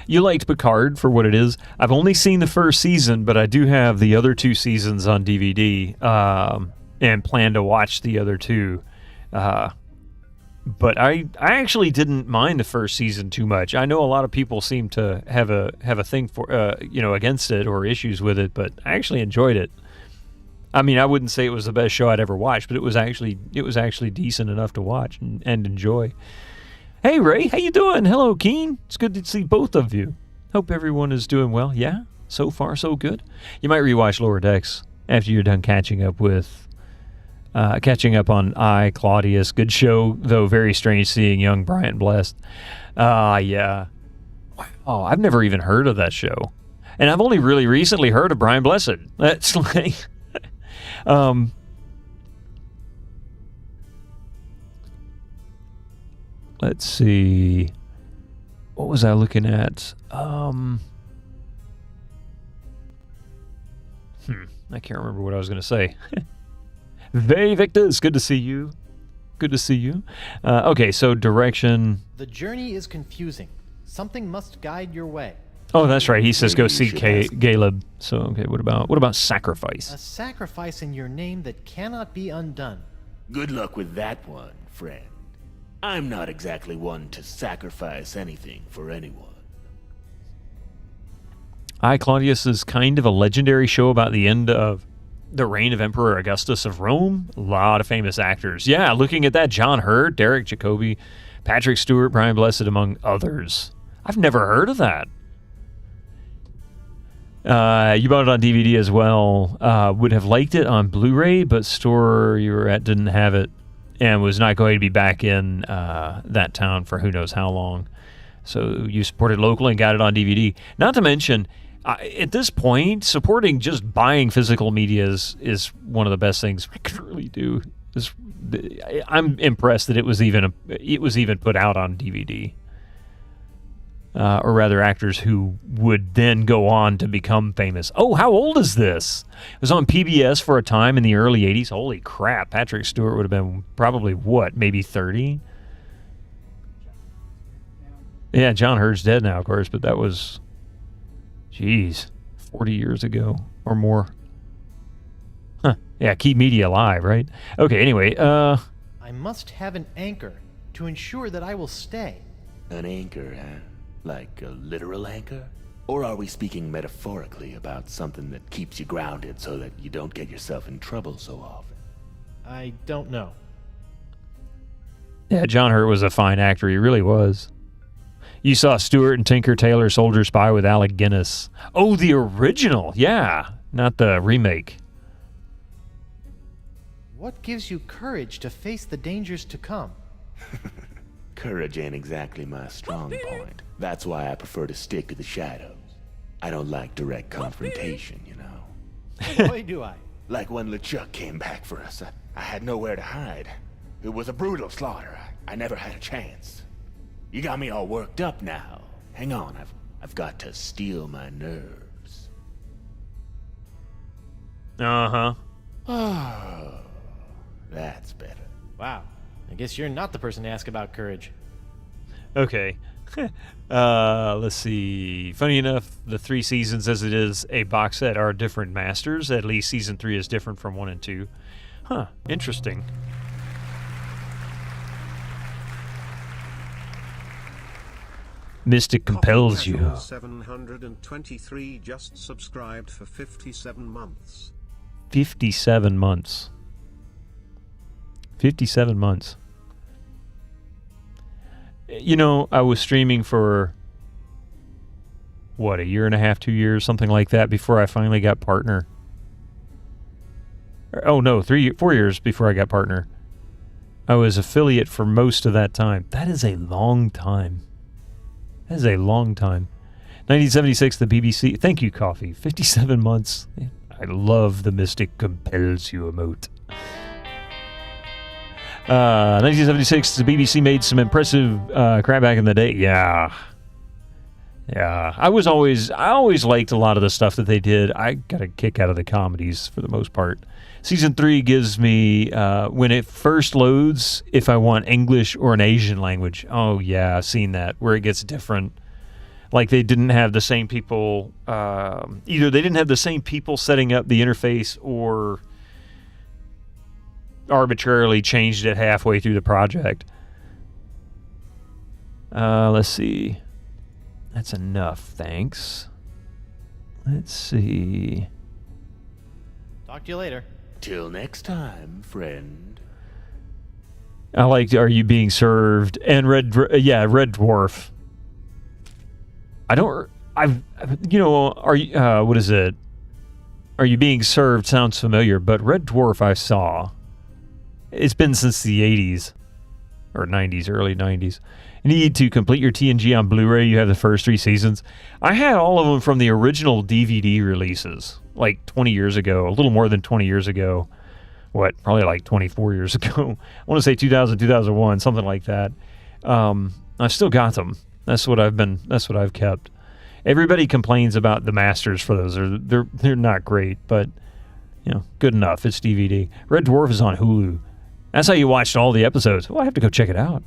[SPEAKER 1] You liked Picard for what it is. I've only seen the first season, but I do have the other two seasons on DVD, and plan to watch the other two. But I actually didn't mind the first season too much. I know a lot of people seem to have a thing for against it or issues with it, but I actually enjoyed it. I mean, I wouldn't say it was the best show I'd ever watched, but it was actually decent enough to watch and enjoy. Hey, Ray, how you doing? Hello, Keen. It's good to see both of you. Hope everyone is doing well. Yeah, so far so good. You might rewatch Lower Decks after you're done catching up on I, Claudius. Good show, though very strange seeing young Bryant Blessed. Yeah. Wow, I've never even heard of that show. And I've only really recently heard of Brian Blessed. That's like... let's see. What was I looking at? I can't remember what I was going to say. Hey, Victor, it's good to see you. Good to see you. Okay, so direction.
[SPEAKER 7] The journey is confusing. Something must guide your way.
[SPEAKER 1] Oh, that's right. He says go seek Caleb. So, okay, what about sacrifice?
[SPEAKER 7] A sacrifice in your name that cannot be undone.
[SPEAKER 16] Good luck with that one, friend. I'm not exactly one to sacrifice anything for anyone.
[SPEAKER 1] I, Claudius is kind of a legendary show about the end of the reign of Emperor Augustus of Rome. A lot of famous actors. Yeah, looking at that, John Hurt, Derek Jacobi, Patrick Stewart, Brian Blessed, among others. I've never heard of that. You bought it on DVD as well. Would have liked it on Blu-ray, but store you were at didn't have it and was not going to be back in that town for who knows how long. So you supported locally and got it on DVD. Not to mention, at this point, supporting just buying physical media is one of the best things we could really do. I'm impressed that it was even put out on DVD. Or rather, actors who would then go on to become famous. Oh, how old is this? It was on PBS for a time in the early 80s. Holy crap. Patrick Stewart would have been probably, what, maybe 30? Yeah, John Hurt's dead now, of course, but that was, 40 years ago or more. Huh. Yeah, keep media alive, right? Okay, anyway,
[SPEAKER 7] I must have an anchor to ensure that I will stay.
[SPEAKER 16] An anchor, huh? Like a literal anchor? Or are we speaking metaphorically about something that keeps you grounded so that you don't get yourself in trouble so often?
[SPEAKER 7] I don't know.
[SPEAKER 1] Yeah, John Hurt was a fine actor. He really was. You saw Stewart and Tinker Tailor Soldier Spy with Alec Guinness. Oh, the original. Yeah, not the remake.
[SPEAKER 7] What gives you courage to face the dangers to come?
[SPEAKER 16] Courage ain't exactly my strong point. That's why I prefer to stick to the shadows. I don't like direct confrontation, you know.
[SPEAKER 7] Boy, do I.
[SPEAKER 16] Like when LeChuck came back for us, I had nowhere to hide. It was a brutal slaughter. I never had a chance. You got me all worked up now. Hang on, I've got to steel my nerves.
[SPEAKER 1] Uh-huh.
[SPEAKER 16] Oh, that's better.
[SPEAKER 7] Wow. I guess you're not the person to ask about courage.
[SPEAKER 1] Okay. Let's see. Funny enough, the 3 seasons as it is a box set are different masters. At least season 3 is different from 1 and 2. Huh. Interesting. Mystic compels you.
[SPEAKER 14] 723 just subscribed for 57 months.
[SPEAKER 1] 57 months. 57 months. You know, I was streaming for, what, a year and a half, 2 years, something like that, before I finally got partner. Oh, no, 4 years before I got partner. I was affiliate for most of that time. That is a long time. That is a long time. 1976, the BBC. Thank you, Coffee. 57 months. I love the Mystic compels you emote. 1976, the BBC made some impressive crap back in the day. Yeah. I always liked a lot of the stuff that they did. I got a kick out of the comedies for the most part. Season 3 gives me, when it first loads, if I want English or an Asian language. Oh, yeah, I've seen that, where it gets different. Like they didn't have the same people, either they didn't have the same people setting up the interface or arbitrarily changed it halfway through the project. Let's see. That's enough, thanks. Let's see.
[SPEAKER 7] Talk to you later.
[SPEAKER 16] Till next time, friend.
[SPEAKER 1] I like, are you being served? And Red Dwarf. Are you, what is it? Are you being served sounds familiar, but Red Dwarf I saw. It's been since the 80s. Or 90s, early 90s. You need to complete your TNG on Blu-ray. You have the first 3 seasons. I had all of them from the original DVD releases, like 20 years ago, a little more than 20 years ago. What, probably like 24 years ago. I want to say 2000, 2001, something like that. I've still got them. That's what I've kept. Everybody complains about the masters for those. They're not great, but good enough. It's DVD. Red Dwarf is on Hulu. That's how you watched all the episodes. Well, I have to go check it out.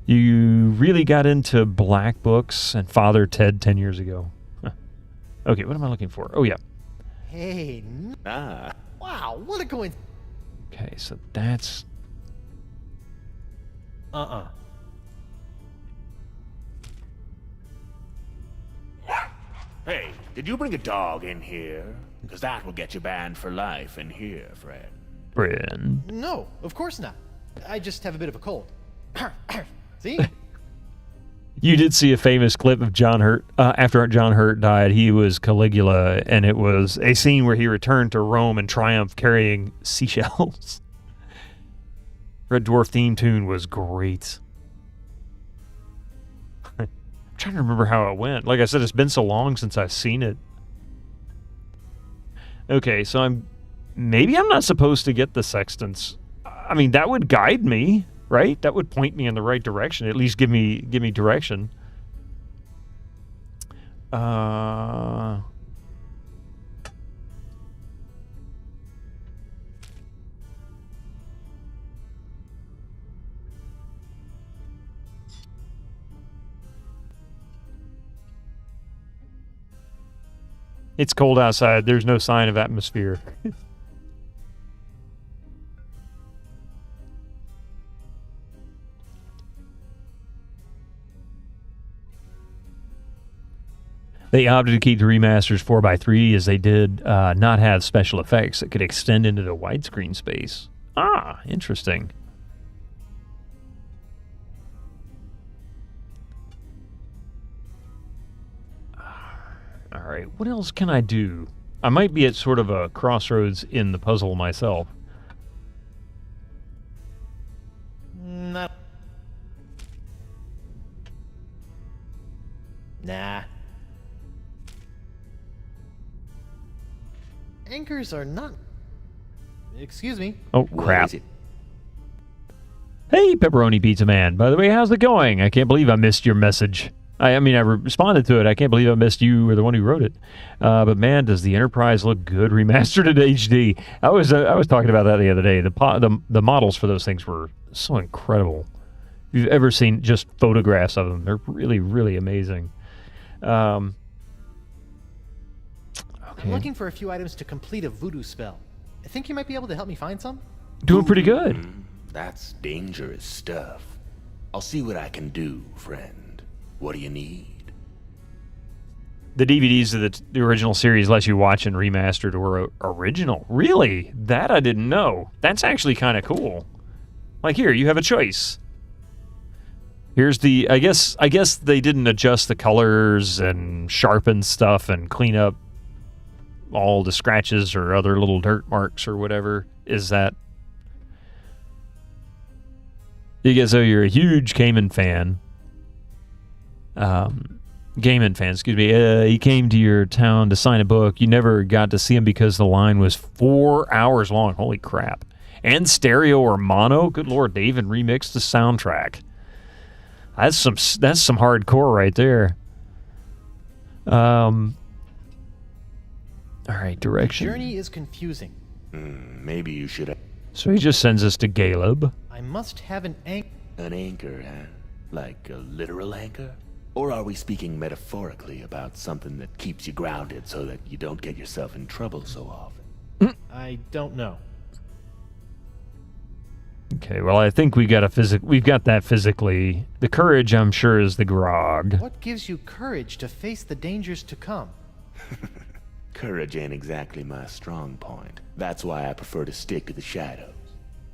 [SPEAKER 1] You really got into Black Books and Father Ted 10 years ago. Huh. Okay, what am I looking for? Oh, yeah.
[SPEAKER 7] Hey. Wow, what a coincidence.
[SPEAKER 1] Okay, so that's...
[SPEAKER 16] Hey, did you bring a dog in here? Because that will get you banned for life in here, friend.
[SPEAKER 1] Friend.
[SPEAKER 7] No, of course not. I just have a bit of a cold. See?
[SPEAKER 1] You did see a famous clip of John Hurt. After John Hurt died, he was Caligula, and it was a scene where he returned to Rome in triumph carrying seashells. Red Dwarf theme tune was great. I'm trying to remember how it went. Like I said, it's been so long since I've seen it. Okay, so maybe I'm not supposed to get the sextants. I mean, that would guide me, right? That would point me in the right direction. At least give me direction. It's cold outside. There's no sign of atmosphere. They opted to keep the remasters 4:3 as they did not have special effects that could extend into the widescreen space. Ah, interesting. All right, what else can I do? I might be at sort of a crossroads in the puzzle myself.
[SPEAKER 7] Nah. Anchors are not... Excuse me.
[SPEAKER 1] Oh, crap. Hey, Pepperoni Pizza Man. By the way, how's it going? I can't believe I missed your message. I responded to it. I can't believe I missed you or the one who wrote it. But man, does the Enterprise look good remastered in HD. I was talking about that the other day. The models for those things were so incredible. If you've ever seen just photographs of them, they're really, really amazing.
[SPEAKER 7] I'm looking for a few items to complete a voodoo spell. I think you might be able to help me find some?
[SPEAKER 1] Doing pretty good.
[SPEAKER 16] That's dangerous stuff. I'll see what I can do, friend. What do you need?
[SPEAKER 1] The DVDs of the original series let you watch and remastered or original. Really? That I didn't know. That's actually kind of cool. Like here, you have a choice. Here's the... I guess they didn't adjust the colors and sharpen stuff and clean up all the scratches or other little dirt marks or whatever. Is that... So you're a huge Gaiman fan. Excuse me. He came to your town to sign a book. You never got to see him because the line was 4 hours long. Holy crap. And stereo or mono. Good Lord, they even remixed the soundtrack. That's some hardcore right there. All right, direction.
[SPEAKER 7] The journey is confusing.
[SPEAKER 16] Maybe you should...
[SPEAKER 1] So he just sends us to Galeb.
[SPEAKER 7] I must have an anchor.
[SPEAKER 16] An anchor, huh? Like a literal anchor? Or are we speaking metaphorically about something that keeps you grounded so that you don't get yourself in trouble so often?
[SPEAKER 7] I don't know.
[SPEAKER 1] Okay, well, I think we've got that physically. The courage, I'm sure, is the grog.
[SPEAKER 7] What gives you courage to face the dangers to come?
[SPEAKER 16] Courage ain't exactly my strong point. That's why I prefer to stick to the shadows.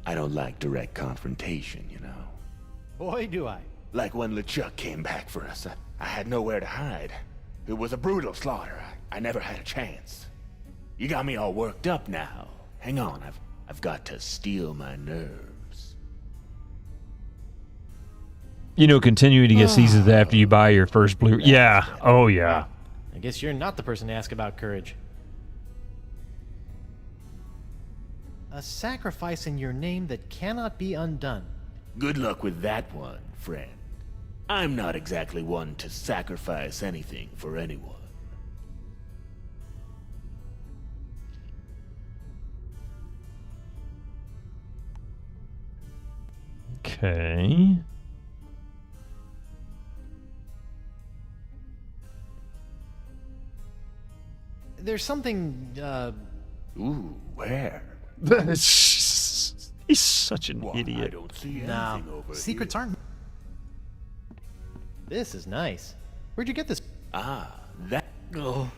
[SPEAKER 16] I don't like direct confrontation, you know.
[SPEAKER 7] Boy, do I.
[SPEAKER 16] Like when LeChuck came back for us, I had nowhere to hide. It was a brutal slaughter. I never had a chance. You got me all worked up now. Hang on, I've got to steel my nerves.
[SPEAKER 1] You know, continuing to get seasons after you buy your first blue. Yeah. Oh, yeah.
[SPEAKER 7] I guess you're not the person to ask about courage. A sacrifice in your name that cannot be undone.
[SPEAKER 16] Good luck with that one, friend. I'm not exactly one to sacrifice anything for anyone.
[SPEAKER 1] Okay.
[SPEAKER 7] There's something,
[SPEAKER 16] Ooh, where?
[SPEAKER 1] He's such an idiot.
[SPEAKER 16] I don't see
[SPEAKER 7] No,
[SPEAKER 16] anything over
[SPEAKER 7] secrets
[SPEAKER 16] here.
[SPEAKER 7] aren't. This is nice. Where'd you get this?
[SPEAKER 16] Ah, that. Oh.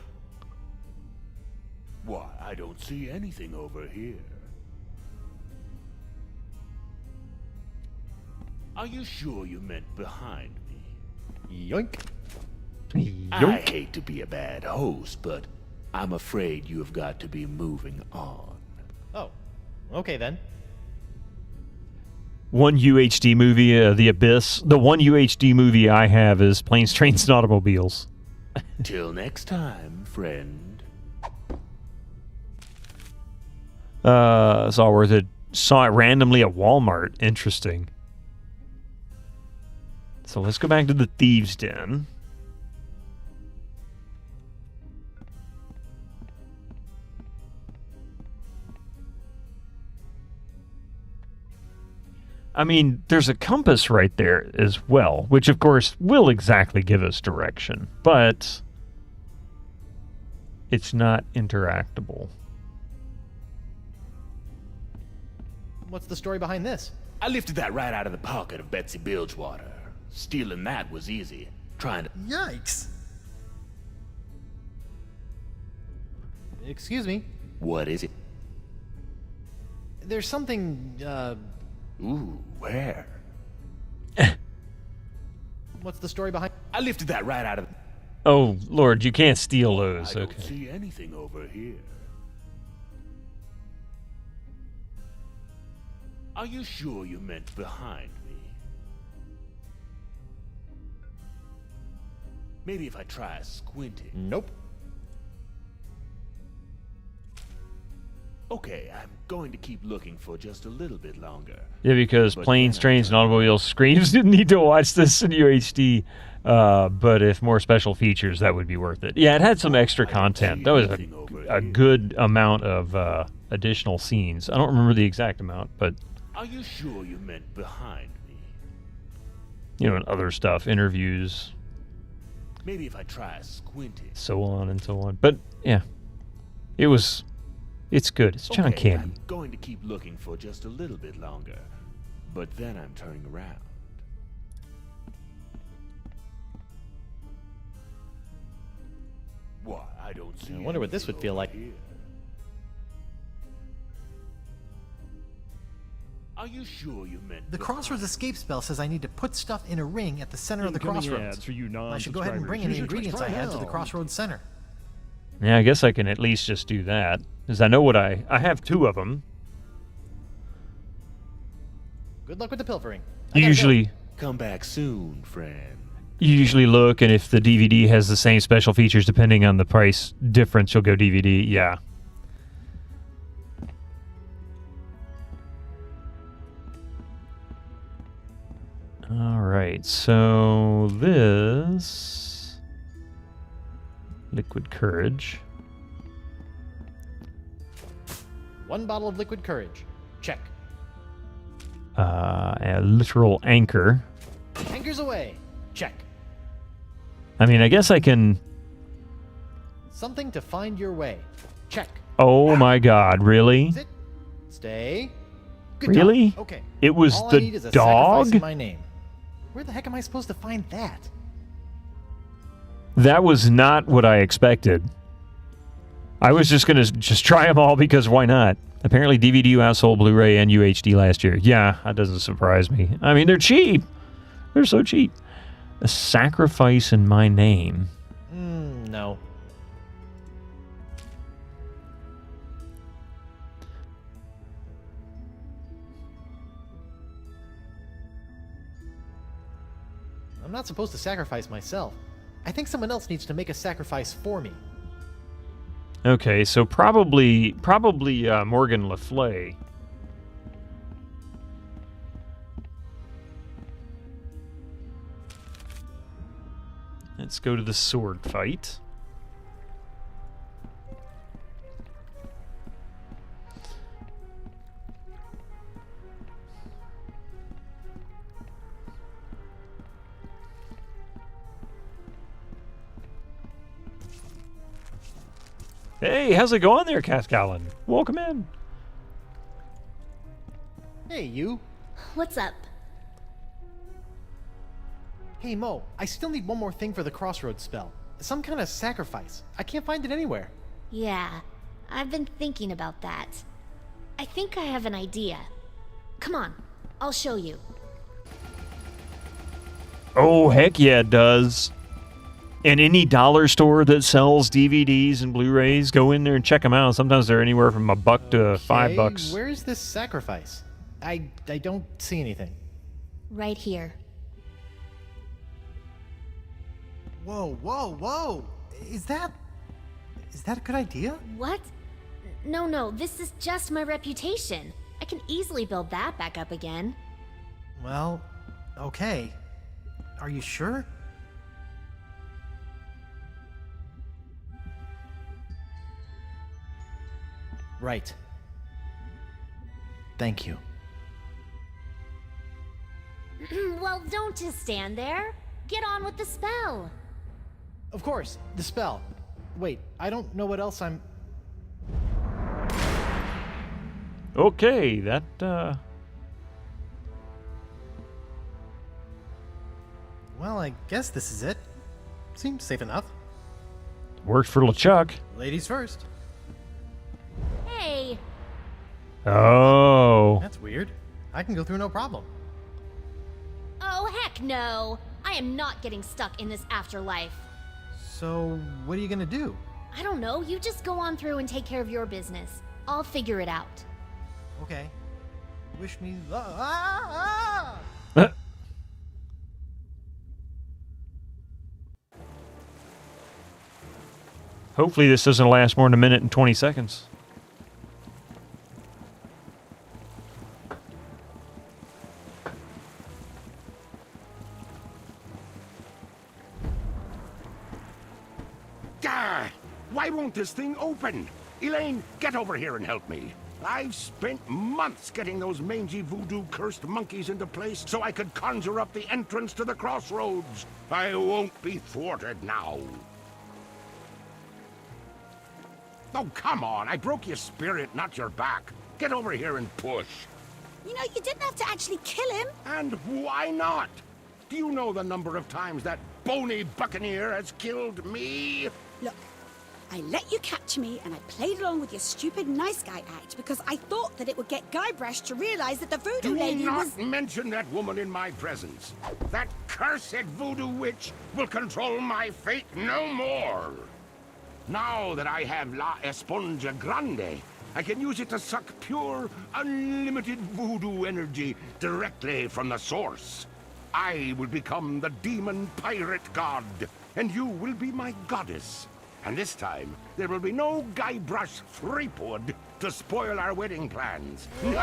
[SPEAKER 16] Why, I don't see anything over here. Are you sure you meant behind me?
[SPEAKER 7] Yoink.
[SPEAKER 16] I hate to be a bad host, but I'm afraid you have got to be moving on.
[SPEAKER 7] Oh, okay then.
[SPEAKER 1] One UHD movie, The Abyss. The one UHD movie I have is Planes, Trains, and Automobiles.
[SPEAKER 16] Till next time, friend.
[SPEAKER 1] It's all worth it. Saw it randomly at Walmart. Interesting. So let's go back to the Thieves' Den. I mean, there's a compass right there as well, which of course will exactly give us direction, but it's not interactable.
[SPEAKER 7] What's the story behind this?
[SPEAKER 16] I lifted that right out of the pocket of Betsy Bilgewater. Stealing that was easy. Trying to...
[SPEAKER 15] Yikes!
[SPEAKER 7] Excuse me.
[SPEAKER 16] What is it?
[SPEAKER 7] There's something,
[SPEAKER 16] Ooh, where?
[SPEAKER 7] What's the story behind...
[SPEAKER 16] I lifted that right out of...
[SPEAKER 1] Oh, Lord, you can't steal those.
[SPEAKER 16] I
[SPEAKER 1] Okay.
[SPEAKER 16] don't see anything over here. Are you sure you meant behind me? Maybe if I try squinting.
[SPEAKER 7] Nope.
[SPEAKER 16] Okay, I'm going to keep looking for just a little bit longer.
[SPEAKER 1] Yeah, because
[SPEAKER 16] But
[SPEAKER 1] Planes,
[SPEAKER 16] then I
[SPEAKER 1] Trains, and Automobiles screams didn't need to watch this in UHD. But if more special features, that would be worth it. Yeah, it had some extra content. That was a good amount of additional scenes. I don't remember the exact amount, but
[SPEAKER 16] Are you sure you meant behind me?
[SPEAKER 1] you know, and other stuff, interviews,
[SPEAKER 16] Maybe if I try squinting.
[SPEAKER 1] so on and so on. But yeah, it's good. It's John
[SPEAKER 16] Okay,
[SPEAKER 1] Candy.
[SPEAKER 16] I'm going to keep looking for just a little bit longer. But then I'm turning around. Why, I don't see
[SPEAKER 7] I wonder what this
[SPEAKER 16] anything
[SPEAKER 7] would feel
[SPEAKER 16] over
[SPEAKER 7] like.
[SPEAKER 16] here. Are you sure you meant
[SPEAKER 8] The
[SPEAKER 16] behind?
[SPEAKER 8] Crossroads escape spell says I need to put stuff in a ring at the center of the
[SPEAKER 12] Incoming
[SPEAKER 8] crossroads.
[SPEAKER 12] ads for you
[SPEAKER 8] I should go ahead and bring any
[SPEAKER 12] non-subscribers. Use your
[SPEAKER 8] ingredients
[SPEAKER 12] Twitch
[SPEAKER 8] I have to the
[SPEAKER 12] Prime.
[SPEAKER 8] crossroads center.
[SPEAKER 1] Yeah, I guess I can at least just do that, because I know what I have 2 of them.
[SPEAKER 7] Good luck with the pilfering.
[SPEAKER 1] You usually
[SPEAKER 16] Come back soon, friend.
[SPEAKER 1] you usually look, and if the DVD has the same special features, depending on the price difference, you'll go DVD. Yeah. All right, so this liquid courage.
[SPEAKER 7] 1 bottle of liquid courage. Check.
[SPEAKER 1] A literal anchor.
[SPEAKER 7] Anchors away. Check.
[SPEAKER 1] I mean, I guess I can.
[SPEAKER 7] Something to find your way. Check.
[SPEAKER 1] Oh my God! Really?
[SPEAKER 7] Sit. Stay. Good
[SPEAKER 1] Really?
[SPEAKER 7] job. Okay.
[SPEAKER 1] It was
[SPEAKER 7] All
[SPEAKER 1] the
[SPEAKER 7] I need is a
[SPEAKER 1] dog?
[SPEAKER 7] sacrifice in my name. Where the heck am I supposed to find that?
[SPEAKER 1] That was not what I expected. I was just going to just try them all because why not? Apparently DVD outsold Blu-ray and UHD last year. Yeah, that doesn't surprise me. I mean, they're cheap. They're so cheap. A Sacrifice in My Name.
[SPEAKER 7] No. I'm not supposed to sacrifice myself. I think someone else needs to make a sacrifice for me.
[SPEAKER 1] Okay, so probably Morgan Le Fay. Let's go to the sword fight. Hey, how's it going there, Cascallan? Welcome in.
[SPEAKER 7] Hey, you.
[SPEAKER 11] What's up?
[SPEAKER 7] Hey, Mo, I still need one more thing for the Crossroads spell. Some kind of sacrifice. I can't find it anywhere.
[SPEAKER 11] Yeah, I've been thinking about that. I think I have an idea. Come on, I'll show you.
[SPEAKER 1] Oh, heck yeah, it does. And any dollar store that sells DVDs and Blu-rays, go in there and check them out. Sometimes they're anywhere from $1 to $5.
[SPEAKER 7] Where's this sacrifice? I don't see anything.
[SPEAKER 11] Right here.
[SPEAKER 7] Whoa, whoa, whoa! Is that a good idea?
[SPEAKER 11] What? No, this is just my reputation. I can easily build that back up again.
[SPEAKER 7] Well, okay. Are you sure? Right. Thank you.
[SPEAKER 11] Well, don't just stand there. Get on with the spell.
[SPEAKER 7] Of course, the spell. Wait, I don't know what else I'm...
[SPEAKER 1] Okay, that,
[SPEAKER 7] Well, I guess this is it. Seems safe enough.
[SPEAKER 1] worked for LeChuck.
[SPEAKER 7] Ladies first.
[SPEAKER 11] Hey!
[SPEAKER 1] Oh.
[SPEAKER 7] That's weird. I can go through no problem.
[SPEAKER 11] Oh, heck no! I am not getting stuck in this afterlife.
[SPEAKER 7] So, what are you gonna do?
[SPEAKER 11] I don't know, you just go on through and take care of your business. I'll figure it out.
[SPEAKER 7] Okay. Wish me luck.
[SPEAKER 1] Hopefully this doesn't last more than 1 minute and 20 seconds.
[SPEAKER 4] Gah! Why won't this thing open? Elaine, get over here and help me. I've spent months getting those mangy voodoo-cursed monkeys into place so I could conjure up the entrance to the crossroads. I won't be thwarted now. Oh, come on. I broke your spirit, not your back. Get over here and push.
[SPEAKER 3] You know, you didn't have to actually kill him.
[SPEAKER 4] And why not? Do you know the number of times that bony buccaneer has killed me?
[SPEAKER 3] Look, I let you catch me and I played along with your stupid nice guy act because I thought that it would get Guybrush to realize that the voodoo lady was...
[SPEAKER 4] Do not mention that woman in my presence. That cursed voodoo witch will control my fate no more. Now that I have La Esponja Grande, I can use it to suck pure, unlimited voodoo energy directly from the source. I will become the demon pirate god, and you will be my goddess. And this time, there will be no Guybrush Threepwood to spoil our wedding plans. What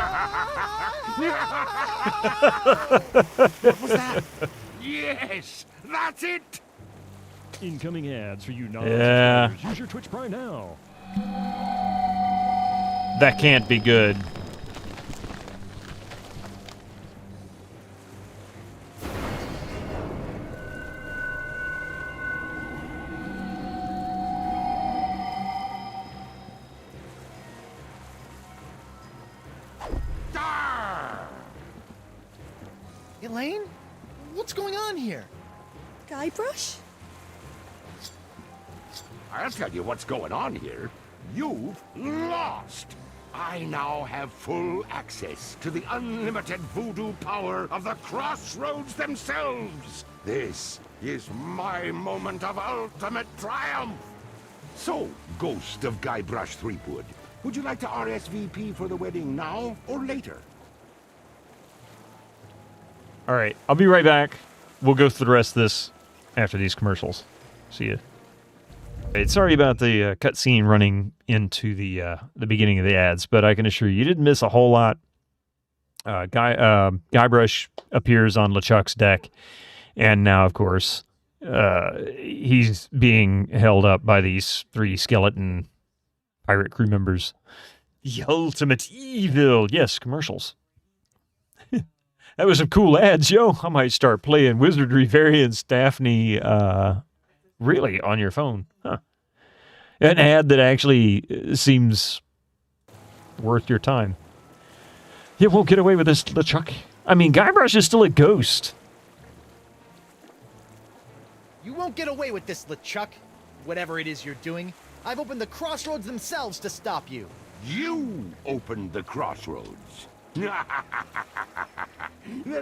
[SPEAKER 4] was that? Yes, that's it!
[SPEAKER 12] Incoming ads for you
[SPEAKER 1] Yeah.
[SPEAKER 12] non-subscribers. Use your Twitch Prime now.
[SPEAKER 1] That can't be good.
[SPEAKER 7] Elaine? What's going on here?
[SPEAKER 3] Guybrush?
[SPEAKER 4] I'll tell you what's going on here. You've lost! I now have full access to the unlimited voodoo power of the Crossroads themselves! This is my moment of ultimate triumph! So, Ghost of Guybrush Threepwood, would you like to RSVP for the wedding now or later?
[SPEAKER 1] All right, I'll be right back. We'll go through the rest of this after these commercials. See ya. Right, sorry about the cutscene running into the beginning of the ads, but I can assure you didn't miss a whole lot. Guybrush appears on LeChuck's deck, and now, of course, he's being held up by these 3 skeleton pirate crew members. The ultimate evil. Yes, commercials. That was some cool ads, yo. I might start playing Wizardry Variants Daphne really on your phone. Huh. An ad that actually seems worth your time. You won't get away with this, LeChuck. I mean, Guybrush is still a ghost.
[SPEAKER 7] You won't get away with this, LeChuck. Whatever it is you're doing, I've opened the Crossroads themselves to stop you.
[SPEAKER 4] You opened the Crossroads. Then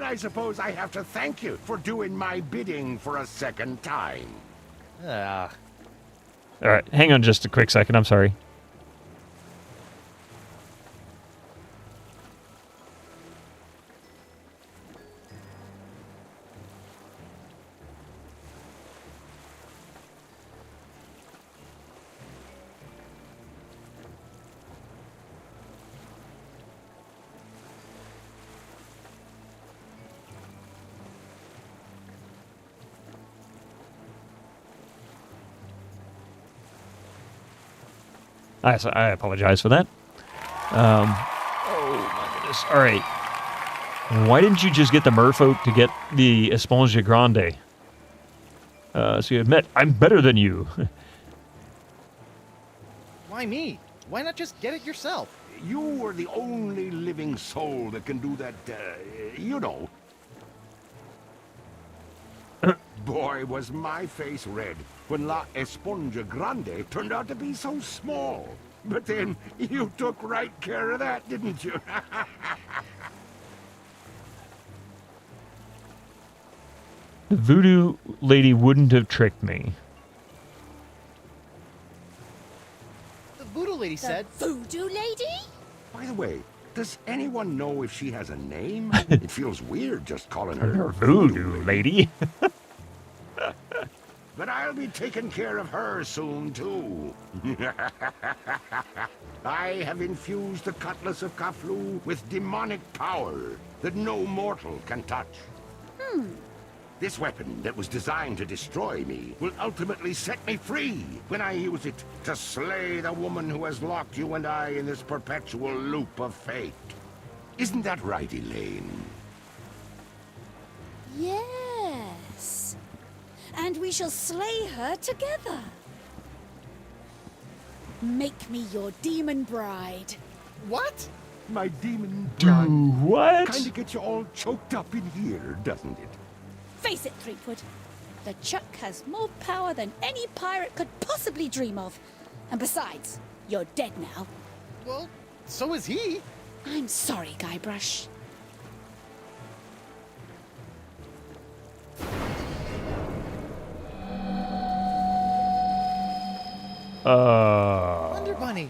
[SPEAKER 4] I suppose I have to thank you for doing my bidding for a second time.
[SPEAKER 1] All right, hang on just a quick second. I'm sorry. I apologize for that. Oh my goodness. All right. Why didn't you just get the merfolk to get the Esponja Grande? So you admit, I'm better than you.
[SPEAKER 7] Why me? Why not just get it yourself?
[SPEAKER 4] You are the only living soul that can do that, you know. Boy, was my face red when La Esponja Grande turned out to be so small. But then, you took right care of that, didn't you?
[SPEAKER 1] The voodoo lady wouldn't have tricked me.
[SPEAKER 7] The voodoo lady said...
[SPEAKER 3] Voodoo lady?
[SPEAKER 4] By the way, does anyone know if she has a name? It feels weird just calling her
[SPEAKER 1] Voodoo lady.
[SPEAKER 4] But I'll be taking care of her soon, too. I have infused the Cutlass of Kaflu with demonic power that no mortal can touch. This weapon that was designed to destroy me will ultimately set me free when I use it to slay the woman who has locked you and I in this perpetual loop of fate. Isn't that right, Elaine?
[SPEAKER 3] Yes. And we shall slay her together. Make me your demon bride.
[SPEAKER 7] What?
[SPEAKER 4] My demon bride.
[SPEAKER 1] What?
[SPEAKER 4] Kinda gets you all choked up in here, doesn't it?
[SPEAKER 3] Face it, Threepwood. The Chuck has more power than any pirate could possibly dream of. And besides, you're dead now.
[SPEAKER 7] Well, so is he.
[SPEAKER 3] I'm sorry, Guybrush.
[SPEAKER 7] Wonder Bunny.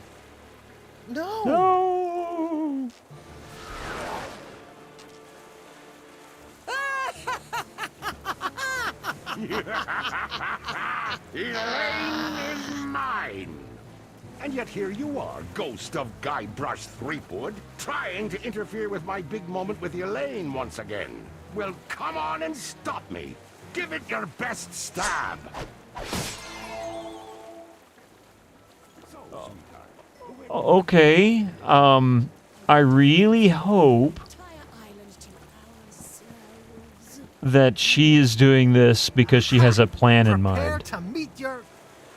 [SPEAKER 7] No.
[SPEAKER 1] No.
[SPEAKER 4] Elaine is mine! And yet here you are, ghost of Guybrush Threepwood, trying to interfere with my big moment with Elaine once again. Well, come on and stop me. Give it your best stab.
[SPEAKER 1] Okay. I really hope that she is doing this because she has a plan in
[SPEAKER 7] Prepare
[SPEAKER 1] mind.
[SPEAKER 7] to meet your...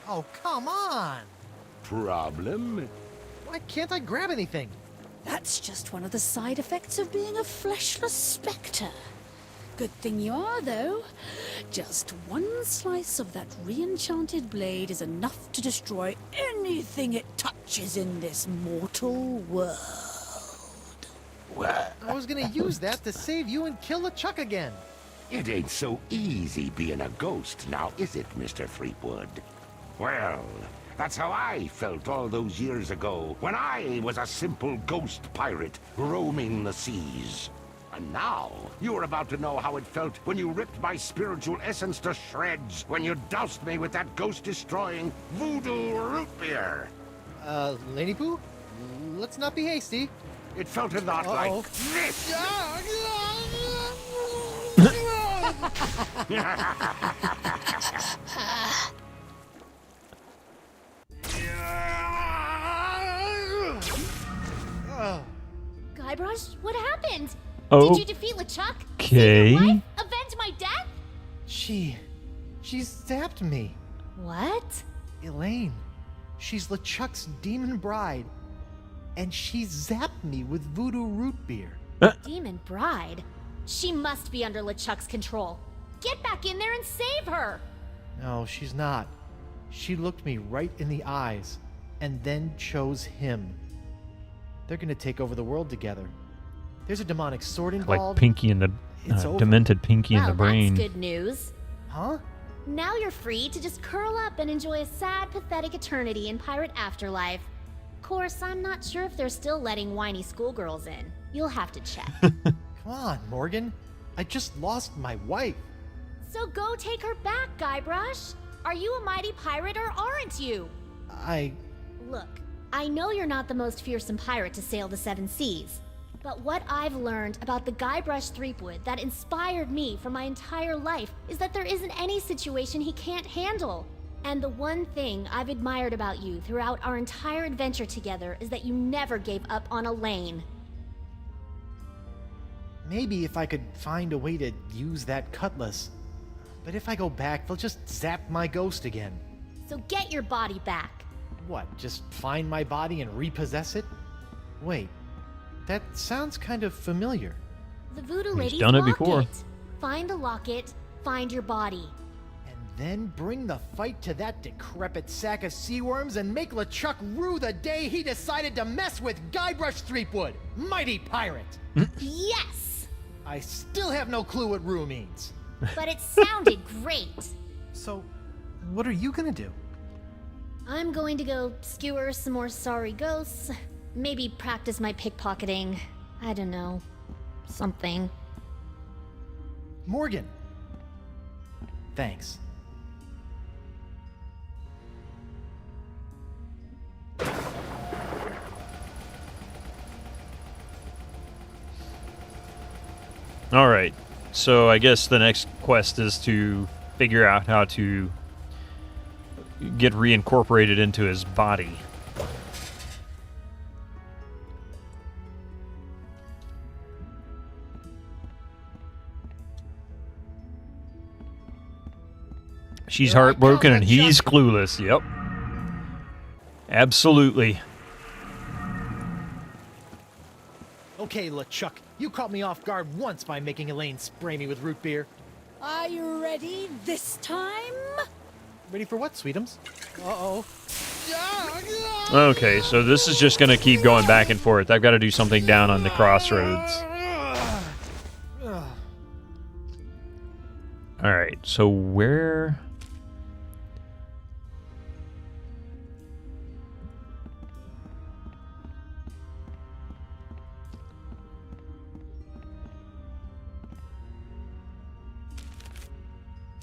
[SPEAKER 7] Oh, come on.
[SPEAKER 4] Problem?
[SPEAKER 7] Why can't I grab anything?
[SPEAKER 3] That's just one of the side effects of being a fleshless spectre. Good thing you are, though. Just one slice of that re-enchanted blade is enough to destroy anything it touches in this mortal world.
[SPEAKER 7] I was gonna use that to save you and kill LeChuck again.
[SPEAKER 17] It ain't so easy being a ghost now, is it, Mr. Threepwood? Well, that's how I felt all those years ago, when I was a simple ghost pirate roaming the seas. And now, you're about to know how it felt when you ripped my spiritual essence to shreds, when you doused me with that ghost-destroying voodoo root beer.
[SPEAKER 7] Lady Pooh? Let's not be hasty.
[SPEAKER 17] It felt a lot like this.
[SPEAKER 11] Guybrush, what happened?
[SPEAKER 1] Oh.
[SPEAKER 11] Did you defeat LeChuck?
[SPEAKER 1] Okay.
[SPEAKER 11] Save your wife? Avenge my death?
[SPEAKER 7] She zapped me.
[SPEAKER 11] What?
[SPEAKER 7] Elaine, she's LeChuck's demon bride, and she zapped me with voodoo root beer.
[SPEAKER 11] Demon bride? She must be under LeChuck's control. Get back in there and save her!
[SPEAKER 7] No, she's not. She looked me right in the eyes, and then chose him. They're gonna take over the world together. There's a demonic sword involved.
[SPEAKER 1] Like Pinky in the demented Pinky in the brain.
[SPEAKER 11] That's good news.
[SPEAKER 7] Huh?
[SPEAKER 11] Now you're free to just curl up and enjoy a sad, pathetic eternity in Pirate Afterlife. Of course, I'm not sure if they're still letting whiny schoolgirls in. You'll have to check.
[SPEAKER 7] Come on, Morgan. I just lost my wife.
[SPEAKER 11] So go take her back, Guybrush. Are you a mighty pirate or aren't you?
[SPEAKER 7] Look,
[SPEAKER 11] I know you're not the most fearsome pirate to sail the seven seas. But what I've learned about the Guybrush Threepwood that inspired me for my entire life is that there isn't any situation he can't handle. And the one thing I've admired about you throughout our entire adventure together is that you never gave up on Elaine.
[SPEAKER 7] maybe if I could find a way to use that cutlass. But if I go back, they'll just zap my ghost again.
[SPEAKER 11] So get your body back.
[SPEAKER 7] What, just find my body and repossess it? Wait, that sounds kind of familiar.
[SPEAKER 11] The voodoo
[SPEAKER 1] He's
[SPEAKER 11] lady's
[SPEAKER 1] done it
[SPEAKER 11] locket.
[SPEAKER 1] before.
[SPEAKER 11] Find the locket, find your body.
[SPEAKER 7] Then bring the fight to that decrepit sack of seaworms and make LeChuck rue the day he decided to mess with Guybrush Threepwood, mighty pirate!
[SPEAKER 11] Yes!
[SPEAKER 7] I still have no clue what rue means.
[SPEAKER 11] But it sounded great.
[SPEAKER 7] So, what are you gonna do?
[SPEAKER 11] I'm going to go skewer some more sorry ghosts. Maybe practice my pickpocketing. I don't know. Something.
[SPEAKER 7] Morgan! Thanks.
[SPEAKER 1] All right. So I guess the next quest is to figure out how to get reincorporated into his body. She's heartbroken and he's clueless. Yep. Absolutely.
[SPEAKER 7] Okay, LeChuck, you caught me off guard once by making Elaine spray me with root beer.
[SPEAKER 3] Are you ready this time?
[SPEAKER 7] Ready for what, Sweetums? Uh-oh.
[SPEAKER 1] Okay, so this is just going to keep going back and forth. I've got to do something down on the crossroads. All right, so where...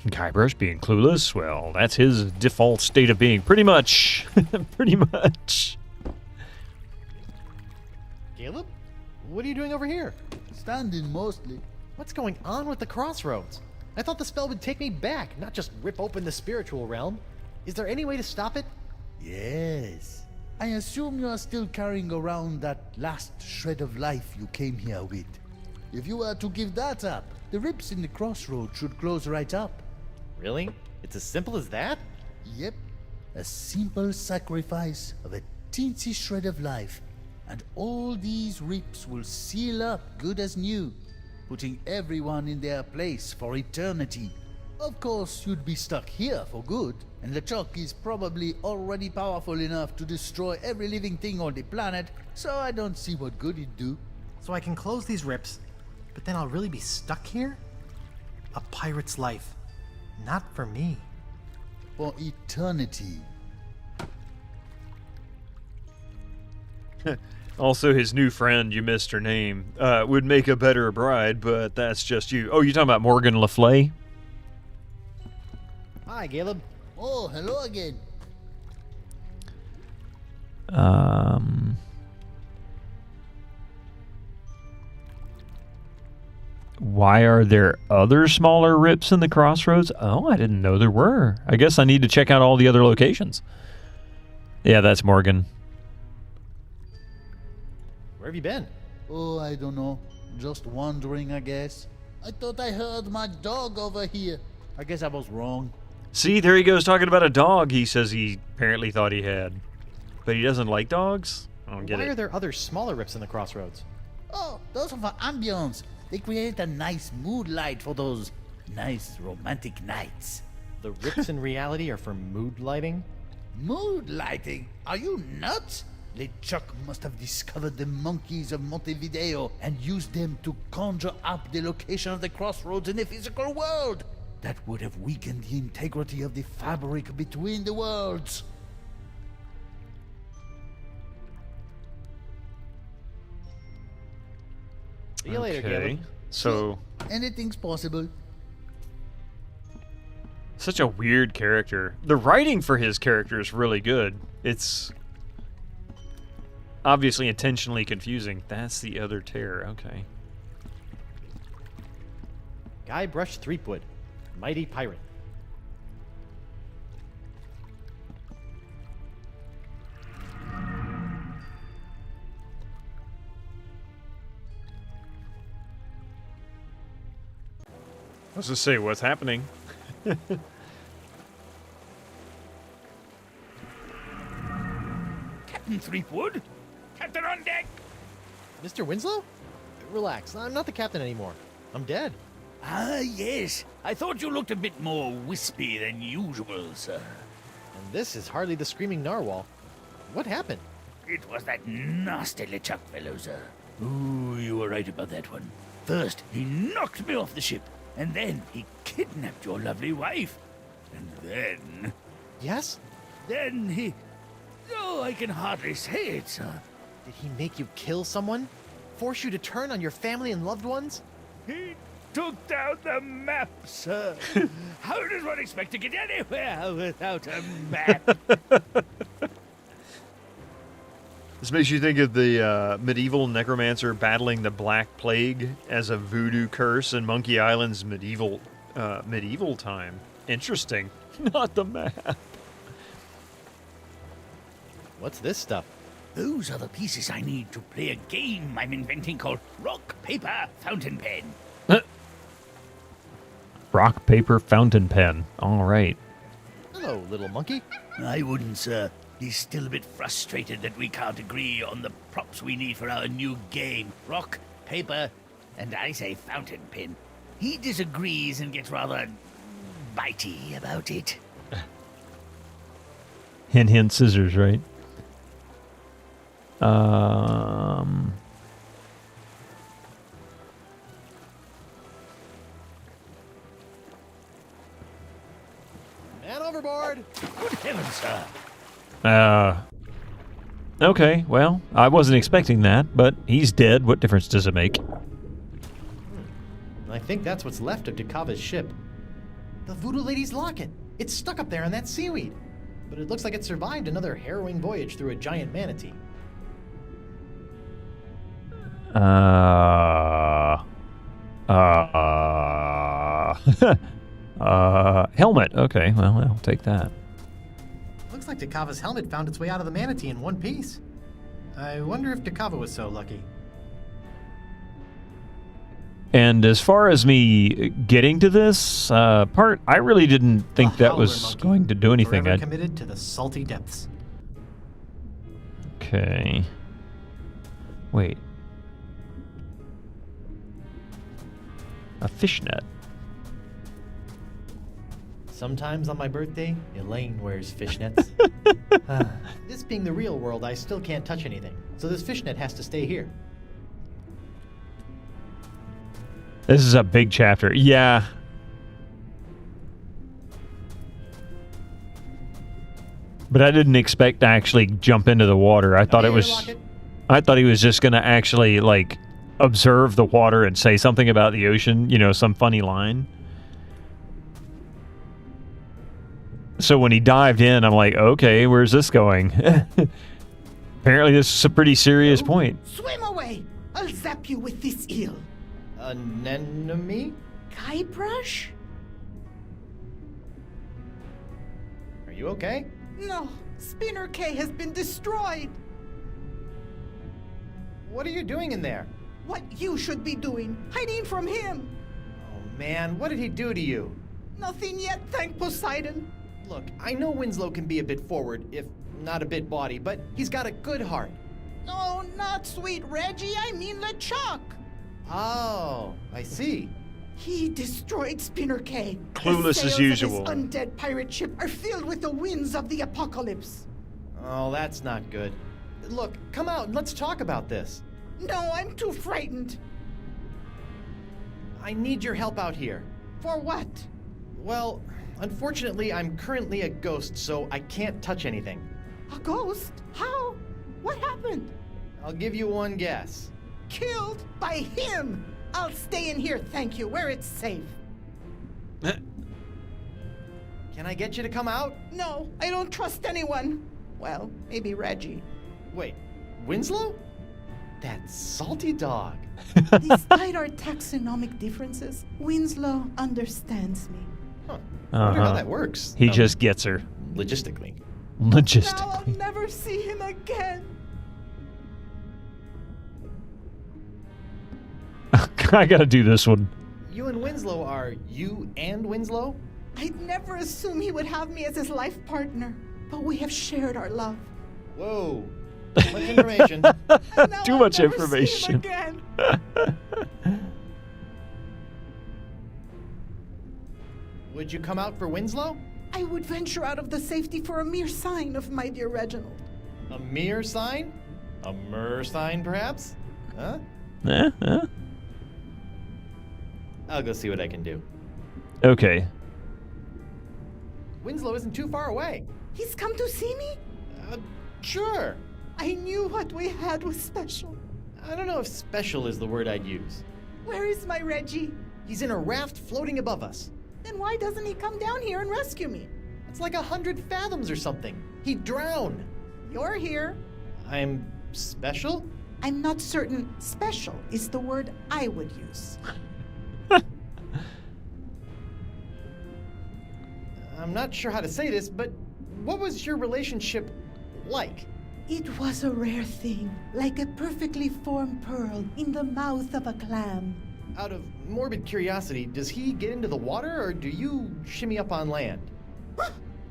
[SPEAKER 1] Guybrush being clueless? Well, that's his default state of being. Pretty much. Pretty much.
[SPEAKER 7] Caleb? What are you doing over here?
[SPEAKER 10] Standing mostly.
[SPEAKER 7] What's going on with the crossroads? I thought the spell would take me back, not just rip open the spiritual realm. Is there any way to stop it?
[SPEAKER 10] Yes. I assume you are still carrying around that last shred of life you came here with. If you were to give that up, the rips in the crossroads should close right up.
[SPEAKER 7] Really? It's as simple as that?
[SPEAKER 10] Yep. A simple sacrifice of a teensy shred of life, and all these rips will seal up good as new. putting everyone in their place for eternity. Of course, you'd be stuck here for good, and LeChuck is probably already powerful enough to destroy every living thing on the planet, so I don't see what good it'd do.
[SPEAKER 7] So I can close these rips, but then I'll really be stuck here? A pirate's life. Not for me.
[SPEAKER 10] For eternity.
[SPEAKER 1] Also, his new friend, you missed her name, would make a better bride, but that's just you. Oh, you talking about Morgan Le Fay?
[SPEAKER 7] Hi, Caleb.
[SPEAKER 10] Oh, hello again.
[SPEAKER 1] Why are there other smaller rips in the crossroads? Oh, I didn't know there were. I guess I need to check out all the other locations. Yeah, that's Morgan.
[SPEAKER 7] Where have you been?
[SPEAKER 10] Oh, I don't know. Just wandering, I guess. I thought I heard my dog over here. I guess I was wrong.
[SPEAKER 1] See, there he goes talking about a dog he says he apparently thought he had. But he doesn't like dogs? I don't get
[SPEAKER 7] Why
[SPEAKER 1] it.
[SPEAKER 7] are there other smaller rips in the crossroads?
[SPEAKER 10] Oh, those are for ambience. They create a nice mood light for those nice romantic nights.
[SPEAKER 7] The rips in reality are for mood lighting?
[SPEAKER 10] Mood lighting? Are you nuts? LeChuck must have discovered the monkeys of Montevideo and used them to conjure up the location of the crossroads in the physical world. That would have weakened the integrity of the fabric between the worlds.
[SPEAKER 7] See you later, Caleb.
[SPEAKER 1] So,
[SPEAKER 10] anything's possible.
[SPEAKER 1] Such a weird character. The writing for his character is really good. It's obviously intentionally confusing. That's the other terror. Okay.
[SPEAKER 7] Guybrush Threepwood, mighty pirate.
[SPEAKER 1] I was just say what's happening.
[SPEAKER 15] Captain Threepwood? Captain on deck!
[SPEAKER 7] Mr. Winslow? Relax, I'm not the captain anymore. I'm dead.
[SPEAKER 15] Ah, yes. I thought you looked a bit more wispy than usual, sir.
[SPEAKER 7] And this is hardly the screaming narwhal. What happened?
[SPEAKER 15] It was that nasty LeChuck fellow, sir. Ooh, you were right about that one. First, he knocked me off the ship, and then he kidnapped your lovely wife. And then...
[SPEAKER 7] Yes?
[SPEAKER 15] Then he... Oh, I can hardly say it, sir.
[SPEAKER 7] Did he make you kill someone? Force you to turn on your family and loved ones?
[SPEAKER 15] He took down the map, sir. How does one expect to get anywhere without a map?
[SPEAKER 1] This makes you think of the medieval necromancer battling the Black Plague as a voodoo curse in Monkey Island's medieval time. Interesting. Not the map.
[SPEAKER 7] What's this stuff?
[SPEAKER 15] Those are the pieces I need to play a game I'm inventing called Rock, Paper, Fountain Pen.
[SPEAKER 1] Rock, paper, fountain pen. All right.
[SPEAKER 7] Hello, little monkey.
[SPEAKER 15] I wouldn't, sir. He's still a bit frustrated that we can't agree on the props we need for our new game. Rock, paper, and I say fountain pen. He disagrees and gets rather bitey about it.
[SPEAKER 1] Hint, hint, scissors, right?
[SPEAKER 7] Man overboard!
[SPEAKER 15] Good heavens, sir.
[SPEAKER 1] Okay, well, I wasn't expecting that, but he's dead. What difference does it make?
[SPEAKER 7] I think that's what's left of Dakava's ship. The Voodoo Lady's locket. It's stuck up there in that seaweed. But it looks like it survived another harrowing voyage through a giant manatee.
[SPEAKER 1] Helmet. Okay, well, I'll take that.
[SPEAKER 7] Looks like Dakava's helmet found its way out of the manatee in one piece. I wonder if Dakava was so lucky.
[SPEAKER 1] And as far as me getting to this part, I really didn't think that was going to do anything.
[SPEAKER 7] Forever committed to the salty depths.
[SPEAKER 1] Okay. Wait. A fishnet.
[SPEAKER 7] Sometimes on my birthday, Elaine wears fishnets. This being the real world, I still can't touch anything. So this fishnet has to stay here.
[SPEAKER 1] This is a big chapter. Yeah. But I didn't expect to actually jump into the water. I thought it was... I thought he was just going to actually, like, observe the water and say something about the ocean. You know, some funny line. So when he dived in, I'm like, okay, where's this going? Apparently this is a pretty serious point.
[SPEAKER 18] Swim away! I'll zap you with this eel.
[SPEAKER 7] Anemone?
[SPEAKER 18] Guybrush?
[SPEAKER 7] Are you okay?
[SPEAKER 18] No, Spinner K has been destroyed.
[SPEAKER 7] What are you doing in there?
[SPEAKER 18] What you should be doing, hiding from him.
[SPEAKER 7] Oh man, what did he do to you?
[SPEAKER 18] Nothing yet, thank Poseidon.
[SPEAKER 7] Look, I know Winslow can be a bit forward, if not a bit bawdy, but he's got a good heart.
[SPEAKER 18] No, not sweet Reggie, I mean LeChuck.
[SPEAKER 7] Oh, I see.
[SPEAKER 18] He destroyed Spinner K.
[SPEAKER 1] Clueless as usual.
[SPEAKER 18] The sails of his undead pirate ship are filled with the winds of the apocalypse.
[SPEAKER 7] Oh, that's not good. Look, come out and let's talk about this.
[SPEAKER 18] No, I'm too frightened.
[SPEAKER 7] I need your help out here.
[SPEAKER 18] For what?
[SPEAKER 7] Well, unfortunately, I'm currently a ghost, so I can't touch anything.
[SPEAKER 18] A ghost? How? What happened?
[SPEAKER 7] I'll give you one guess.
[SPEAKER 18] Killed by him! I'll stay in here, thank you, where it's safe.
[SPEAKER 7] Can I get you to come out?
[SPEAKER 18] No, I don't trust anyone. Well, maybe Reggie.
[SPEAKER 7] Wait, Winslow? That salty dog.
[SPEAKER 18] Despite our taxonomic differences, Winslow understands me.
[SPEAKER 7] Huh. I wonder how that works.
[SPEAKER 1] He just gets her.
[SPEAKER 7] Logistically.
[SPEAKER 18] Now I'll
[SPEAKER 1] Logistically.
[SPEAKER 18] never see him again.
[SPEAKER 1] I gotta do this one.
[SPEAKER 7] You and Winslow are you and Winslow?
[SPEAKER 18] I'd never assume he would have me as his life partner, but we have shared our love.
[SPEAKER 7] Whoa. Too much information.
[SPEAKER 1] Too much information.
[SPEAKER 18] Again.
[SPEAKER 7] Would you come out for Winslow?
[SPEAKER 18] I would venture out of the safety for a mere sign of my dear Reginald.
[SPEAKER 7] A mere sign? A mer sign, perhaps? Huh? I'll go see what I can do.
[SPEAKER 1] Okay.
[SPEAKER 7] Winslow isn't too far away.
[SPEAKER 18] He's come to see me?
[SPEAKER 7] Sure.
[SPEAKER 18] I knew what we had was special.
[SPEAKER 7] I don't know if special is the word I'd use.
[SPEAKER 18] Where is my Reggie?
[SPEAKER 7] He's in a raft floating above us.
[SPEAKER 18] Then why doesn't he come down here and rescue me?
[SPEAKER 7] It's like 100 fathoms or something. He'd drown.
[SPEAKER 18] You're here.
[SPEAKER 7] I'm special?
[SPEAKER 18] I'm not certain special is the word I would use.
[SPEAKER 7] I'm not sure how to say this, but what was your relationship like?
[SPEAKER 18] It was a rare thing, like a perfectly formed pearl in the mouth of a clam.
[SPEAKER 7] Out of morbid curiosity, does he get into the water or do you shimmy up on land?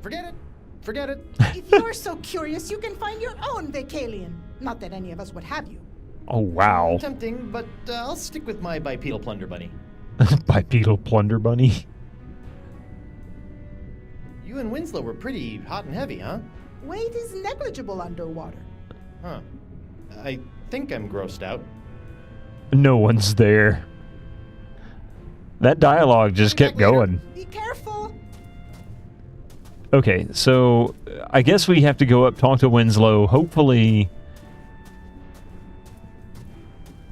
[SPEAKER 7] Forget it. Forget it.
[SPEAKER 18] If you're so curious, you can find your own Vacalian. Not that any of us would have you.
[SPEAKER 1] Oh, wow.
[SPEAKER 7] Tempting, but I'll stick with my bipedal plunder bunny.
[SPEAKER 1] Bipedal plunder bunny.
[SPEAKER 7] You and Winslow were pretty hot and heavy, huh?
[SPEAKER 18] Weight is negligible underwater.
[SPEAKER 7] Huh. I think I'm grossed out.
[SPEAKER 1] No one's there. That dialogue just kept going.
[SPEAKER 18] Be careful.
[SPEAKER 1] Okay, so I guess we have to go up, talk to Winslow. Hopefully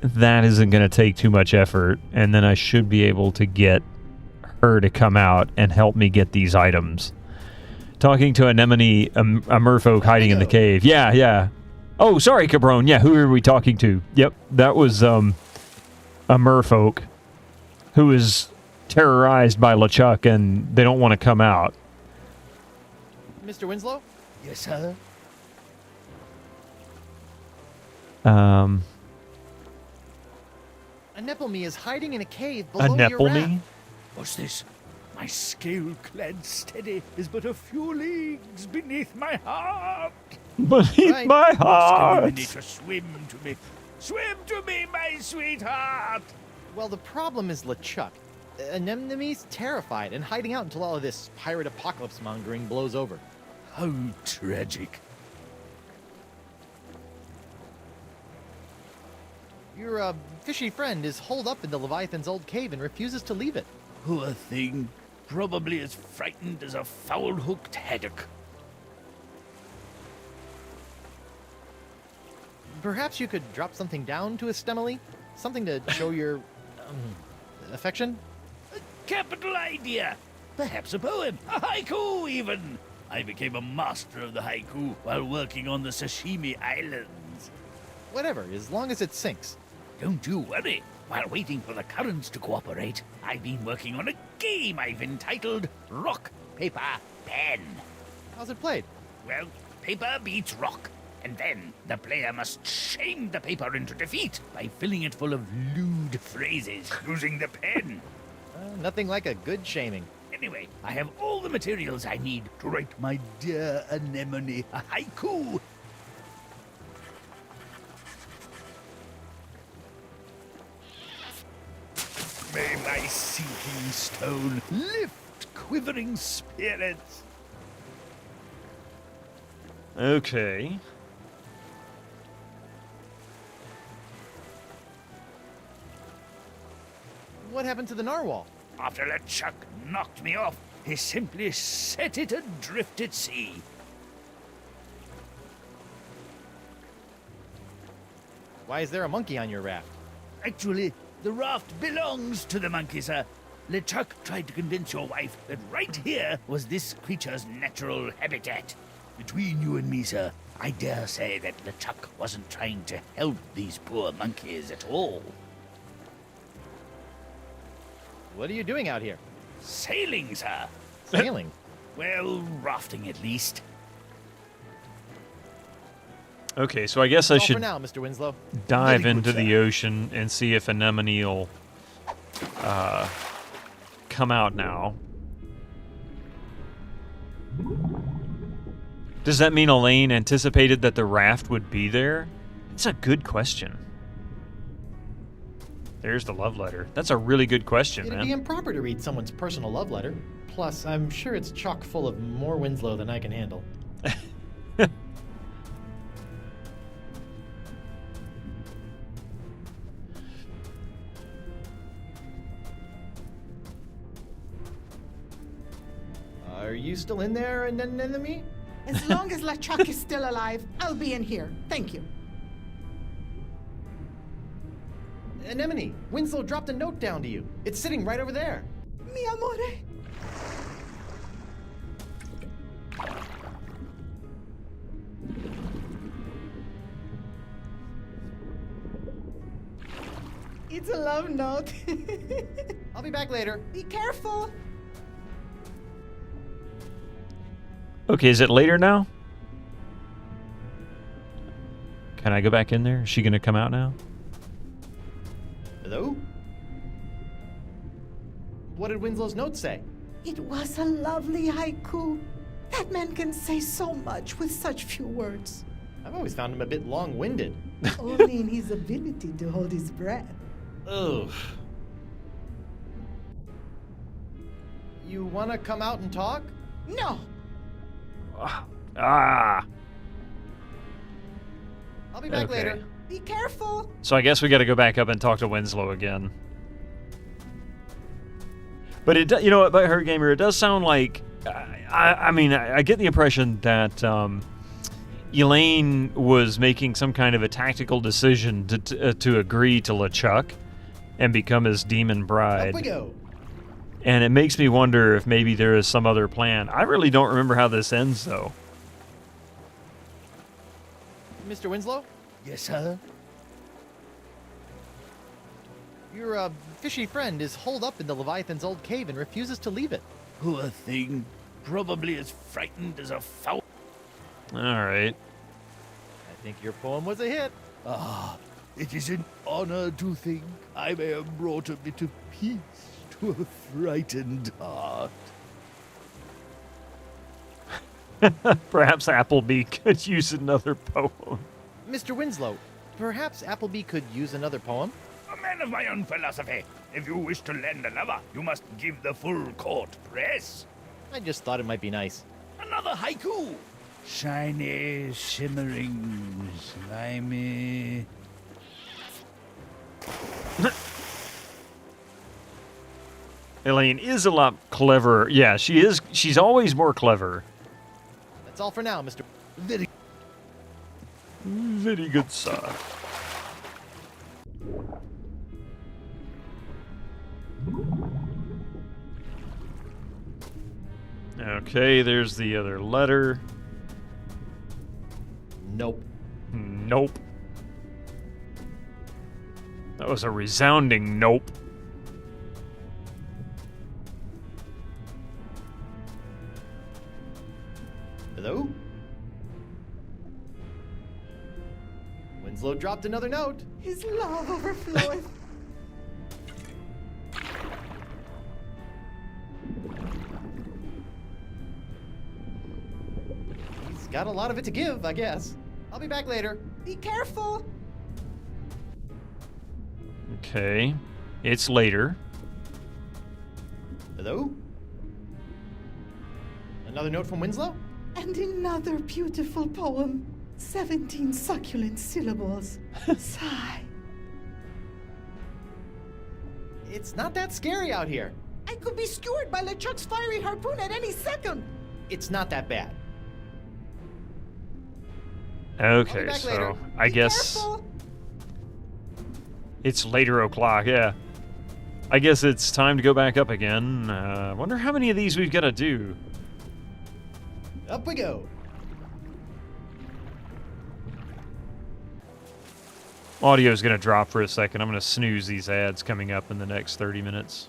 [SPEAKER 1] that isn't going to take too much effort, and then I should be able to get her to come out and help me get these items. Talking to Anemone, a merfolk hiding in the cave. Yeah. Oh, sorry, Cabron. Yeah, who are we talking to? Yep, that was a merfolk who is terrorized by LeChuck, and they don't want to come out.
[SPEAKER 7] Mr. Winslow?
[SPEAKER 15] Yes, sir?
[SPEAKER 7] Anemone is hiding in a cave below your raft.
[SPEAKER 6] What's this? My scale-clad steady is but a few leagues beneath my heart.
[SPEAKER 1] Beneath my heart.
[SPEAKER 6] You need to swim to me. Swim to me, my sweetheart.
[SPEAKER 7] Well, the problem is LeChuck. Anemone's terrified and hiding out until all of this pirate apocalypse mongering blows over.
[SPEAKER 15] How tragic.
[SPEAKER 7] Your fishy friend is holed up in the Leviathan's old cave and refuses to leave it.
[SPEAKER 15] Poor thing. Probably as frightened as a foul-hooked haddock.
[SPEAKER 7] Perhaps you could drop something down to Estemily? Something to show your affection?
[SPEAKER 15] Capital idea! Perhaps a poem, a haiku even! I became a master of the haiku while working on the Sashimi Islands.
[SPEAKER 7] Whatever, as long as it sinks.
[SPEAKER 15] Don't you worry. While waiting for the currents to cooperate, I've been working on a game I've entitled Rock, Paper, Pen.
[SPEAKER 7] How's it played?
[SPEAKER 15] Well, paper beats rock, and then the player must shame the paper into defeat by filling it full of lewd phrases using the pen.
[SPEAKER 7] Nothing like a good shaming.
[SPEAKER 15] Anyway, I have all the materials I need to write my dear anemone a haiku. May my sinking stone lift quivering spirits.
[SPEAKER 1] Okay.
[SPEAKER 7] What happened to the narwhal?
[SPEAKER 15] After LeChuck knocked me off, he simply set it adrift at sea.
[SPEAKER 7] Why is there a monkey on your raft?
[SPEAKER 15] Actually, the raft belongs to the monkey, sir. LeChuck tried to convince your wife that right here was this creature's natural habitat. Between you and me, sir, I dare say that LeChuck wasn't trying to help these poor monkeys at all.
[SPEAKER 7] What are you doing out here?
[SPEAKER 15] Sailing, sir.
[SPEAKER 7] Sailing?
[SPEAKER 15] Well, rafting at least.
[SPEAKER 1] Okay, so I guess I
[SPEAKER 7] That's all
[SPEAKER 1] should
[SPEAKER 7] for now, Mr. Winslow.
[SPEAKER 1] dive
[SPEAKER 15] Very good,
[SPEAKER 1] into
[SPEAKER 15] sir.
[SPEAKER 1] the ocean and see if Anemone will come out now. Does that mean Elaine anticipated that the raft would be there? It's a good question. There's the love letter. That's a really good question,
[SPEAKER 7] It'd
[SPEAKER 1] man.
[SPEAKER 7] be improper to read someone's personal love letter. Plus, I'm sure it's chock full of more Winslow than I can handle. Are you still in there, Anemone?
[SPEAKER 18] As long as LeChuck is still alive, I'll be in here. Thank you.
[SPEAKER 7] Anemone, Winslow dropped a note down to you. It's sitting right over there.
[SPEAKER 18] Mi amore. It's a love note.
[SPEAKER 7] I'll be back later.
[SPEAKER 18] Be careful.
[SPEAKER 1] Okay, is it later now? Can I go back in there? Is she going to come out now?
[SPEAKER 7] Hello? What did Winslow's note say?
[SPEAKER 18] It was a lovely haiku. That man can say so much with such few words.
[SPEAKER 7] I've always found him a bit long-winded.
[SPEAKER 18] Only in his ability to hold his breath.
[SPEAKER 7] Ugh. You want to come out and talk?
[SPEAKER 18] No.
[SPEAKER 1] Ah.
[SPEAKER 7] I'll be back
[SPEAKER 1] Okay.
[SPEAKER 7] later.
[SPEAKER 18] Be careful.
[SPEAKER 1] So I guess we got to go back up and talk to Winslow again. But it, you know what, by Her Gamer, it does sound like, I mean, I get the impression that Elaine was making some kind of a tactical decision to agree to LeChuck and become his demon bride.
[SPEAKER 7] Up we go.
[SPEAKER 1] And it makes me wonder if maybe there is some other plan. I really don't remember how this ends, though.
[SPEAKER 7] Mr. Winslow?
[SPEAKER 15] Yes, sir?
[SPEAKER 7] Your fishy friend is holed up in the Leviathan's old cave and refuses to leave it.
[SPEAKER 15] Poor thing. Probably as frightened as a fowl.
[SPEAKER 1] All right.
[SPEAKER 7] I think your poem was a hit.
[SPEAKER 15] Ah, it is an honor to think I may have brought a bit of peace to a frightened heart.
[SPEAKER 1] Perhaps Appleby could use another poem.
[SPEAKER 7] Mr. Winslow, perhaps Appleby could use another poem?
[SPEAKER 19] A man of my own philosophy. If you wish to land a lover, you must give the full court press.
[SPEAKER 7] I just thought it might be nice.
[SPEAKER 19] Another haiku. Shiny, shimmering, slimy.
[SPEAKER 1] Elaine is a lot clever. Yeah, she is. She's always more clever.
[SPEAKER 7] That's all for now, Mr.
[SPEAKER 1] Very good, sir. Okay, there's the other letter.
[SPEAKER 7] Nope.
[SPEAKER 1] Nope. That was a resounding nope.
[SPEAKER 7] Hello? Winslow dropped another note.
[SPEAKER 18] His love overfloweth.
[SPEAKER 7] He's got a lot of it to give, I guess. I'll be back later.
[SPEAKER 18] Be careful.
[SPEAKER 1] Okay. It's later.
[SPEAKER 7] Hello? Another note from Winslow?
[SPEAKER 18] And another beautiful poem. 17 succulent syllables. Sigh.
[SPEAKER 7] It's not that scary out here.
[SPEAKER 18] I could be skewered by LeChuck's fiery harpoon at any second.
[SPEAKER 7] It's not that bad.
[SPEAKER 1] Okay,
[SPEAKER 7] back
[SPEAKER 1] so
[SPEAKER 7] later.
[SPEAKER 1] I guess
[SPEAKER 18] Careful.
[SPEAKER 1] it's later o'clock, yeah. I guess it's time to go back up again. Wonder how many of these we've got to do.
[SPEAKER 7] Up we go.
[SPEAKER 1] Audio's going to drop for a second. I'm going to snooze these ads coming up in the next 30 minutes.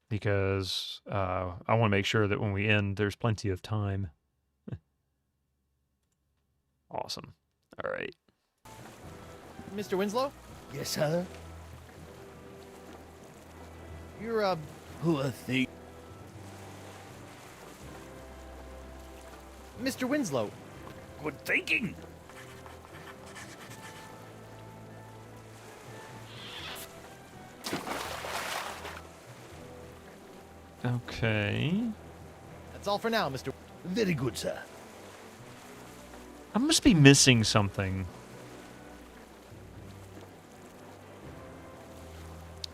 [SPEAKER 1] Because I want to make sure that when we end, there's plenty of time. Awesome. All right.
[SPEAKER 7] Mr. Winslow?
[SPEAKER 19] Yes, sir?
[SPEAKER 7] You're a
[SPEAKER 19] Poor thing.
[SPEAKER 7] Mr. Winslow.
[SPEAKER 19] Good thinking.
[SPEAKER 1] Okay.
[SPEAKER 7] That's all for now, Mr.
[SPEAKER 19] Very good, sir.
[SPEAKER 1] I must be missing something.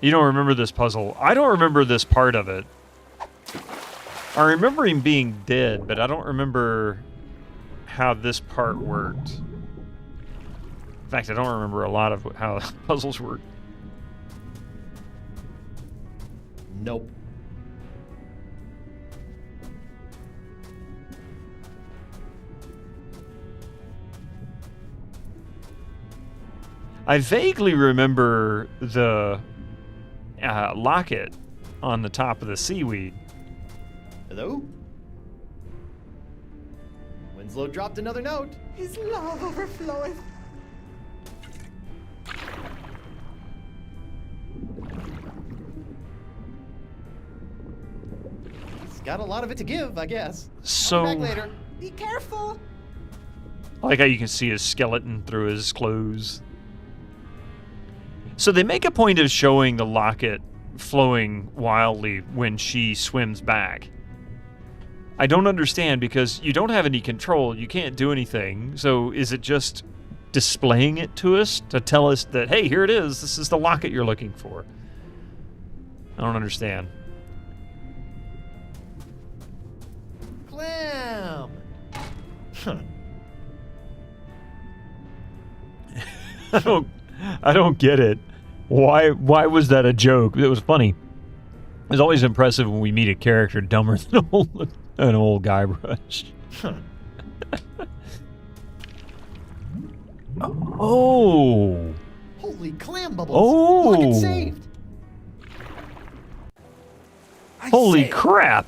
[SPEAKER 1] You don't remember this puzzle. I don't remember this part of it. I remember him being dead, but I don't remember how this part worked. In fact, I don't remember a lot of how puzzles work.
[SPEAKER 7] Nope.
[SPEAKER 1] I vaguely remember the locket on the top of the seaweed.
[SPEAKER 7] Hello? Winslow dropped another note.
[SPEAKER 18] His love overfloweth.
[SPEAKER 7] He's got a lot of it to give, I guess.
[SPEAKER 1] So,
[SPEAKER 7] I'll be back later.
[SPEAKER 18] Be careful.
[SPEAKER 1] I like how you can see his skeleton through his clothes. So they make a point of showing the locket flowing wildly when she swims back. I don't understand because you don't have any control. You can't do anything. So is it just displaying it to us to tell us that, hey, here it is. This is the locket you're looking for. I don't understand.
[SPEAKER 7] Clam. Huh.
[SPEAKER 1] I don't get it. Why was that a joke? It was funny. It's always impressive when we meet a character dumber than an old Guybrush. Oh.
[SPEAKER 7] Holy clam bubbles.
[SPEAKER 1] Oh.
[SPEAKER 7] Locket saved.
[SPEAKER 1] Holy crap.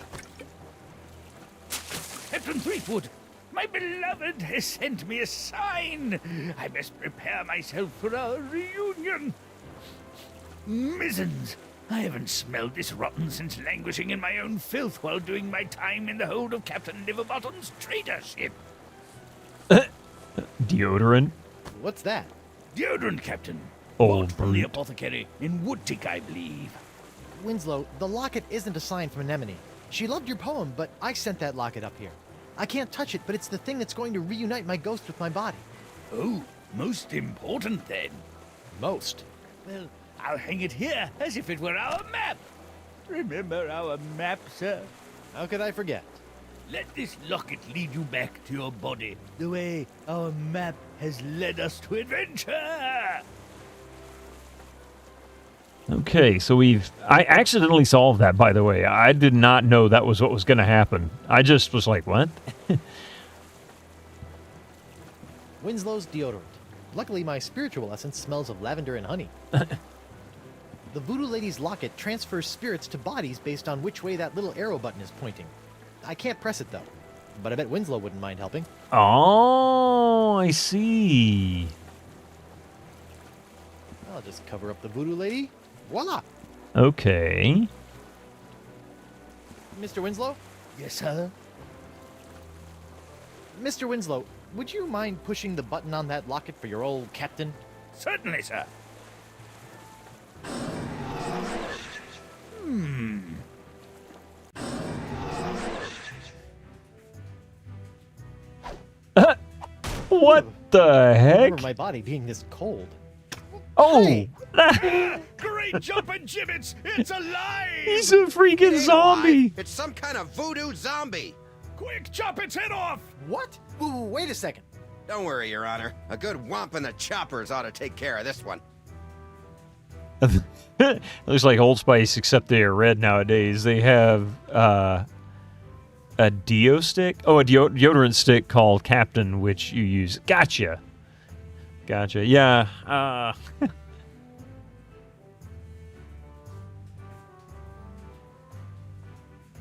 [SPEAKER 19] Captain Threepwood, my beloved has sent me a sign. I must prepare myself for our reunion. Mizzens, I haven't smelled this rotten since languishing in my own filth while doing my time in the hold of Captain Liverbottom's trader ship.
[SPEAKER 1] Deodorant.
[SPEAKER 8] What's that?
[SPEAKER 19] Deodorant, Captain.
[SPEAKER 1] Old
[SPEAKER 19] Bought from the
[SPEAKER 1] brute.
[SPEAKER 19] apothecary in Woodtick, I believe.
[SPEAKER 8] Winslow, the locket isn't a sign from Anemone. She loved your poem, but I sent that locket up here. I can't touch it, but it's the thing that's going to reunite my ghost with my body.
[SPEAKER 19] Oh, most important then.
[SPEAKER 8] Most.
[SPEAKER 19] Well, I'll hang it here as if it were our map. Remember our map, sir?
[SPEAKER 8] How could I forget?
[SPEAKER 19] Let this locket lead you back to your body, the way our map has led us to adventure.
[SPEAKER 1] Okay, so I accidentally solved that, by the way. I did not know that was what was going to happen. I just was like, what?
[SPEAKER 8] Winslow's deodorant. Luckily, my spiritual essence smells of lavender and honey. The Voodoo Lady's locket transfers spirits to bodies based on which way that little arrow button is pointing. I can't press it, though. But I bet Winslow wouldn't mind helping.
[SPEAKER 1] Oh, I see.
[SPEAKER 8] I'll just cover up the Voodoo Lady. Voila!
[SPEAKER 1] Okay.
[SPEAKER 8] Mr. Winslow?
[SPEAKER 19] Yes, sir?
[SPEAKER 8] Mr. Winslow, would you mind pushing the button on that locket for your old captain?
[SPEAKER 19] Certainly, sir.
[SPEAKER 1] What the heck?
[SPEAKER 8] Remember my body being this cold.
[SPEAKER 1] Oh!
[SPEAKER 19] Great jumping gibbets! It's alive!
[SPEAKER 1] He's a freaking zombie!
[SPEAKER 20] It's some kind of voodoo zombie!
[SPEAKER 19] Quick, chop its head off!
[SPEAKER 8] What? Ooh, wait a second.
[SPEAKER 20] Don't worry, Your Honor. A good whomp in the choppers ought to take care of this one.
[SPEAKER 1] It looks like Old Spice, except they are red nowadays. They have a deo stick. Oh, a deodorant stick called Captain, which you use. Gotcha. Gotcha. Yeah.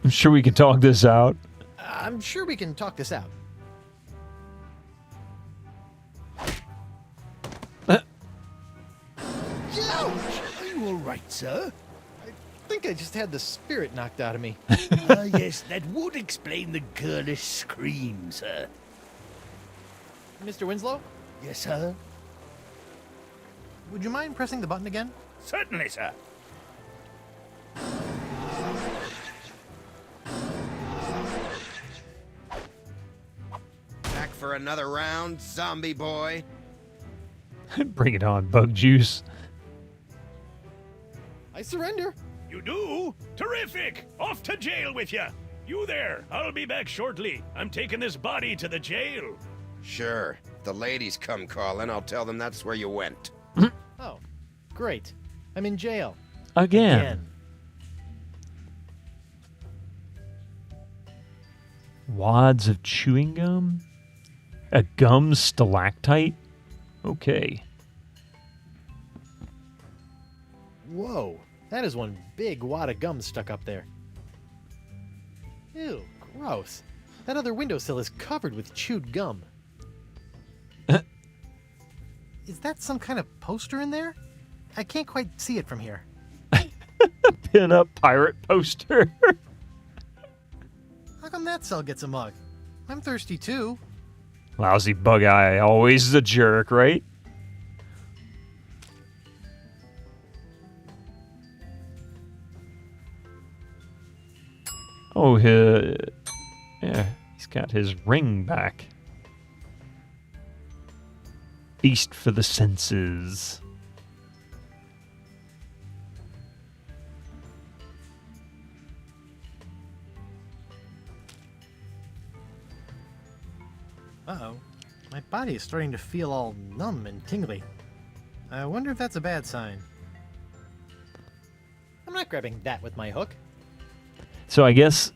[SPEAKER 1] I'm sure we can talk this out.
[SPEAKER 8] I'm sure we can talk this out.
[SPEAKER 19] Ouch! Are you all right, sir?
[SPEAKER 8] I think I just had the spirit knocked out of me.
[SPEAKER 19] Yes, that would explain the girlish scream, sir.
[SPEAKER 8] Mr. Winslow?
[SPEAKER 19] Yes, sir?
[SPEAKER 8] Would you mind pressing the button again?
[SPEAKER 19] Certainly, sir.
[SPEAKER 20] Back for another round, zombie boy.
[SPEAKER 1] Bring it on, bug juice.
[SPEAKER 8] I surrender.
[SPEAKER 19] You do? Terrific! Off to jail with you! You there! I'll be back shortly. I'm taking this body to the jail.
[SPEAKER 20] Sure. If the ladies come calling, I'll tell them that's where you went.
[SPEAKER 8] Oh, great. I'm in jail.
[SPEAKER 1] Again. Wads of chewing gum? A gum stalactite? Okay.
[SPEAKER 8] Whoa, that is one big wad of gum stuck up there. Ew, gross. That other windowsill is covered with chewed gum. Is that some kind of poster in there? I can't quite see it from here.
[SPEAKER 1] Pin-up pirate poster.
[SPEAKER 8] How come that cell gets a mug? I'm thirsty too.
[SPEAKER 1] Lousy bug eye, always the jerk, right? Oh, yeah, he's got his ring back. Feast for the senses.
[SPEAKER 8] Uh-oh. My body is starting to feel all numb and tingly. I wonder if that's a bad sign. I'm not grabbing that with my hook.
[SPEAKER 1] So I guess...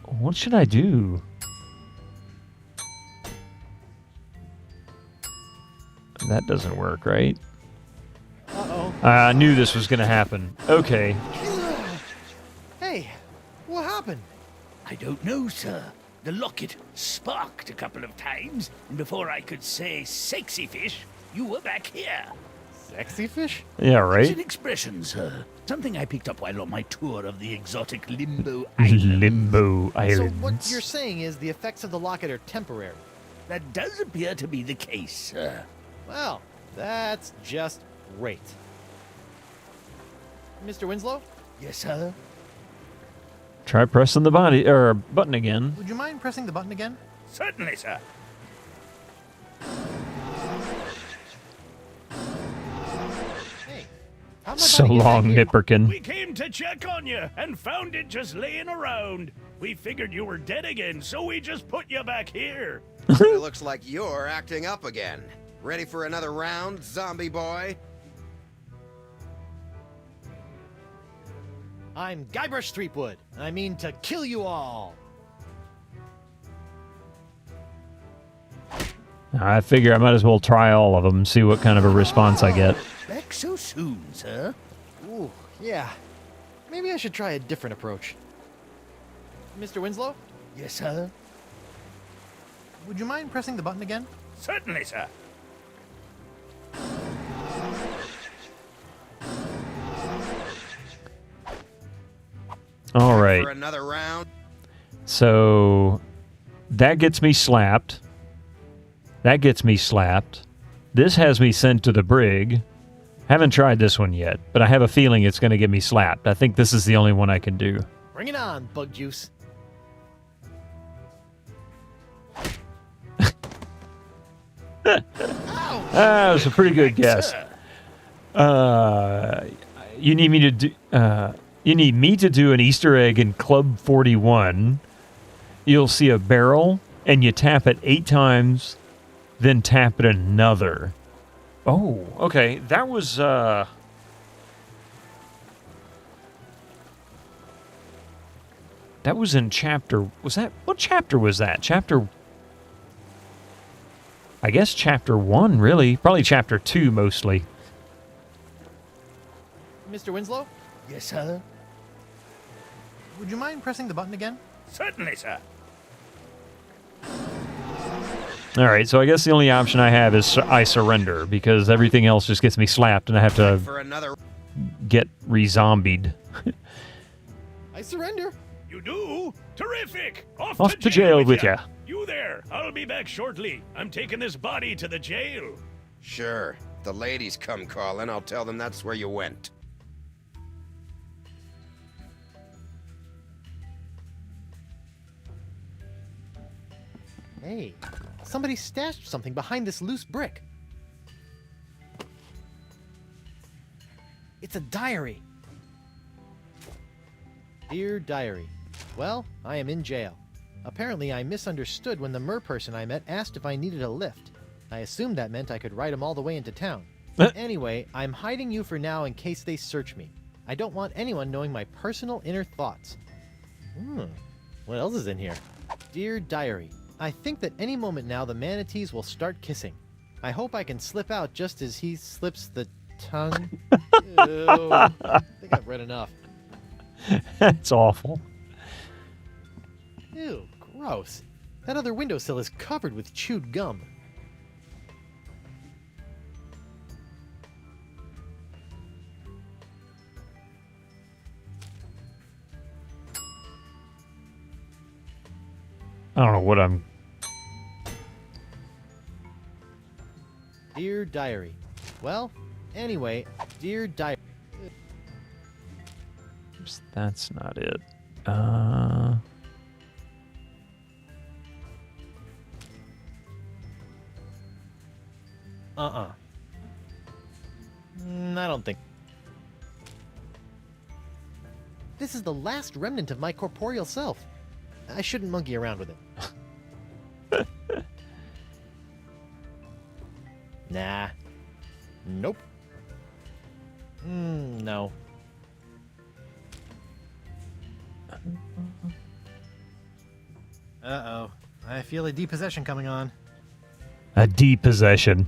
[SPEAKER 1] What should I do? That doesn't work, right?
[SPEAKER 8] Uh-oh.
[SPEAKER 1] I knew this was going to happen. Okay.
[SPEAKER 8] Hey, what happened?
[SPEAKER 19] I don't know, sir. The locket sparked a couple of times, and before I could say sexy fish, you were back here.
[SPEAKER 8] Sexy fish?
[SPEAKER 1] Yeah, right?
[SPEAKER 19] It's an expression, sir. Something I picked up while on my tour of the exotic Limbo Island.
[SPEAKER 1] Limbo
[SPEAKER 8] So
[SPEAKER 1] Islands.
[SPEAKER 8] what you're saying is the effects of the locket are temporary.
[SPEAKER 19] That does appear to be the case, sir.
[SPEAKER 7] Well, that's just great. Mr. Winslow?
[SPEAKER 19] Yes, sir?
[SPEAKER 1] Try pressing the button again.
[SPEAKER 7] Would you mind pressing the button again?
[SPEAKER 19] Certainly, sir.
[SPEAKER 7] Hey, how
[SPEAKER 1] So long, Nipperkin.
[SPEAKER 12] We came to check on you and found it just laying around. We figured you were dead again, so we just put you back here.
[SPEAKER 20] It looks like you're acting up again. Ready for another round, zombie boy?
[SPEAKER 7] I'm Guybrush Threepwood. I mean to kill you all.
[SPEAKER 1] I figure I might as well try all of them and see what kind of a response I get.
[SPEAKER 19] Back so soon, sir?
[SPEAKER 7] Ooh, yeah. Maybe I should try a different approach. Mr. Winslow?
[SPEAKER 19] Yes, sir?
[SPEAKER 7] Would you mind pressing the button again?
[SPEAKER 19] Certainly, sir.
[SPEAKER 1] All right.
[SPEAKER 20] For another round?
[SPEAKER 1] So that gets me slapped. That gets me slapped. This has me sent to the brig. Haven't tried this one yet, but I have a feeling it's going to get me slapped. I think this is the only one I can do.
[SPEAKER 7] Bring it on, Bug Juice.
[SPEAKER 1] That was a pretty good guess. You need me to do. You need me to do an Easter egg in Club 41. You'll see a barrel, and you tap it 8 times, then tap it another. Oh, okay. That was. That was in chapter. Was that what chapter was that? Chapter. I guess chapter 1, really. Probably chapter 2, mostly.
[SPEAKER 7] Mr. Winslow?
[SPEAKER 19] Yes, sir?
[SPEAKER 7] Would you mind pressing the button again?
[SPEAKER 19] Certainly, sir.
[SPEAKER 1] All right, so I guess the only option I have is I surrender, because everything else just gets me slapped, and I have to
[SPEAKER 20] For another...
[SPEAKER 1] get re-zombied.
[SPEAKER 7] I surrender.
[SPEAKER 12] You do? Terrific!
[SPEAKER 1] Off to jail with ya.
[SPEAKER 12] You there. I'll be back shortly. I'm taking this body to the jail.
[SPEAKER 20] Sure. If the ladies come calling, I'll tell them that's where you went.
[SPEAKER 7] Hey, somebody stashed something behind this loose brick. It's a diary. Dear Diary. Well, I am in jail. Apparently, I misunderstood when the merperson I met asked if I needed a lift. I assumed that meant I could ride him all the way into town. Anyway, I'm hiding you for now in case they search me. I don't want anyone knowing my personal inner thoughts. What else is in here? Dear Diary. I think that any moment now the manatees will start kissing. I hope I can slip out just as he slips the tongue. Ew. I think I've read enough.
[SPEAKER 1] That's awful.
[SPEAKER 7] Ew, gross. That other windowsill is covered with chewed gum.
[SPEAKER 1] I don't know what I'm...
[SPEAKER 7] Dear Diary. Well, anyway, Dear Diary.
[SPEAKER 1] Oops, that's not it.
[SPEAKER 7] I don't think. This is the last remnant of my corporeal self. I shouldn't monkey around with it. Nah. Nope. No. Uh-oh. I feel a depossession coming on.
[SPEAKER 1] A depossession.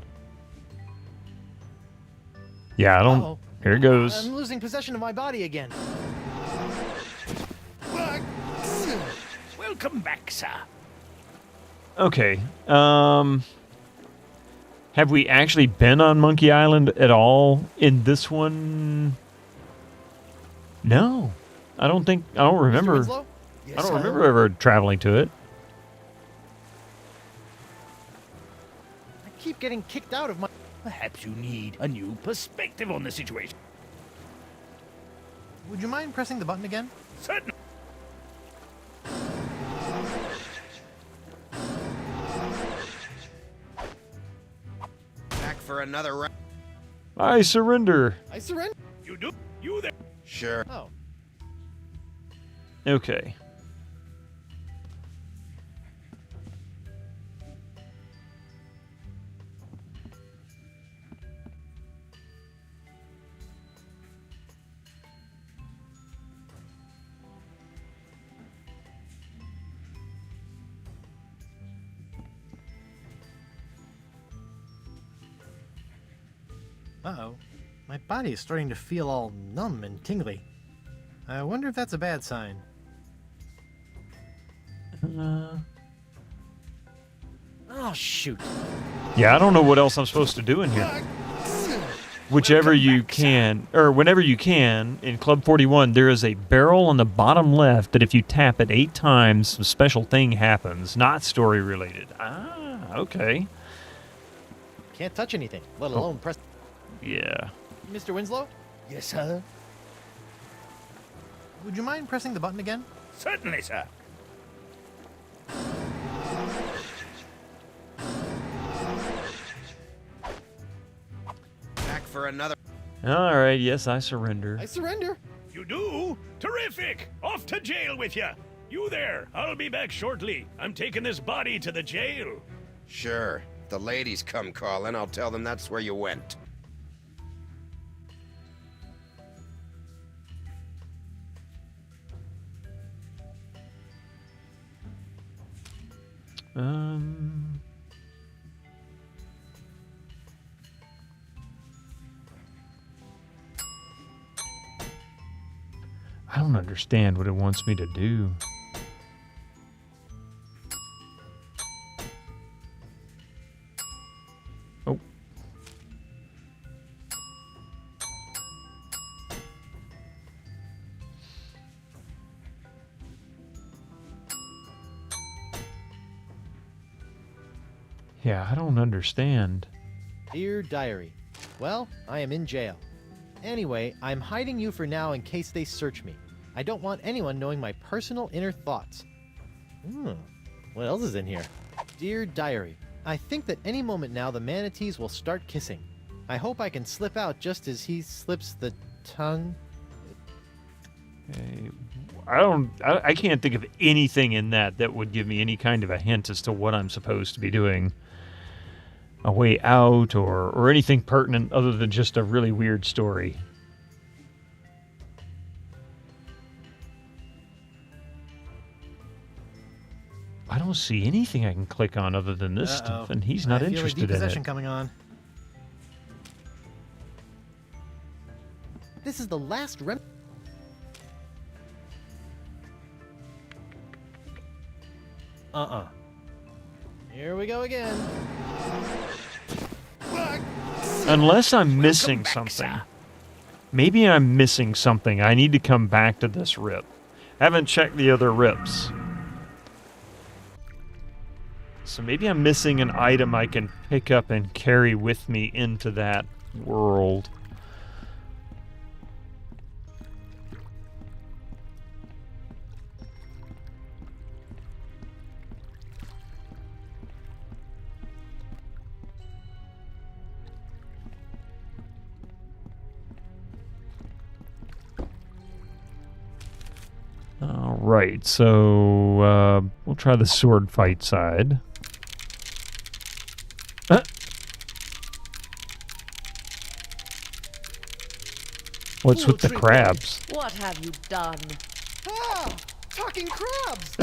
[SPEAKER 1] Yeah, I don't...
[SPEAKER 7] Uh-oh.
[SPEAKER 1] Here it goes.
[SPEAKER 7] I'm losing possession of my body again.
[SPEAKER 19] Welcome back, sir.
[SPEAKER 1] Okay. Have we actually been on Monkey Island at all in this one? No. I don't think... I don't remember...
[SPEAKER 7] Winslow?
[SPEAKER 1] I don't remember ever traveling to it.
[SPEAKER 8] keep getting kicked out of my...
[SPEAKER 19] Perhaps you need a new perspective on the situation.
[SPEAKER 8] Would you mind pressing the button again?
[SPEAKER 19] Certainly.
[SPEAKER 20] Back for another round.
[SPEAKER 1] I surrender.
[SPEAKER 8] I surrender.
[SPEAKER 19] You do? You there?
[SPEAKER 20] Sure.
[SPEAKER 8] Oh.
[SPEAKER 1] Okay.
[SPEAKER 7] Uh-oh. My body is starting to feel all numb and tingly. I wonder if that's a bad sign. Oh, shoot.
[SPEAKER 1] Yeah, I don't know what else I'm supposed to do in here. Whichever you can, or whenever you can, in Club 41, there is a barrel on the bottom left that if you tap it 8 times, a special thing happens, not story related. Ah, okay.
[SPEAKER 7] Can't touch anything, let alone press...
[SPEAKER 1] Yeah.
[SPEAKER 7] Mr. Winslow?
[SPEAKER 19] Yes, sir?
[SPEAKER 7] Would you mind pressing the button again?
[SPEAKER 19] Certainly, sir.
[SPEAKER 20] Back for another.
[SPEAKER 1] All right, yes, I surrender.
[SPEAKER 8] I surrender.
[SPEAKER 12] You do? Terrific! Off to jail with you. You there. I'll be back shortly. I'm taking this body to the jail.
[SPEAKER 20] Sure. If the ladies come calling, I'll tell them that's where you went.
[SPEAKER 1] I don't understand what it wants me to do. Oh. Yeah, I don't understand.
[SPEAKER 7] Dear Diary. Well, I am in jail. Anyway, I'm hiding you for now in case they search me. I don't want anyone knowing my personal inner thoughts. What else is in here? Dear Diary. I think that any moment now the manatees will start kissing. I hope I can slip out just as he slips the tongue.
[SPEAKER 1] Okay. I can't think of anything in that would give me any kind of a hint as to what I'm supposed to be doing. A way out or anything pertinent other than just a really weird story. I don't see anything I can click on other than this stuff, and he's not interested in it.
[SPEAKER 7] Depossession coming on. This is the last Here we go again.
[SPEAKER 1] Unless I'm missing something. Maybe I'm missing something. I need to come back to this rip. Haven't checked the other rips. So maybe I'm missing an item I can pick up and carry with me into that world. All right, so we'll try the sword fight side. What's with the crabs?
[SPEAKER 21] What have you done?
[SPEAKER 8] Ah! Talking crabs!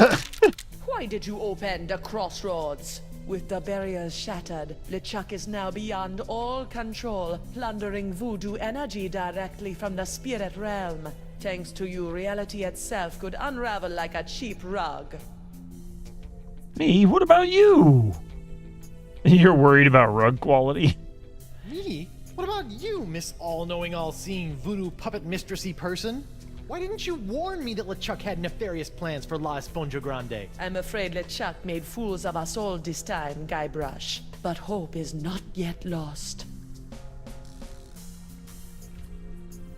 [SPEAKER 21] Why did you open the crossroads? With the barriers shattered, LeChuck is now beyond all control, plundering voodoo energy directly from the spirit realm. Thanks to you, reality itself could unravel like a cheap rug.
[SPEAKER 1] Me? What about you? You're worried about rug quality?
[SPEAKER 8] Me? What about you, Miss All-Knowing, All-Seeing, Voodoo Puppet Mistressy person?
[SPEAKER 7] Why didn't you warn me that LeChuck had nefarious plans for La Esponja Grande?
[SPEAKER 21] I'm afraid LeChuck made fools of us all this time, Guybrush. But hope is not yet lost.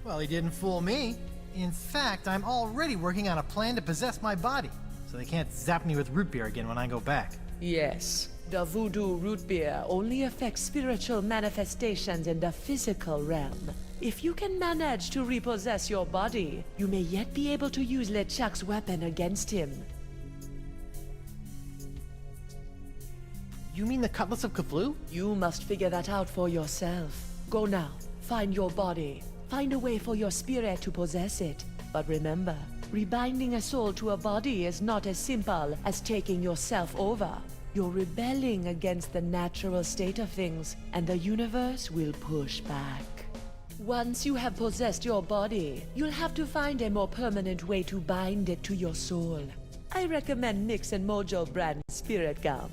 [SPEAKER 7] Well, he didn't fool me. In fact, I'm already working on a plan to possess my body, so they can't zap me with root beer again when I go back.
[SPEAKER 21] Yes, the voodoo root beer only affects spiritual manifestations in the physical realm. If you can manage to repossess your body, you may yet be able to use LeChuck's weapon against him.
[SPEAKER 7] You mean the Cutlass of Cthulhu?
[SPEAKER 21] You must figure that out for yourself. Go now, find your body. Find a way for your spirit to possess it. But remember, rebinding a soul to a body is not as simple as taking yourself over. You're rebelling against the natural state of things, and the universe will push back. Once you have possessed your body, you'll have to find a more permanent way to bind it to your soul. I recommend Nix and Mojo brand Spirit Gum.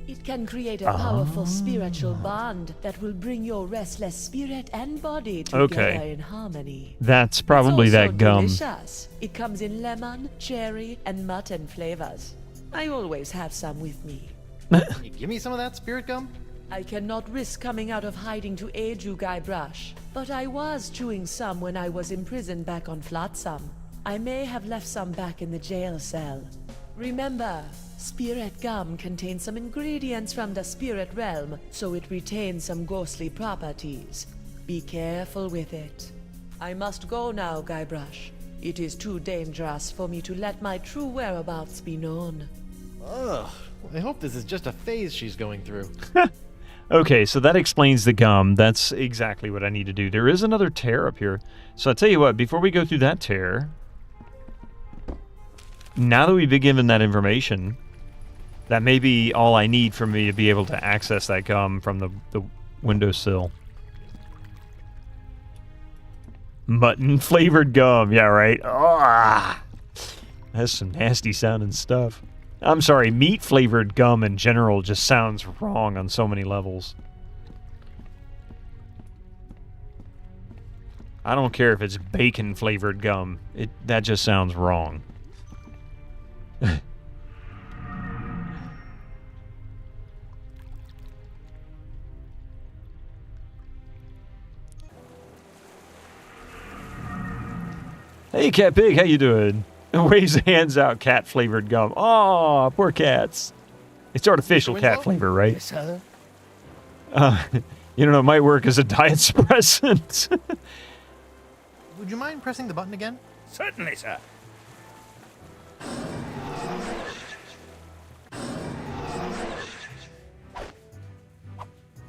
[SPEAKER 21] It can create a powerful spiritual bond that will bring your restless spirit and body together in harmony.
[SPEAKER 1] That's probably
[SPEAKER 21] It's also
[SPEAKER 1] that gum.
[SPEAKER 21] delicious. It comes in lemon, cherry, and mutton flavors. I always have some with me.
[SPEAKER 7] Can you give me some of that spirit gum?
[SPEAKER 21] I cannot risk coming out of hiding to aid you, Guybrush, but I was chewing some when I was imprisoned back on Flotsam. I may have left some back in the jail cell. Remember, spirit gum contains some ingredients from the spirit realm, so it retains some ghostly properties. Be careful with it. I must go now, Guybrush. It is too dangerous for me to let my true whereabouts be known.
[SPEAKER 7] Ugh, I hope this is just a phase she's going through.
[SPEAKER 1] Okay, so that explains the gum. That's exactly what I need to do. There is another tear up here. So I'll tell you what, before we go through that tear, now that we've been given that information, that may be all I need for me to be able to access that gum from the windowsill. Mutton-flavored gum. Yeah, right. Ah, that's some nasty sounding stuff. I'm sorry, meat-flavored gum in general just sounds wrong on so many levels. I don't care if it's bacon-flavored gum. That just sounds wrong. Hey, Cat Pig, how you doing? Waves hands out cat-flavored gum. Aw, poor cats. It's artificial cat flavor, right?
[SPEAKER 15] Yes, sir.
[SPEAKER 1] You know, it might work as a diet suppressant.
[SPEAKER 7] Would you mind pressing the button again?
[SPEAKER 12] Certainly, sir.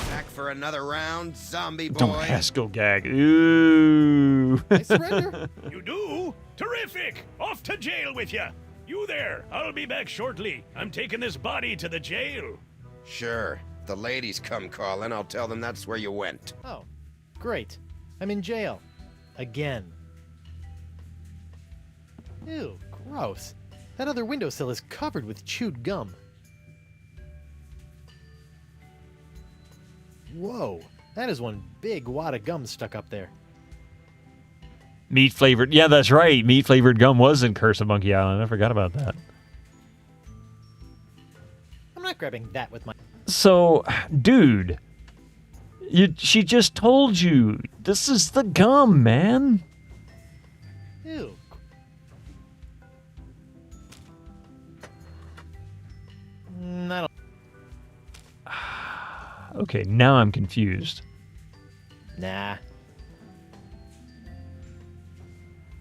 [SPEAKER 20] Back for another round, zombie boy.
[SPEAKER 1] Don't Haskell gag. Ooh.
[SPEAKER 7] I surrender.
[SPEAKER 12] You do? Terrific! Off to jail with you. You there. I'll be back shortly. I'm taking this body to the jail.
[SPEAKER 20] Sure. If the ladies come calling, I'll tell them that's where you went.
[SPEAKER 7] Oh, great. I'm in jail. Again. Ew, gross. That other windowsill is covered with chewed gum. Whoa, that is one big wad of gum stuck up there.
[SPEAKER 1] Meat-flavored. Yeah, that's right. Meat-flavored gum was in Curse of Monkey Island. I forgot about that.
[SPEAKER 7] I'm not grabbing that with my...
[SPEAKER 1] So, dude, she just told you. This is the gum, man.
[SPEAKER 7] Ew. I don't...
[SPEAKER 1] Okay, now I'm confused.
[SPEAKER 7] Nah.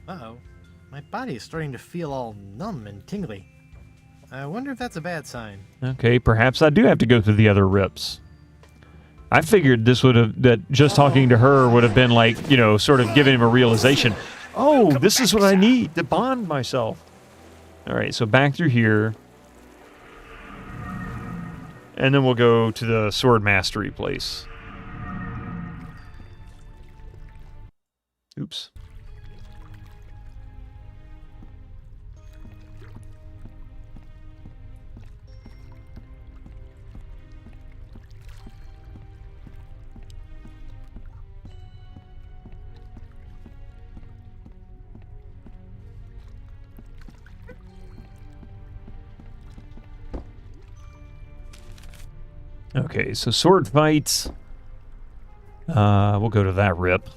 [SPEAKER 7] Uh-oh. My body is starting to feel all numb and tingly. I wonder if that's a bad sign.
[SPEAKER 1] Okay, perhaps I do have to go through the other rips. I figured this would have, that just talking to her would have been like, you know, sort of giving him a realization. Oh, this is what I need to bond myself. All right, so back through here. And then we'll go to the sword mastery place. Oops. Okay, so sword fights. We'll go to that rip.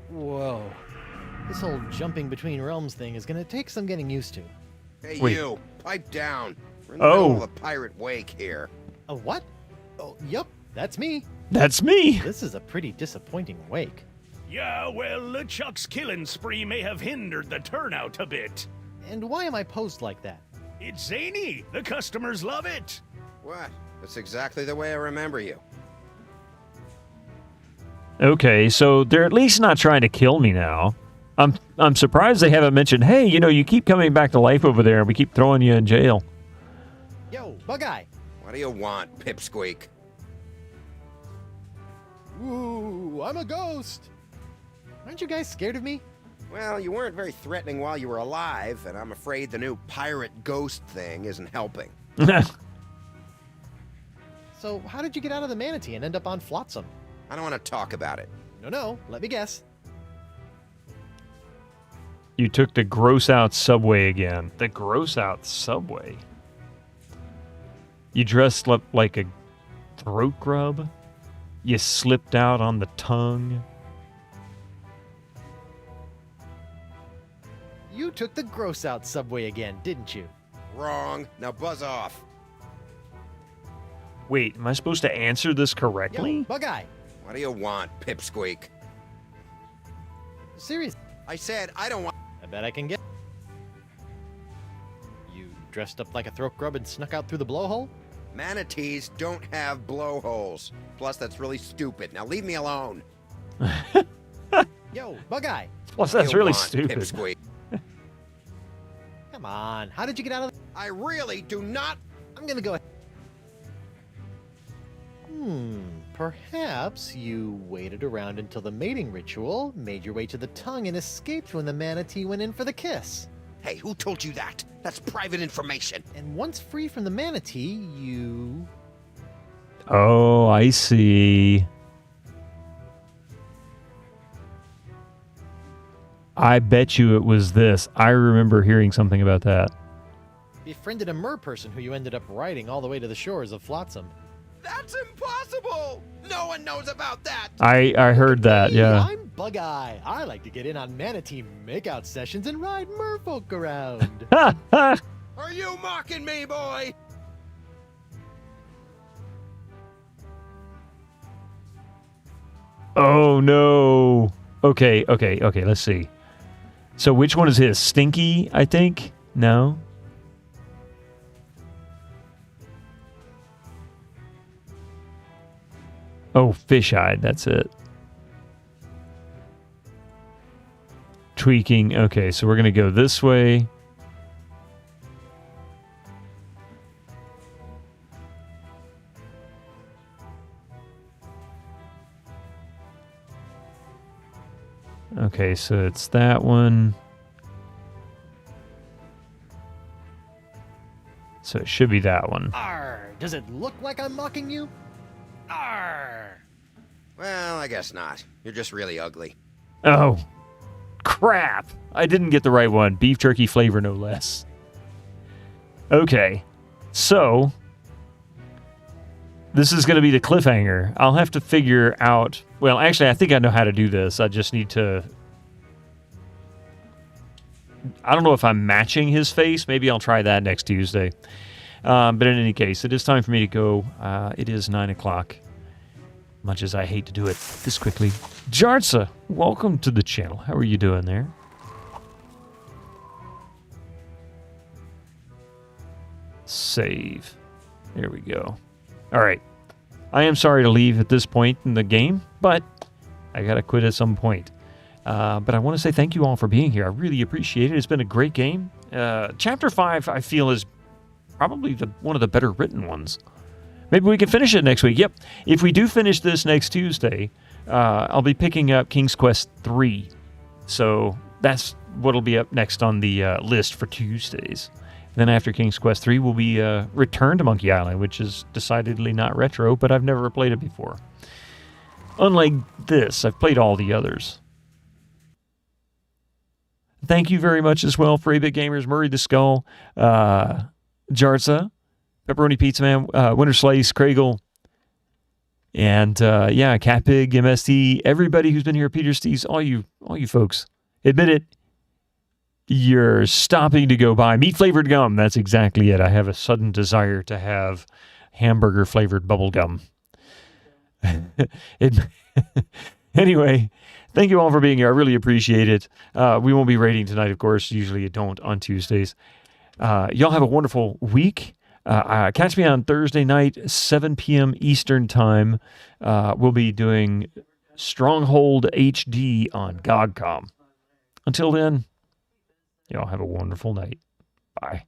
[SPEAKER 7] Whoa. This whole jumping between realms thing is gonna take some getting used to.
[SPEAKER 20] Hey,
[SPEAKER 1] Wait.
[SPEAKER 20] you! Pipe down! We're in the middle
[SPEAKER 1] Oh.
[SPEAKER 20] of a pirate wake here.
[SPEAKER 7] A what? Oh, yep, that's me.
[SPEAKER 1] That's me!
[SPEAKER 7] This is a pretty disappointing wake.
[SPEAKER 12] Yeah, well, LeChuck's killing spree may have hindered the turnout a bit.
[SPEAKER 7] And why am I posed like that?
[SPEAKER 12] It's zany. The customers love it.
[SPEAKER 20] What? That's exactly the way I remember you.
[SPEAKER 1] Okay, so they're at least not trying to kill me now. I'm surprised they haven't mentioned, hey, you know, you keep coming back to life over there and we keep throwing you in jail.
[SPEAKER 7] Yo, Bug-Eye!
[SPEAKER 20] What do you want, Pipsqueak?
[SPEAKER 7] Ooh, I'm a ghost! Aren't you guys scared of me?
[SPEAKER 20] Well, you weren't very threatening while you were alive, and I'm afraid the new pirate ghost thing isn't helping.
[SPEAKER 7] So, how did you get out of the manatee and end up on Flotsam?
[SPEAKER 20] I don't want to talk about it.
[SPEAKER 7] No, let me guess.
[SPEAKER 1] You took the gross out subway again. The gross out subway? You dressed up like a throat grub? You slipped out on the tongue?
[SPEAKER 7] You took the gross out subway again, didn't you?
[SPEAKER 20] Wrong. Now buzz off.
[SPEAKER 1] Wait, am I supposed to answer this correctly?
[SPEAKER 7] Yo, Bug-Eye!
[SPEAKER 20] What do you want, Pipsqueak?
[SPEAKER 7] Serious?
[SPEAKER 20] I said I don't want...
[SPEAKER 7] I bet I can get... You dressed up like a throat grub and snuck out through the blowhole?
[SPEAKER 20] Manatees don't have blowholes. Plus, that's really stupid. Now leave me alone.
[SPEAKER 7] Yo, Bug-Eye!
[SPEAKER 1] Plus,
[SPEAKER 20] What do
[SPEAKER 1] that's
[SPEAKER 20] you
[SPEAKER 1] really
[SPEAKER 20] want,
[SPEAKER 1] stupid.
[SPEAKER 20] Pipsqueak?
[SPEAKER 7] Come on, how did you get out of the...
[SPEAKER 20] I really do not...
[SPEAKER 7] I'm gonna go... Perhaps you waited around until the mating ritual, made your way to the tongue, and escaped when the manatee went in for the kiss.
[SPEAKER 20] Hey, who told you that? That's private information.
[SPEAKER 7] And once free from the manatee, you...
[SPEAKER 1] Oh, I see. I bet you it was this. I remember hearing something about that.
[SPEAKER 7] befriended a mer person who you ended up riding all the way to the shores of Flotsam.
[SPEAKER 20] That's impossible! No one knows about that!
[SPEAKER 1] I heard that,
[SPEAKER 7] Hey,
[SPEAKER 1] yeah.
[SPEAKER 7] I'm Bug-Eye. I like to get in on manatee makeout sessions and ride merfolk around.
[SPEAKER 20] Are you mocking me, boy?
[SPEAKER 1] Oh, no. Okay, let's see. So which one is his? Stinky, I think? No? Oh, fish-eyed, that's it. Tweaking. Okay, so we're going to go this way. Okay, so it's that one. So it should be that one.
[SPEAKER 7] Arr! Does it look like I'm mocking you? Arr!
[SPEAKER 20] Well, I guess not. You're just really ugly.
[SPEAKER 1] Oh, crap. I didn't get the right one. Beef jerky flavor, no less. Okay, so this is going to be the cliffhanger. I'll have to figure out... Well, actually, I think I know how to do this. I just need to... I don't know if I'm matching his face. Maybe I'll try that next Tuesday. But in any case, it is time for me to go. It is 9 o'clock. Much as I hate to do it this quickly. Jarza, welcome to the channel. How are you doing there? Save. There we go. All right. I am sorry to leave at this point in the game, but I got to quit at some point. But I want to say thank you all for being here. I really appreciate it. It's been a great game. Chapter 5, I feel, is probably one of the better written ones. Maybe we can finish it next week. Yep. If we do finish this next Tuesday, I'll be picking up King's Quest 3. So that's what'll be up next on the list for Tuesdays. Then after King's Quest 3 will be Return to Monkey Island, which is decidedly not retro, but I've never played it before. Unlike this, I've played all the others. Thank you very much as well for 8-Bit Gamers, Murray the Skull, Jarza, Pepperoni Pizza Man, Winter Slice, Craigle, and Cat Pig, MSD, everybody who's been here, Peter Steves, all you folks. Admit it, you're stopping to go buy meat-flavored gum. That's exactly it. I have a sudden desire to have hamburger-flavored bubble gum. Anyway, thank you all for being here. I really appreciate it. We won't be rating tonight, of course. Usually you don't on Tuesdays. Y'all have a wonderful week. Catch me on Thursday night, 7 p.m. Eastern Time. We'll be doing Stronghold HD on GOGCOM. Until then, y'all have a wonderful night. Bye.